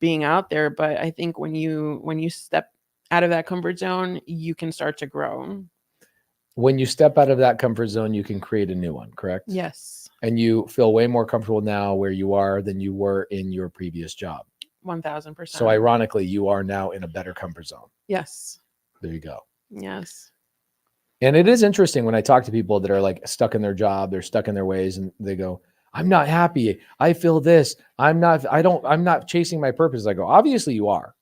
being out there. But I think when you step out of that comfort zone, you can start to grow. When you step out of that comfort zone, you can create a new one, correct? Yes. And you feel way more comfortable now where you are than you were in your previous job. 1000%. So ironically, you are now in a better comfort zone. Yes. There you go. Yes. And it is interesting when I talk to people that are like stuck in their job, they're stuck in their ways and they go, I'm not happy. I feel this. I'm not chasing my purpose. I go, obviously you are,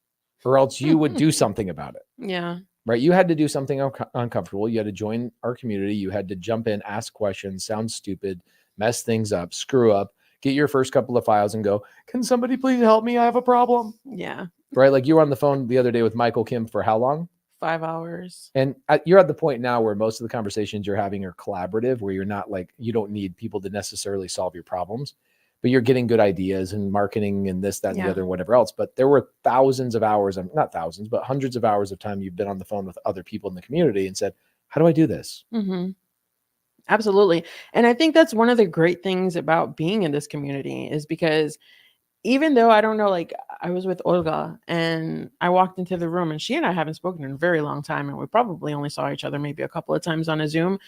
or else you would do something about it. Yeah. Right. You had to do something uncomfortable. You had to join our community. You had to jump in, ask questions, sound stupid, mess things up, screw up, get your first couple of files and go, can somebody please help me? I have a problem. Yeah. Right. Like you were on the phone the other day with Michael Kim for how long? 5 hours. And you're at the point now where most of the conversations you're having are collaborative, where you're not like, you don't need people to necessarily solve your problems, but you're getting good ideas and marketing and this, that, and the other, and whatever else. But there were thousands of hours, not thousands, but hundreds of hours of time you've been on the phone with other people in the community and said, how do I do this? Mm-hmm. Absolutely. And I think that's one of the great things about being in this community is because even though I don't know, like I was with Olga and I walked into the room and she and I haven't spoken in a very long time. And we probably only saw each other maybe a couple of times on a Zoom,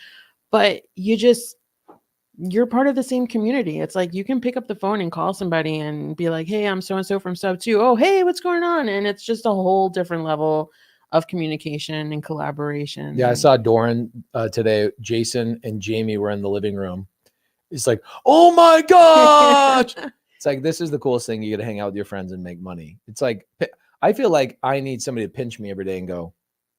but you're part of the same community. It's like, you can pick up the phone and call somebody and be like, hey, I'm so-and-so from SubTo. Oh, hey, what's going on? And it's just a whole different level of communication and collaboration. Yeah. I saw Doran today. Jason and Jamie were in the living room. It's like, oh my gosh. It's like, this is the coolest thing. You get to hang out with your friends and make money. It's like, I feel like I need somebody to pinch me every day and go,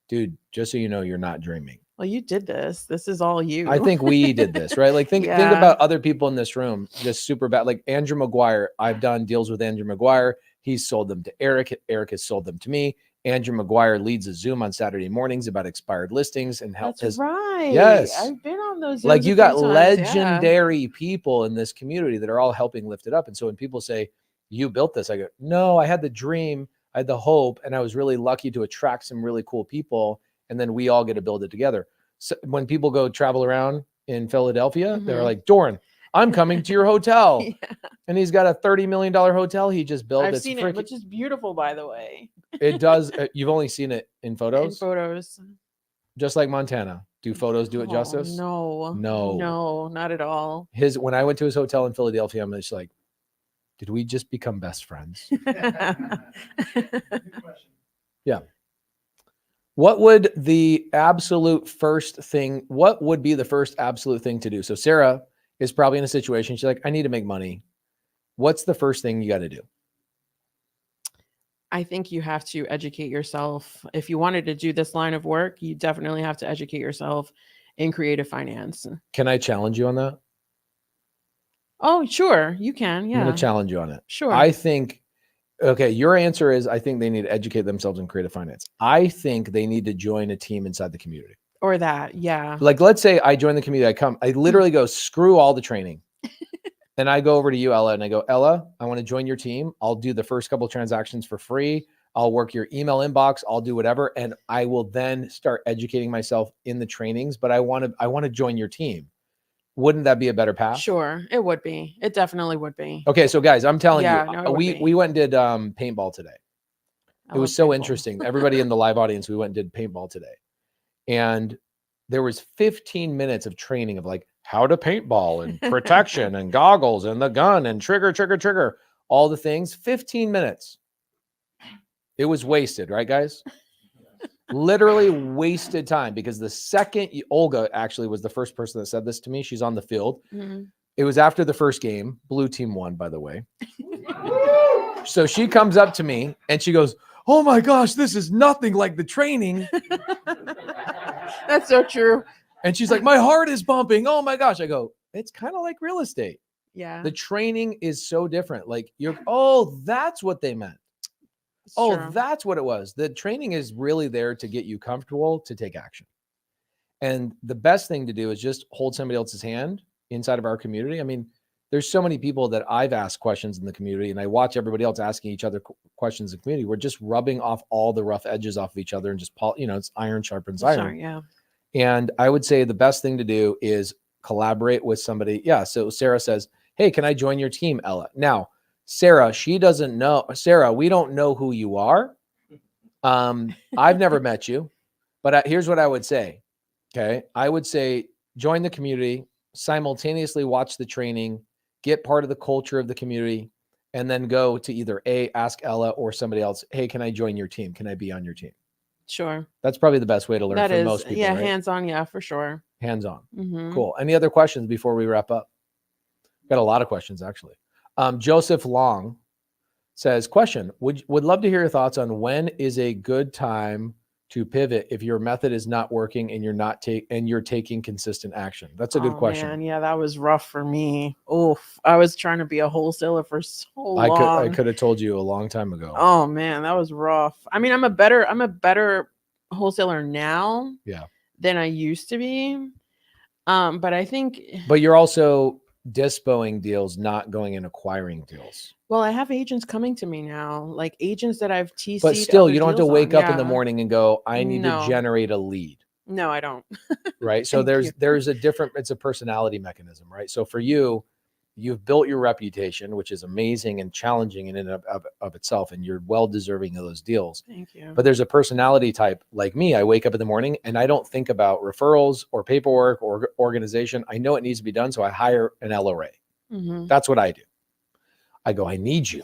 dude, just so you know, you're not dreaming. Well, you did this. This is all you. I think we did this, right? Like think about other people in this room, just super bad. Like Andrew McGuire. I've done deals with Andrew McGuire. He's sold them to Eric. Eric has sold them to me. Andrew McGuire leads a Zoom on Saturday mornings about expired listings and helps. That's right. Yes. I've been on those Zooms like you got legendary yeah. people in this community that are all helping lift it up. And so when people say, you built this, I go, no, I had the dream, I had the hope, and I was really lucky to attract some really cool people. And then we all get to build it together. So when people go travel around in Philadelphia, they're like, Doran, I'm coming to your hotel. And he's got a $30 million hotel he just built. I've seen it, which is beautiful, by the way. It does. You've only seen it in photos? In photos. Just like Montana. Do photos do it justice? No. No. No, not at all. When I went to his hotel in Philadelphia, I'm just like, did we just become best friends? Yeah. What would be the first absolute thing to do? So Sarah is probably in a situation. She's like, I need to make money. What's the first thing you got to do? I think you have to educate yourself. If you wanted to do this line of work, you definitely have to educate yourself in creative finance. Can I challenge you on that? Oh, sure. You can. Yeah. I'm going to challenge you on it. Sure. I think, okay, your answer is, I think they need to educate themselves in creative finance. I think they need to join a team inside the community. Or that. Yeah. Like, let's say I join the community. I literally go, screw all the training. And I go over to you, Ella, and I go, Ella, I want to join your team. I'll do the first couple of transactions for free. I'll work your email inbox. I'll do whatever. And I will then start educating myself in the trainings, but I want to join your team. Wouldn't that be a better path? Sure. It would be. It definitely would be. Okay. So guys, I'm telling Yeah, you, no, it would be. we went and did paintball today. It was so paintball. interesting. Everybody in the live audience, we went and did paintball today. And there was 15 minutes of training of like how to paintball and protection and goggles and the gun and trigger, all the things. 15 minutes. It was wasted, right, guys? Literally wasted time, because the second Olga actually was the first person that said this to me. She's on the field. Mm-hmm. It was after the first game. Blue team won, by the way. So she comes up to me and she goes, "Oh my gosh, this is nothing like the training." That's so true. And she's like, "My heart is pumping. Oh my gosh." I go, "It's kind of like real estate. Yeah. The training is so different. Like oh, that's what they meant. True. That's what it was. The training is really there to get you comfortable to take action. And the best thing to do is just hold somebody else's hand inside of our community. I mean, there's so many people that I've asked questions in the community, and I watch everybody else asking each other questions in the community. We're just rubbing off all the rough edges off of each other and just, it's iron sharpens iron. Sure, yeah. And I would say the best thing to do is collaborate with somebody. Yeah. So Sarah says, "Hey, can I join your team, Ella?" Now, Sarah, she doesn't know. Sarah, we don't know who you are. I've never met you, but here's what I would say. Okay. I would say join the community, simultaneously watch the training, get part of the culture of the community, and then go to either ask Ella or somebody else, "Hey, can I join your team? Can I be on your team?" Sure. That's probably the best way to learn That for is, most people. yeah, right? hands-on, yeah, for sure. Hands-on. Mm-hmm. Cool. Any other questions before we wrap up? Got a lot of questions, actually. Joseph Long says, question, would love to hear your thoughts on when is a good time to pivot if your method is not working and you're taking consistent action? That's a good question. Man, yeah, that was rough for me. Oof. I was trying to be a wholesaler for so long. I could have told you a long time ago. Oh man, that was rough. I mean, I'm a better wholesaler now than I used to be. But I think you're also dispoing deals, not going and acquiring deals. Well, I have agents coming to me now, like agents that I've TC'd. But still, you don't have to wake up in the morning and go, "I need to generate a lead." No, I don't. Right. So there's a different, it's a personality mechanism, right? So for you, you've built your reputation, which is amazing and challenging in and of itself, and you're well deserving of those deals. Thank you. But there's a personality type like me. I wake up in the morning and I don't think about referrals or paperwork or organization. I know it needs to be done, so I hire an LRA. Mm-hmm. That's what I do. I go, "I need you."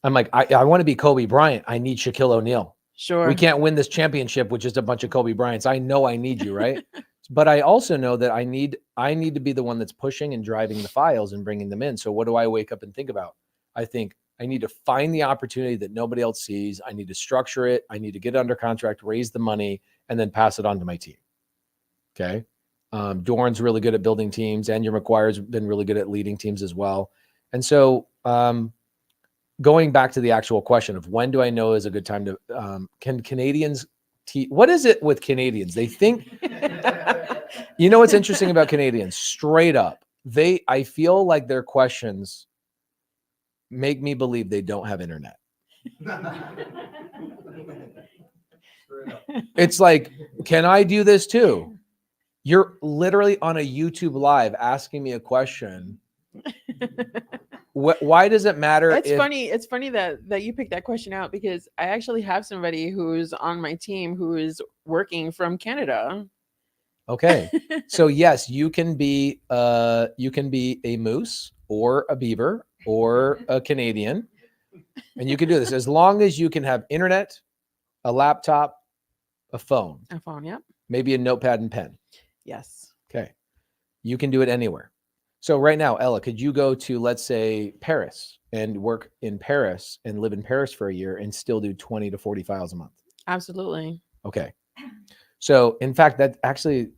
I'm like, I want to be Kobe Bryant. I need Shaquille O'Neal. Sure. We can't win this championship with just a bunch of Kobe Bryants. I know I need you, right? But I also know that I need to be the one that's pushing and driving the files and bringing them in. So what do I wake up and think about? I think I need to find the opportunity that nobody else sees. I need to structure it. I need to get under contract, raise the money, and then pass it on to my team. Okay. Dorn's really good at building teams. Andrew McGuire's been really good at leading teams as well. And so going back to the actual question of when do I know is a good time to, can Canadians, what is it with Canadians? They think, what's interesting about Canadians, straight up, I feel like their questions make me believe they don't have internet. It's like, "Can I do this too?" You're literally on a YouTube live asking me a question. Why does it matter? It's funny that you picked that question out, because I actually have somebody who's on my team who is working from Canada. Okay. So yes, you can be a moose or a beaver or a Canadian, and you can do this as long as you can have internet, a laptop, a phone. A phone, yep. Maybe a notepad and pen. Yes. Okay. You can do it anywhere. So right now, Ella, could you go to, let's say, Paris and work in Paris and live in Paris for a year and still do 20 to 40 files a month? Absolutely. Okay. So in fact, that actually,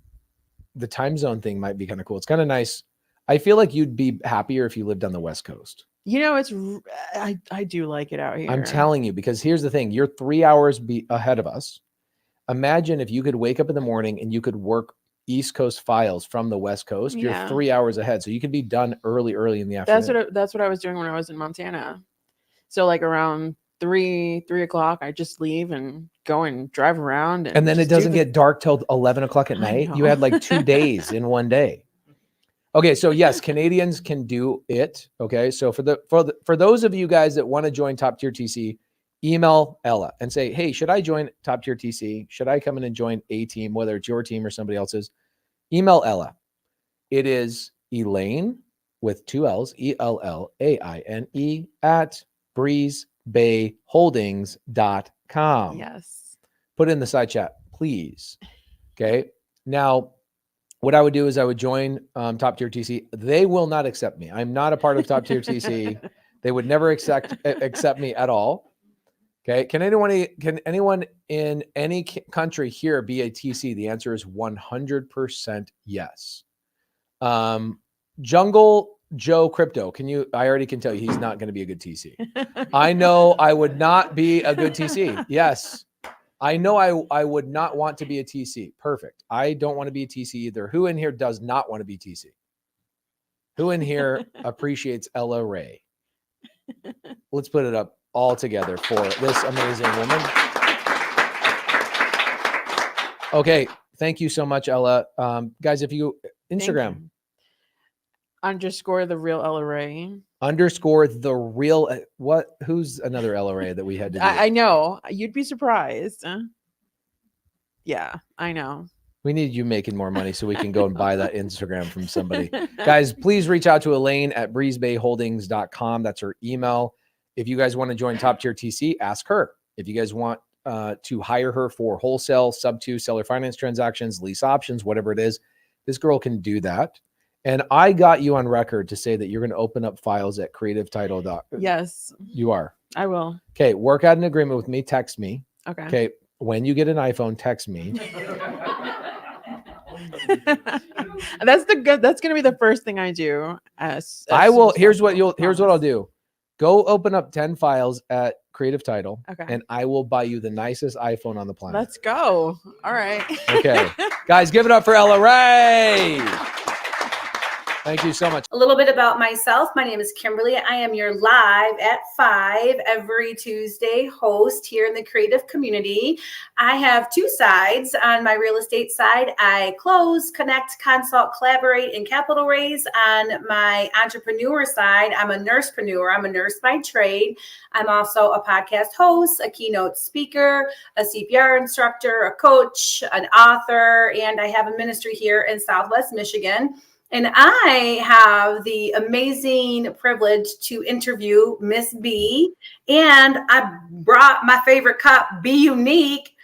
the time zone thing might be kind of cool. It's kind of nice. I feel like you'd be happier if you lived on the West Coast. I do like it out here. I'm telling you, because here's the thing. You're 3 hours ahead of us. Imagine if you could wake up in the morning and you could work East Coast files from the West Coast. You're 3 hours ahead. So you could be done early in the afternoon. That's what I was doing when I was in Montana. So like around 3 o'clock, I just leave and go and drive around. And then it doesn't get dark till 11 o'clock at night. You had like 2 days in one day. Okay, so yes, Canadians can do it. Okay, so for those of you guys that want to join Top Tier TC, email Ella and say, hey, should I join Top Tier TC? Should I come in and join a team, whether it's your team or somebody else's? Email Ella. It is Elaine with 2 L's, ELLAINE at breezebayholdings.com. Yes. Put it in the side chat, please. Okay. Now, what I would do is I would join Top Tier TC. They will not accept me. I'm not a part of Top Tier TC. They would never accept me at all. Okay. Can anyone in any country here be a TC? The answer is 100% yes. Jungle Joe Crypto. I already can tell you he's not going to be a good TC. I know I would not be a good TC. Yes. I know I would not want to be a TC. Perfect. I don't want to be a TC either. Who in here does not want to be TC? Who in here appreciates Ella Ray? Let's put it up all together for this amazing woman. Okay. Thank you so much, Ella. Guys, if you Instagram. Underscore the real Ella Ray. Underscore the real who's another Ella Ray that we had to do? I know. You'd be surprised. Yeah, I know. We need you making more money so we can go and buy that Instagram from somebody. Guys, please reach out to Elaine at breezebayholdings.com. That's her email. If you guys want to join Top Tier TC, ask her. If you guys want to hire her for wholesale, SubTo, seller finance transactions, lease options, whatever it is, this girl can do that. And I got you on record to say that you're going to open up files at Creative Title. Yes. You are. I will. Okay. Work out an agreement with me. Text me. Okay. Okay. When you get an iPhone, text me. That's going to be the first thing I do. Here's what I'll do. Go open up 10 files at Creative Title. Okay. And I will buy you the nicest iPhone on the planet. Let's go. All right. Okay. Guys, give it up for Ella Ray. Thank you so much. A little bit about myself. My name is Kimberly. I am your live at 5 every Tuesday host here in the creative community. I have 2 sides. On my real estate side, I close, connect, consult, collaborate, and capital raise. On my entrepreneur side, I'm a nursepreneur. I'm a nurse by trade. I'm also a podcast host, a keynote speaker, a CPR instructor, a coach, an author, and I have a ministry here in Southwest Michigan. And I have the amazing privilege to interview Miss B. And I brought my favorite cup, Be Unique,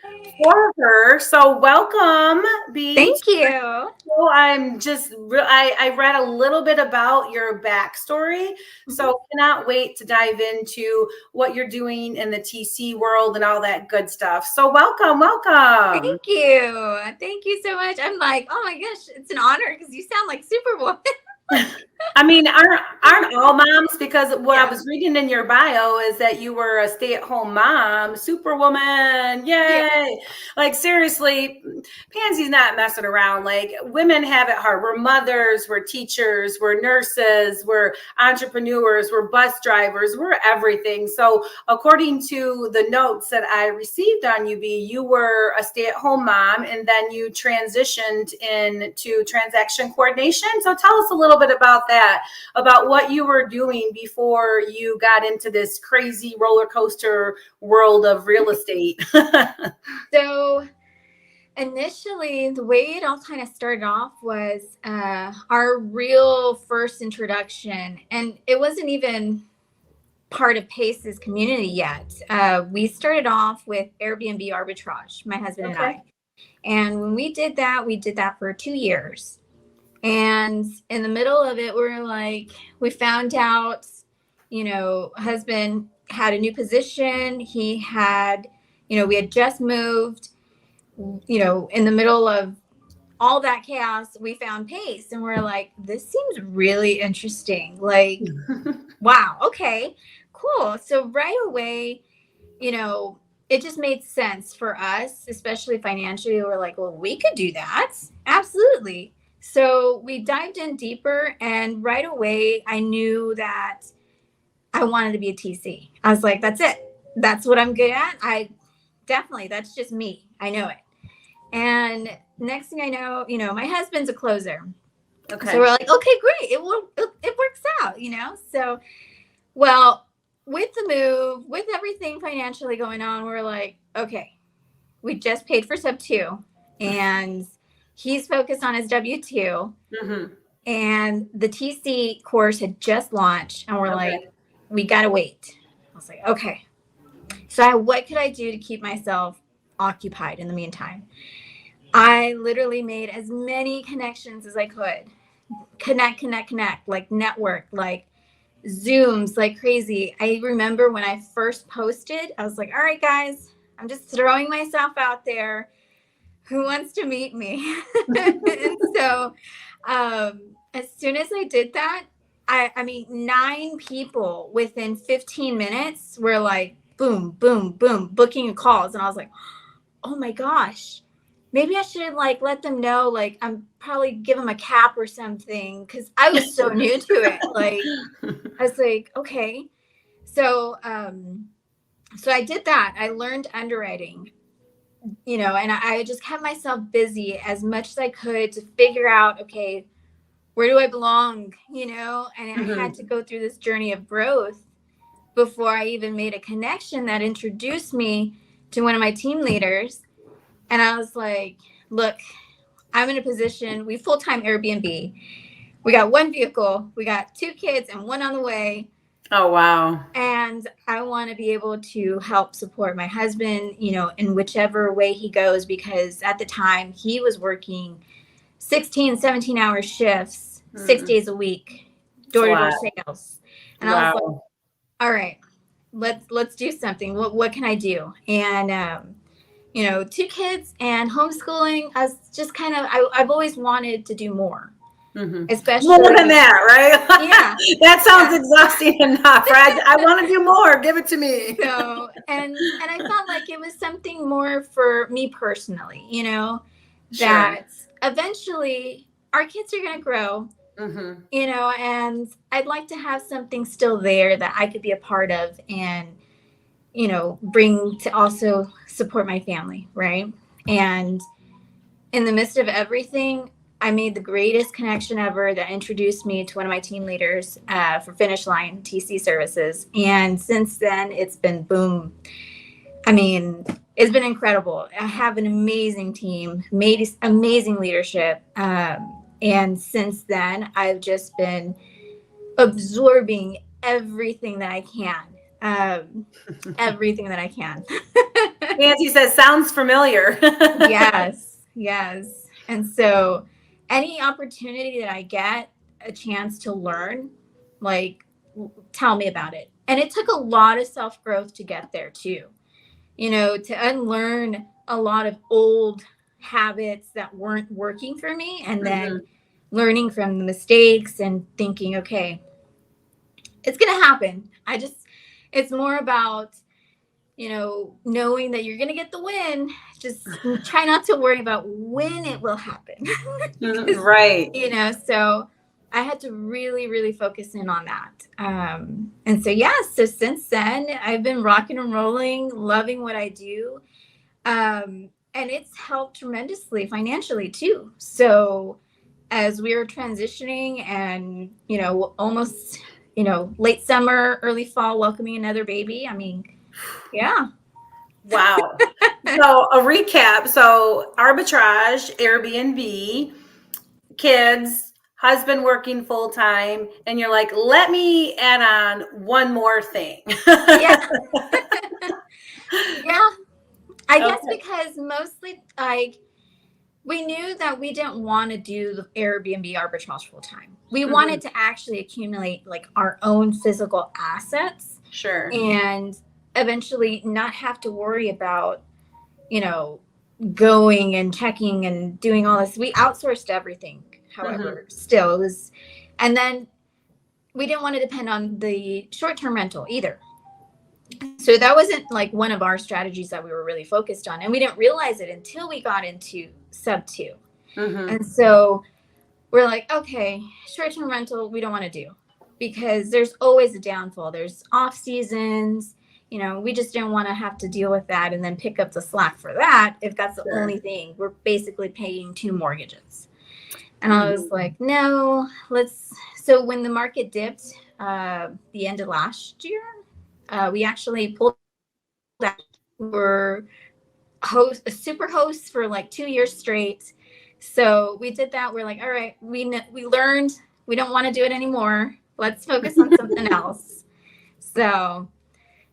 for her. So welcome, B. Thank you. So I read a little bit about your backstory. So cannot wait to dive into what you're doing in the TC world and all that good stuff. So welcome. Thank you. Thank you so much. I'm like, oh my gosh, it's an honor because you sound like Superwoman. I mean, aren't all moms? Because what I was reading in your bio is that you were a stay-at-home mom, Superwoman, yay! Yeah. Like seriously, Pansy's not messing around. Like women have it hard. We're mothers, we're teachers, we're nurses, we're entrepreneurs, we're bus drivers, we're everything. So according to the notes that I received on UB, you were a stay-at-home mom, and then you transitioned into transaction coordination. So tell us a little bit about that, about what you were doing before you got into this crazy roller coaster world of real estate. So initially, the way it all kind of started off was our real first introduction, and it wasn't even part of Pace's community yet. We started off with Airbnb arbitrage, my husband and I. And when we did that for 2 years. And in the middle of it, we found out, husband had a new position. He had, we had just moved, in the middle of all that chaos, we found Pace, and we're like, this seems really interesting. Like, wow. Okay, cool. So right away, it just made sense for us, especially financially. We're like, well, we could do that. Absolutely. So we dived in deeper, and right away I knew that I wanted to be a TC. I was like, that's it. that's what I'm good at. I definitely, that's just me. I know it. And next thing I know, my husband's a closer. Okay. So we're like, okay, great. It works out, So, well, with the move, with everything financially going on, we're like, okay, we just paid for SubTo, and he's focused on his W-2, and the TC course had just launched, and we're like, we got to wait. I was like, okay. So what could I do to keep myself occupied in the meantime? I literally made as many connections as I could. Connect, like network, like Zooms like crazy. I remember when I first posted, I was like, all right, guys, I'm just throwing myself out there. Who wants to meet me? And so as soon as I did that, I mean, 9 people within 15 minutes were like, boom, boom, boom, booking calls. And I was like, oh my gosh, maybe I should like let them know, like I'm probably give them a cap or something, because I was so new to it. Like I was like, okay. So so I did that. I learned underwriting, and I just kept myself busy as much as I could to figure out, okay, where do I belong? And I had to go through this journey of growth before I even made a connection that introduced me to one of my team leaders. And I was like, look, I'm in a position, we full-time Airbnb. We got 1 vehicle, we got 2 kids and 1 on the way. Oh, wow. And I want to be able to help support my husband, in whichever way he goes, because at the time he was working 16, 17-hour shifts, 6 days a week, door-to-door sales. And I was like, all right, let's do something. What can I do? And 2 kids and homeschooling, I was just I've always wanted to do more. Especially more than that, right? Yeah. That sounds exhausting enough, right? I want to do more. Give it to me. So, and I felt like it was something more for me personally, that eventually our kids are going to grow, and I'd like to have something still there that I could be a part of and, bring to also support my family. Right. And in the midst of everything, I made the greatest connection ever that introduced me to one of my team leaders for Finish Line TC Services. And since then, it's been boom. I mean, it's been incredible. I have an amazing team, amazing leadership. And since then, I've just been absorbing everything that I can. Everything that I can. Nancy says, sounds familiar. Yes. And so any opportunity that I get a chance to learn, like, tell me about it. And it took a lot of self-growth to get there too, to unlearn a lot of old habits that weren't working for me, and then learning from the mistakes and thinking, okay, it's going to happen. It's more about, knowing that you're going to get the win. Just try not to worry about when it will happen. Right. So I had to really, really focus in on that. And so since then, I've been rocking and rolling, loving what I do. And it's helped tremendously financially too. So as we were transitioning and, almost, late summer, early fall, welcoming another baby. I mean, yeah. Wow. So a recap. So arbitrage, Airbnb, kids, husband working full time, and you're like, let me add on one more thing. Yeah. Yeah. I guess because mostly we knew that we didn't want to do the Airbnb arbitrage full time. We wanted to actually accumulate like our own physical assets. Sure. And eventually not have to worry about, going and checking and doing all this. We outsourced everything. However, still it was, and then we didn't want to depend on the short-term rental either. So that wasn't like one of our strategies that we were really focused on. And we didn't realize it until we got into SubTo. And so we're like, okay, short-term rental, we don't want to do, because there's always a downfall. There's off seasons, you know, we just didn't want to have to deal with that and then pick up the slack for that if that's the only thing. We're basically paying 2 mortgages. And I was like, no, so when the market dipped the end of last year, we actually pulled that. We were super hosts for like 2 years straight. So we did that. We're like, all right, we learned we don't want to do it anymore. Let's focus on something else. So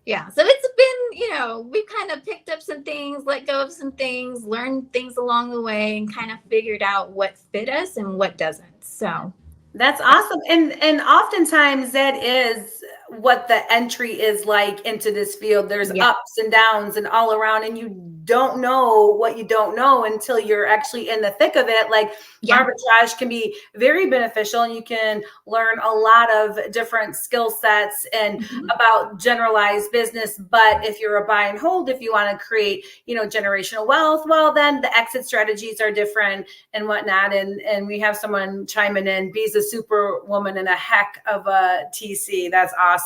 yeah, so it's been, you know, we've kind of picked up some things, let go of some things, learned things along the way, and kind of figured out what fit us and what doesn't. So that's awesome. And oftentimes that is what the entry is like into this field. There's ups and downs and all around, and you don't know what you don't know until you're actually in the thick of it. Like arbitrage can be very beneficial, and you can learn a lot of different skill sets and about generalized business. But if you're a buy and hold, if you want to create, you know, generational wealth, well, then the exit strategies are different and whatnot. And we have someone chiming in. B's a super woman and a heck of a TC. That's awesome.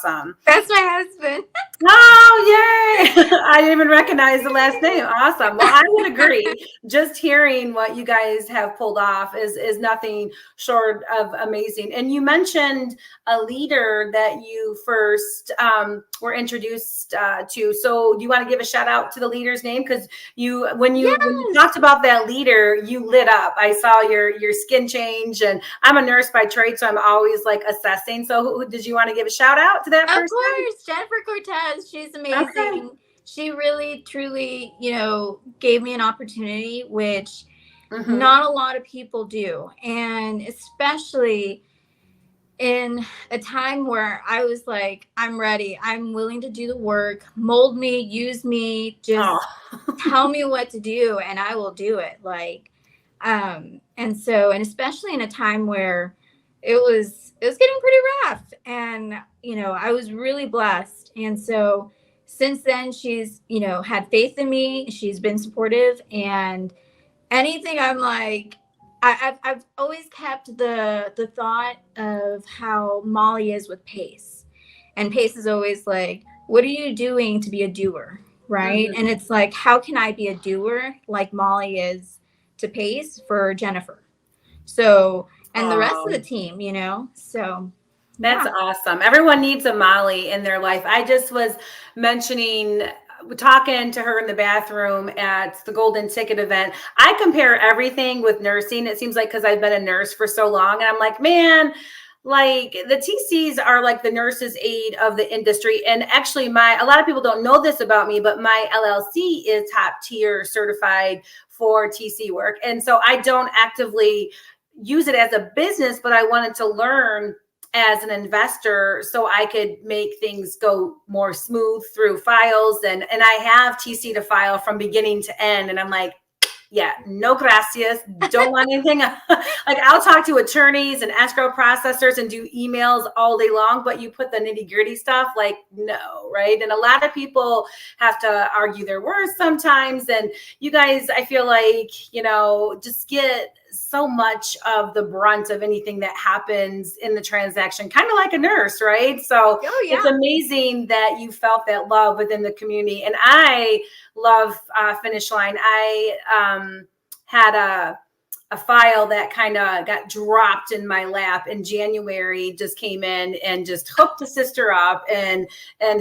That's my husband. Oh, yay. I didn't even recognize the last name. Awesome. Well, I would agree. Just hearing what you guys have pulled off is nothing short of amazing. And you mentioned a leader that you first were introduced to. So do you want to give a shout out to the leader's name? Because when you talked about that leader, you lit up. I saw your skin change, and I'm a nurse by trade, so I'm always like assessing. So did you want to give a shout out to that person? Of course, Jennifer Cortez. She's amazing. Okay. She really, truly, you know, gave me an opportunity, which not a lot of people do. And especially in a time where I was like, I'm ready. I'm willing to do the work. Mold me, use me, just tell me what to do, and I will do it. Like, and especially in a time where it was getting pretty rough, and you know, I was really blessed. And so since then, she's, you know, had faith in me. She's been supportive, and anything I'm like, I've always kept the thought of how Molly is with Pace, and Pace is always like, what are you doing to be a doer, right? And it's like, how can I be a doer like Molly is to Pace for Jennifer? So, and the rest of the team, you know, so. That's awesome. Everyone needs a Molly in their life. I just was talking to her in the bathroom at the Golden Ticket event. I compare everything with nursing. It seems like, because I've been a nurse for so long, and I'm like, man, like the TCs are like the nurse's aide of the industry. And actually a lot of people don't know this about me, but my LLC is top tier certified for TC work. And so I don't actively use it as a business, but I wanted to learn as an investor so I could make things go more smooth through files. And I have TC to file from beginning to end. And I'm like, yeah, no gracias. Don't want anything. Like, I'll talk to attorneys and escrow processors and do emails all day long, but you put the nitty gritty stuff, like, no, right? And a lot of people have to argue their words sometimes. And you guys, I feel like, you know, just get so much of the brunt of anything that happens in the transaction, kind of like a nurse, right? So it's amazing that you felt that love within the community. And I love Finish Line. I had a file that kind of got dropped in my lap in January, just came in and just hooked a sister up and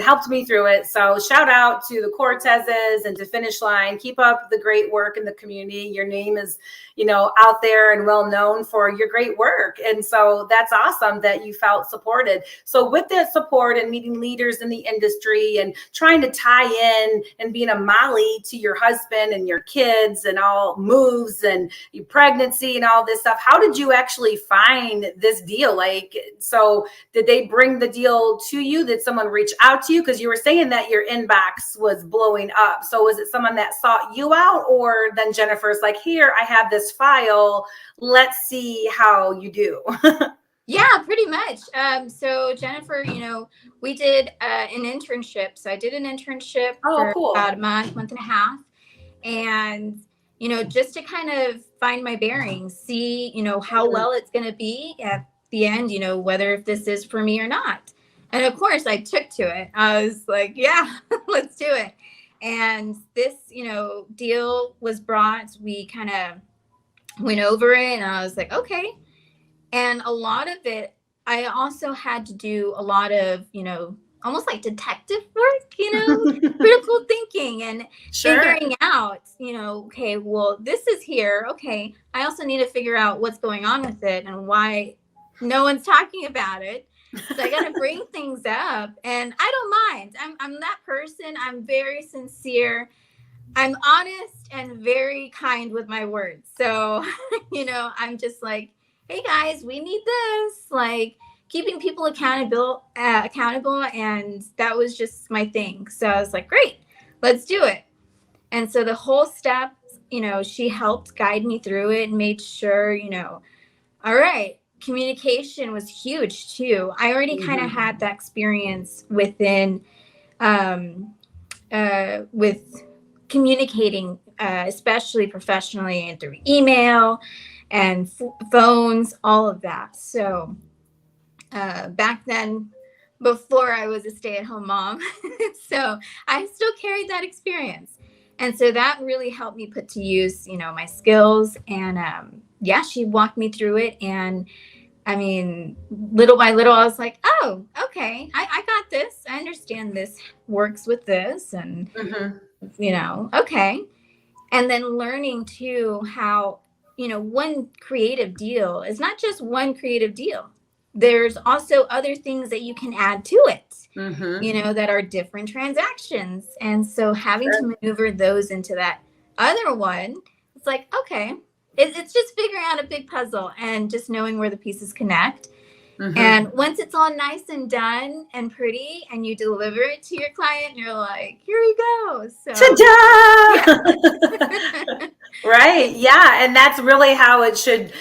helped me through it. So shout out to the Cortezes and to Finish Line. Keep up the great work in the community. Your name is, you know, out there and well known for your great work. And so that's awesome that you felt supported. So with that support and meeting leaders in the industry and trying to tie in and being a Molly to your husband and your kids and all moves and your pregnancy and all this stuff, how did you actually find this deal? Like, so did they bring the deal to you? Did someone reach out to you? Because you were saying that your inbox was blowing up. So was it someone that sought you out, or then Jennifer's like, here, I have this file, let's see how you do? Yeah, pretty much. So Jennifer, you know, we did an internship. So I did an internship for about a month and a half. And, you know, just to kind of find my bearings, see, you know, how well it's going to be at the end, you know, whether if this is for me or not. And of course I took to it. I was like, yeah, let's do it. And this, deal was brought. We kind of went over it and I was like, okay. And a lot of it, I also had to do a lot of, almost like detective work, critical thinking and figuring out, okay, well, this is here. Okay. I also need to figure out what's going on with it and why no one's talking about it. So I got to bring things up and I don't mind. I'm that person. I'm very sincere. I'm honest and very kind with my words. So, I'm just like, hey guys, we need this. Like keeping people accountable. And that was just my thing. So I was like, great, let's do it. And so the whole step, she helped guide me through it and made sure, all right, communication was huge too. I already kind of had that experience with communicating, especially professionally and through email and phones, all of that. So back then, before I was a stay-at-home mom, so I still carried that experience. And so that really helped me put to use, my skills. And she walked me through it. And I mean, little by little, I was like, oh, okay, I got this. I understand this works with this. And, okay. And then learning too how, one creative deal is not just one creative deal. There's also other things that you can add to it, that are different transactions. And so having to maneuver those into that other one, it's like, okay, it's just figuring out a big puzzle and just knowing where the pieces connect. And once it's all nice and done and pretty and you deliver it to your client, you're like, here you go. So ta-da! Yeah. Right. Yeah. And that's really how it should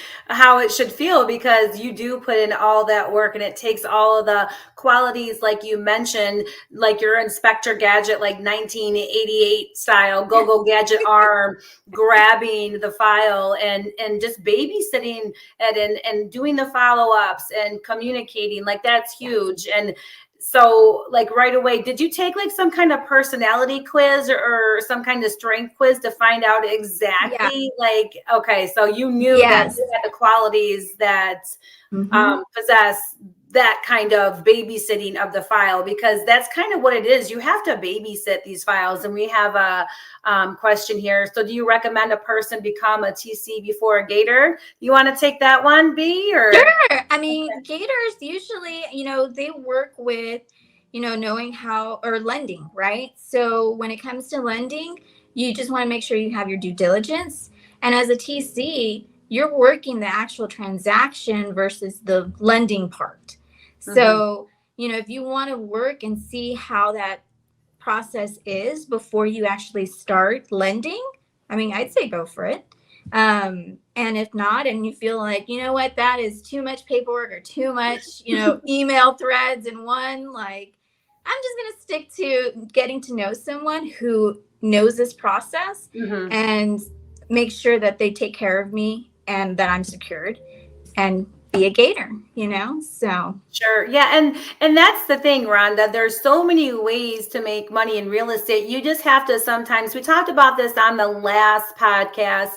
feel, because you do put in all that work and it takes all of the qualities, like you mentioned, like your Inspector Gadget, like 1988 style, go gadget arm, grabbing the file and just babysitting it and doing the follow-ups and communicating. Like that's huge. And so like right away, did you take like some kind of personality quiz or some kind of strength quiz to find out exactly like, okay, so you knew that you had the qualities that possess that kind of babysitting of the file, because that's kind of what it is. You have to babysit these files. And we have a question here. So do you recommend a person become a TC before a gator? You want to take that one, B? Or sure. I mean, gators usually, they work with, knowing how, or lending, right? So when it comes to lending, you just want to make sure you have your due diligence. And as a TC, you're working the actual transaction versus the lending part. So, if you want to work and see how that process is before you actually start lending, I mean, I'd say go for it. And if not, and you feel like, what, that is too much paperwork or too much, email threads in one, like, I'm just going to stick to getting to know someone who knows this process and make sure that they take care of me and that I'm secured and be a gator, so. Sure. Yeah. And that's the thing, Rhonda, there's so many ways to make money in real estate. You just have to sometimes, we talked about this on the last podcast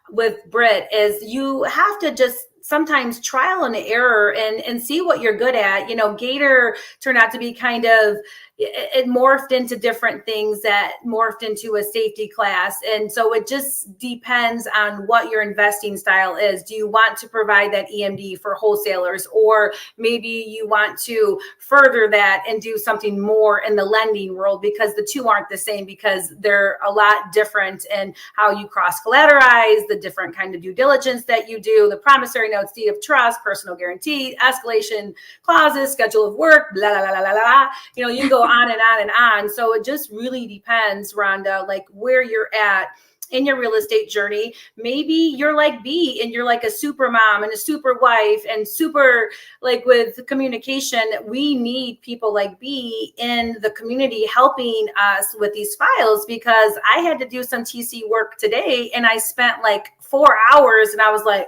with Britt, is you have to just sometimes trial and error and see what you're good at. Gator turned out to be kind of, it morphed into different things that morphed into a safety class. And so it just depends on what your investing style is. Do you want to provide that EMD for wholesalers, or maybe you want to further that and do something more in the lending world? Because the two aren't the same, because they're a lot different in how you cross collateralize, the different kind of due diligence that you do, the promissory notes, deed of trust, personal guarantee, escalation clauses, schedule of work, blah, blah, blah, blah, blah. You can go on and on and on. So it just really depends, Rhonda, like where you're at in your real estate journey. Maybe you're like B and you're like a super mom and a super wife and super like with communication. We need people like B in the community helping us with these files, because I had to do some TC work today and I spent like 4 hours and I was like,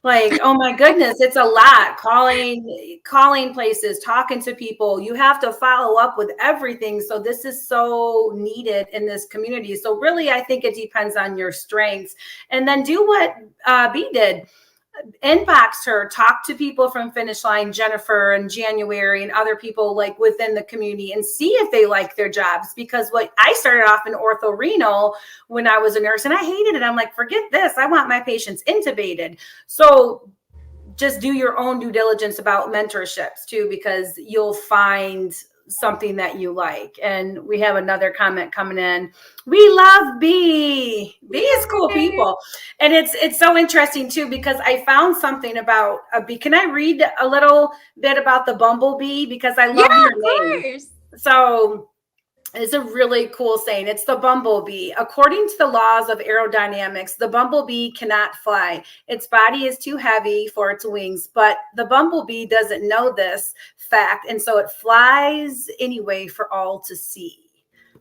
Like, oh my goodness, it's a lot. Calling places, talking to people. You have to follow up with everything. So this is so needed in this community. So really, I think it depends on your strengths. And then do what B did. Inbox her, talk to people from Finish Line, Jennifer and January and other people like within the community and see if they like their jobs. Because what I started off in orthorenal when I was a nurse and I hated it. I'm like, forget this. I want my patients intubated. So just do your own due diligence about mentorships too, because you'll find something that you like. And we have another comment coming in. We love B. B is cool people. And it's so interesting too, because I found something about a bee. Can I read a little bit about the bumblebee? Because I love your name. Course. So it's a really cool saying. It's the bumblebee. According to the laws of aerodynamics, the bumblebee cannot fly. Its body is too heavy for its wings, but the bumblebee doesn't know this fact, and so it flies anyway for all to see.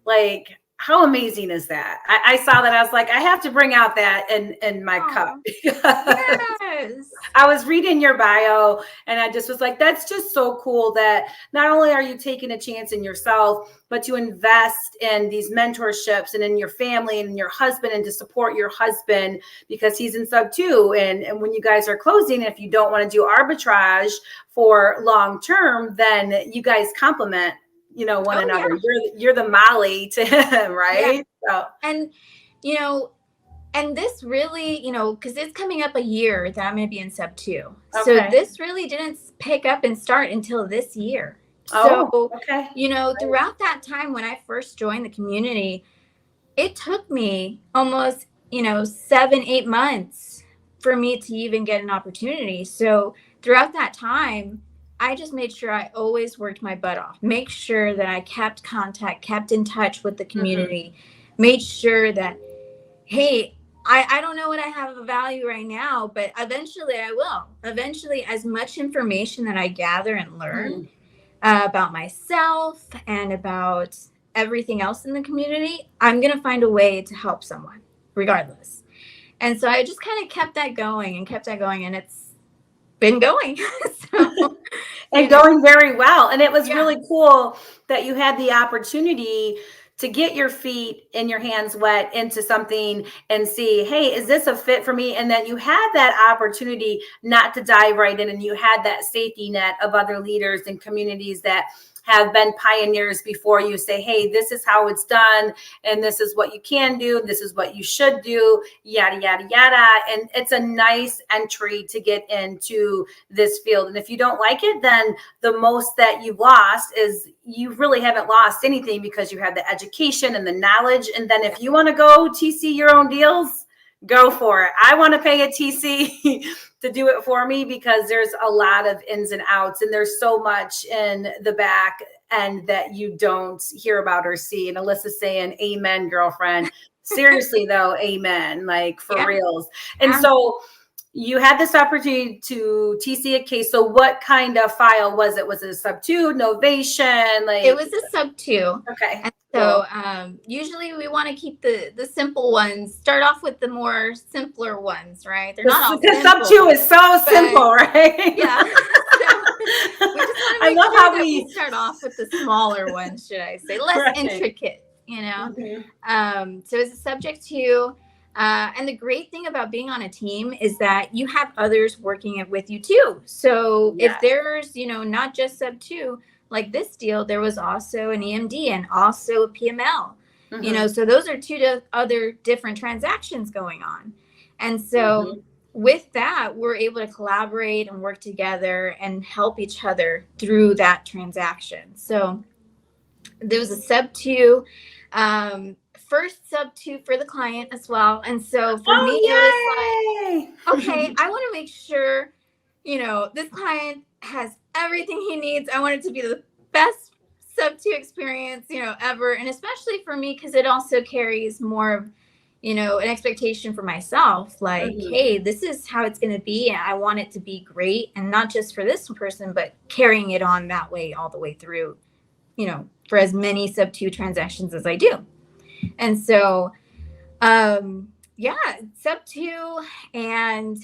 Like, how amazing is that? I saw that. I was like, I have to bring out that in my cup. Yes. I was reading your bio and I just was like, that's just so cool that not only are you taking a chance in yourself, but you invest in these mentorships and in your family and in your husband and to support your husband because he's in SubTo. And when you guys are closing, if you don't want to do arbitrage for long term, then you guys complement, one another. Yeah. You're the Molly to him, right? Yeah. So. And, and this really, because it's coming up a year that I'm going to be in SubTo. Okay. So this really didn't pick up and start until this year. So, okay. Throughout that time when I first joined the community, it took me almost, 7-8 months for me to even get an opportunity. So throughout that time, I just made sure I always worked my butt off, make sure that I kept contact, kept in touch with the community, made sure that, hey, I don't know what I have of value right now, but eventually I will. Eventually, as much information that I gather and learn about myself and about everything else in the community, I'm going to find a way to help someone regardless. And so I just kind of kept that going, and it's been going. And going very well. And it was really cool that you had the opportunity to get your feet and your hands wet into something and see, hey, is this a fit for me? And then you had that opportunity not to dive right in, and you had that safety net of other leaders and communities that have been pioneers before you say, hey, this is how it's done, and this is what you can do, this is what you should do, yada, yada, yada. And it's a nice entry to get into this field. And if you don't like it, then the most that you've lost is you really haven't lost anything because you have the education and the knowledge. And then if you want to go TC your own deals, go for it. I want to pay a TC to do it for me because there's a lot of ins and outs, and there's so much in the back end that you don't hear about or see. And Alyssa's saying, amen, girlfriend. Seriously though, amen, like for reals. And so you had this opportunity to TC a case. So what kind of file was it? Was it a SubTo, Novation? Like, it was a SubTo. Okay. And so usually we want to keep the simple ones, start off with the more simpler ones, right? They're not all simple. SubTo is so simple, right? Yeah. So we just want to make sure that we start off with the smaller ones, should I say, less intricate, So it's a subject to. And the great thing about being on a team is that you have others working it with you too. So if there's, not just SubTo, like this deal, there was also an EMD and also a PML, so those are two other different transactions going on. And so with that, we're able to collaborate and work together and help each other through that transaction. So there was a SubTo, first SubTo for the client as well. And so for me, it was like, okay, I want to make sure, this client has everything he needs. I want it to be the best SubTo experience, ever. And especially for me, because it also carries more of, an expectation for myself, like, hey, this is how it's going to be. And I want it to be great. And not just for this person, but carrying it on that way all the way through, for as many SubTo transactions as I do. And so, SubTo, and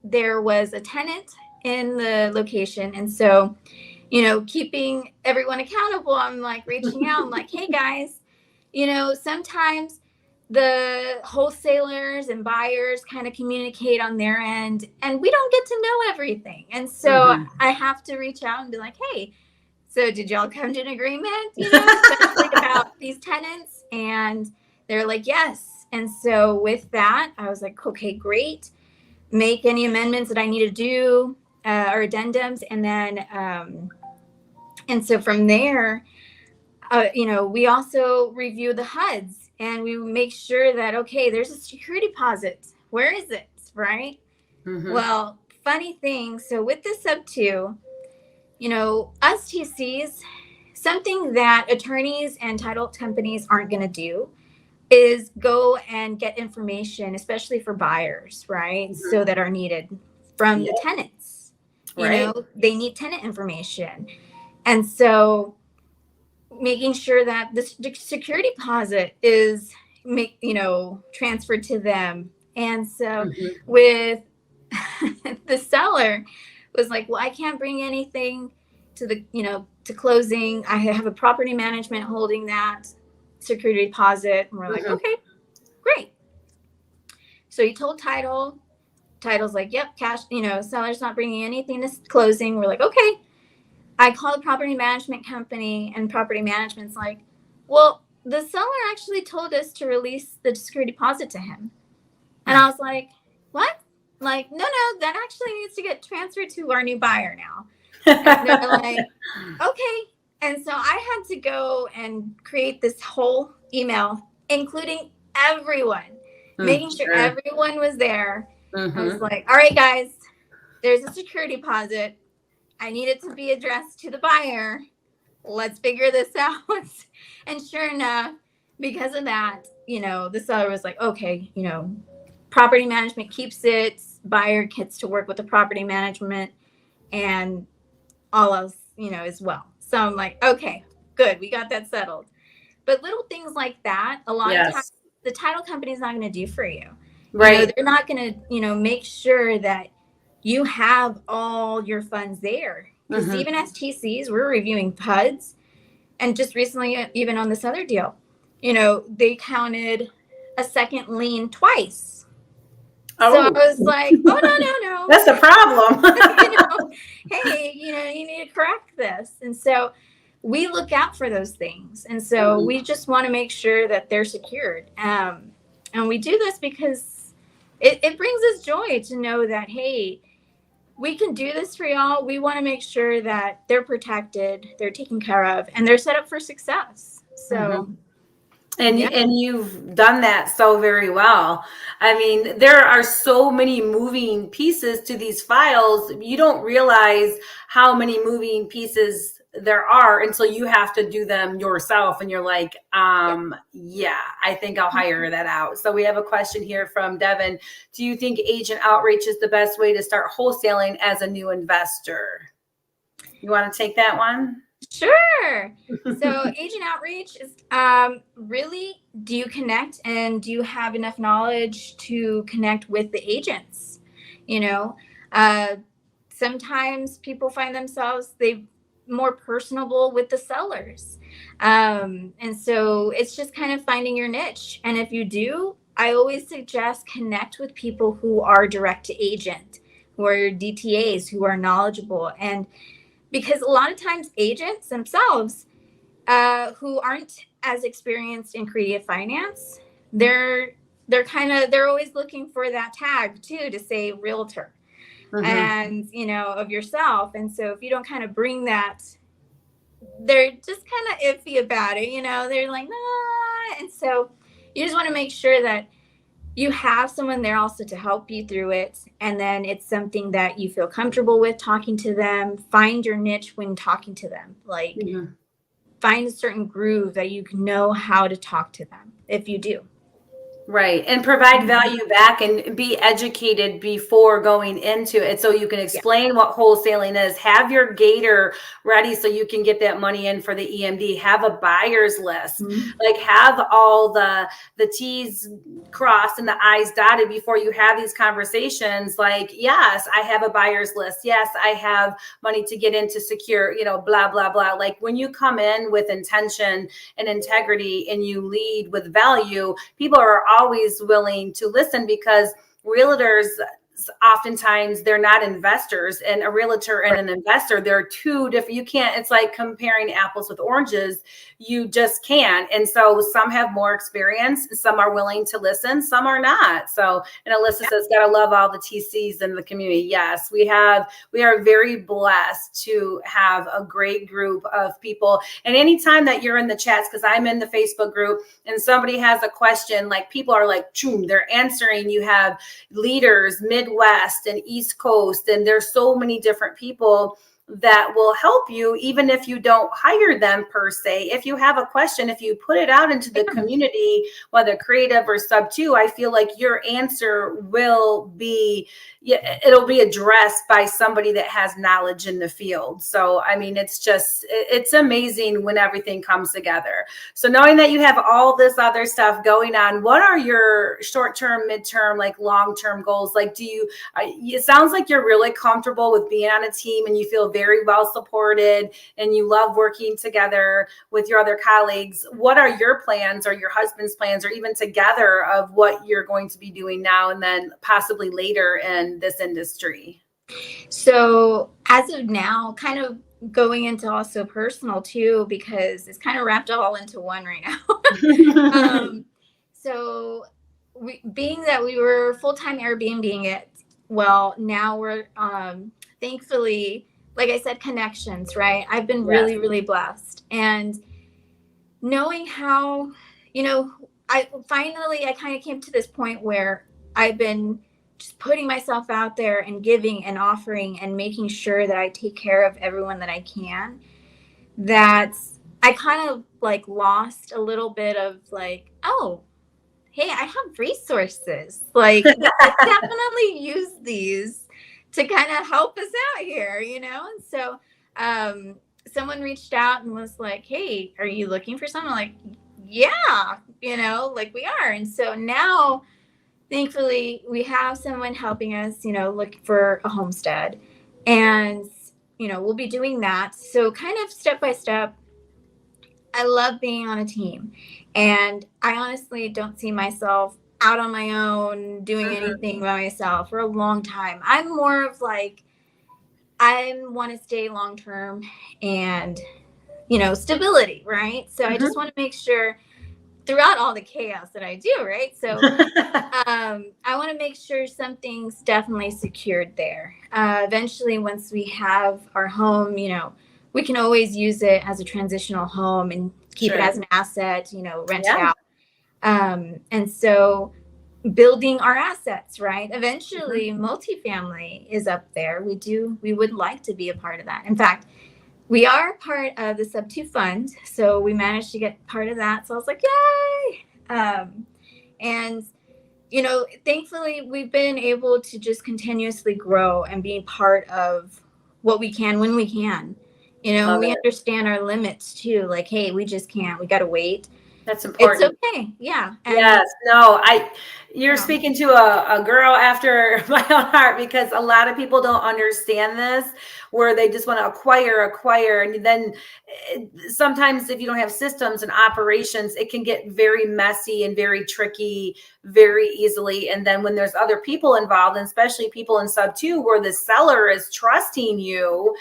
there was a tenant in the location. And so, you know, keeping everyone accountable, I'm like reaching out. I'm like, hey guys, you know, sometimes the wholesalers and buyers kind of communicate on their end and we don't get to know everything. And so I have to reach out and be like, hey, so did y'all come to an agreement, you know, especially about these tenants? And they're like, yes. And so with that, I was like, okay, great. Make any amendments that I need to do or addendums. And then, and so from there, you know, we also review the HUDs and we make sure that, okay, there's a security deposit. Where is it? Right. Well, funny thing. So with the SubTo, you know, us TCs, something that attorneys and title companies aren't going to do is go and get information, especially for buyers, right? So that are needed from the tenants. You know, they need tenant information. And so making sure that the security deposit is, you know, transferred to them. And so with the seller was like, well, I can't bring anything to the, you know, to closing. I have a property management holding that security deposit. And we're like, okay, great. So he told title. Title's like, yep, cash, you know, seller's not bringing anything to closing. We're like, okay. I call the property management company and property management's like, well, the seller actually told us to release the security deposit to him. And I was like, what? Like, no, that actually needs to get transferred to our new buyer now. And they're like, okay. And so I had to go and create this whole email, including everyone, making sure everyone was there. I was like, all right, guys, there's a security deposit. I need it to be addressed to the buyer. Let's figure this out. And sure enough, because of that, you know, the seller was like, okay, you know, property management keeps it, buyer gets to work with the property management and all else, you know, as well. So I'm like, okay, good. We got that settled. But little things like that, a lot of times the title company is not going to do for you. Right. You know, they're not going to, you know, make sure that you have all your funds there. Because even as TCs, we're reviewing HUDs. And just recently, even on this other deal, you know, they counted a second lien twice. So I was like, oh, no. That's a problem. You know, hey, you know, you need to correct this. And so we look out for those things. And so we just want to make sure that they're secured. And we do this because it brings us joy to know that, hey, we can do this for y'all. We want to make sure that they're protected, they're taken care of, and they're set up for success. So, and you've done that so very well. I mean, there are so many moving pieces to these files. You don't realize how many moving pieces there are until you have to do them yourself. And you're like, yeah, I think I'll hire that out. So we have a question here from Devin. Do you think agent outreach is the best way to start wholesaling as a new investor? You want to take that one? Sure. So agent outreach is really, do you connect and do you have enough knowledge to connect with the agents? You know, sometimes people find themselves, they more personable with the sellers. And so it's just kind of finding your niche. And if you do, I always suggest connect with people who are direct to agent, who are DTAs, who are knowledgeable. And because a lot of times agents themselves who aren't as experienced in creative finance, they're always looking for that tag too, to say realtor. And, you know, of yourself. And so if you don't kind of bring that, they're just kind of iffy about it, you know, they're like, nah. And so you just want to make sure that you have someone there also to help you through it. And then it's something that you feel comfortable with talking to them. Find your niche when talking to them. Like find a certain groove that you know how to talk to them if you do. Right. And provide value back and be educated before going into it. So you can explain what wholesaling is. Have your gator ready so you can get that money in for the EMD. Have a buyer's list. Like have all the T's crossed and the I's dotted before you have these conversations. Like, yes, I have a buyer's list. Yes, I have money to get into secure, blah, blah, blah. Like when you come in with intention and integrity and you lead with value, people are always willing to listen because realtors oftentimes they're not investors, and a realtor and an investor, they're two different. You can't, it's like comparing apples with oranges. You just can't. And so some have more experience, some are willing to listen, some are not. So, and Alyssa says, gotta love all the TCs in the community. Yes, we are very blessed to have a great group of people. And anytime that you're in the chats, because I'm in the Facebook group and somebody has a question, like people are like, choom, they're answering. You have leaders, Midwest and East Coast, and there's so many different people that will help you, even if you don't hire them per se. If you have a question, if you put it out into the community, whether creative or SubTo, I feel like your answer will be, it'll be addressed by somebody that has knowledge in the field. So, I mean, it's amazing when everything comes together. So knowing that you have all this other stuff going on, what are your short-term, midterm, like long-term goals? Like, it sounds like you're really comfortable with being on a team and you feel very well supported and you love working together with your other colleagues. What are your plans or your husband's plans or even together of what you're going to be doing now and then possibly later in this industry? So as of now, kind of going into also personal too, because it's kind of wrapped all into one right now. So being that we were full-time Airbnb-ing it, well, now we're thankfully, like I said, connections, right? I've been really, really blessed. And knowing how, I kind of came to this point where I've been just putting myself out there and giving and offering and making sure that I take care of everyone that I can, that I kind of like lost a little bit of like, oh, hey, I have resources. Like, definitely use these to kind of help us out here, And so someone reached out and was like, hey, are you looking for something? Like, yeah, like we are. And so now, thankfully, we have someone helping us, look for a homestead. And, we'll be doing that. So kind of step by step, I love being on a team. And I honestly don't see myself out on my own doing anything by myself for a long time. I'm more of like, I want to stay long term and, stability, right? So I just want to make sure throughout all the chaos that I do, right? So I want to make sure something's definitely secured there. Eventually, once we have our home, we can always use it as a transitional home and keep it as an asset, rent it out. And so building our assets, right? Eventually, multifamily is up there. We would like to be a part of that. In fact, we are part of the SubTo fund, so we managed to get part of that. So I was like, yay! And thankfully, we've been able to just continuously grow and be part of what we can when we can. We understand our limits too. Like, hey, we just can't. We got to wait. That's important. It's okay. Yeah. And yes. No, you're speaking to a girl after my own heart, because a lot of people don't understand this, where they just want to acquire. And then sometimes if you don't have systems and operations, it can get very messy and very tricky very easily. And then when there's other people involved, and especially people in SubTo, where the seller is trusting you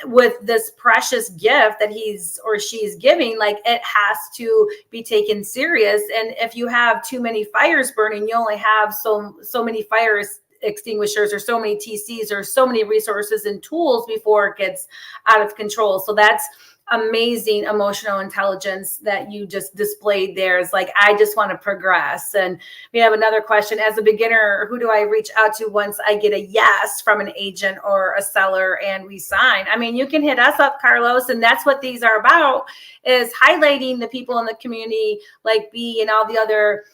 with this precious gift that he's or she's giving, like it has to be taken serious. And if you have too many fires burning, you only have so many fires extinguishers or so many TCs or so many resources and tools before it gets out of control. So that's amazing emotional intelligence that you just displayed there. Is like, I just want to progress. And we have another question. As a beginner, who do I reach out to once I get a yes from an agent or a seller and we sign? I mean, you can hit us up, Carlos. And that's what these are about, is highlighting the people in the community like B and all the other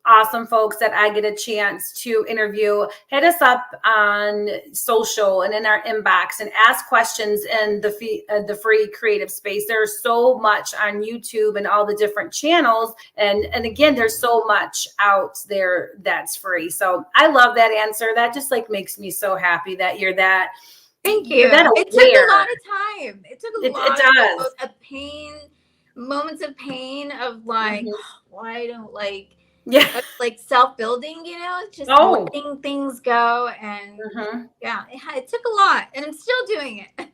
awesome folks that I get a chance to interview, hit us up on social and in our inbox and ask questions in the free creative space. There's so much on YouTube and all the different channels. And again, there's so much out there that's free. So I love that answer. That just like makes me so happy that you're that. Thank you. It took a lot of time. It took a lot of pain, moments of pain of like, why don't like self-building, you know, just letting things go. And yeah, it took a lot and I'm still doing it.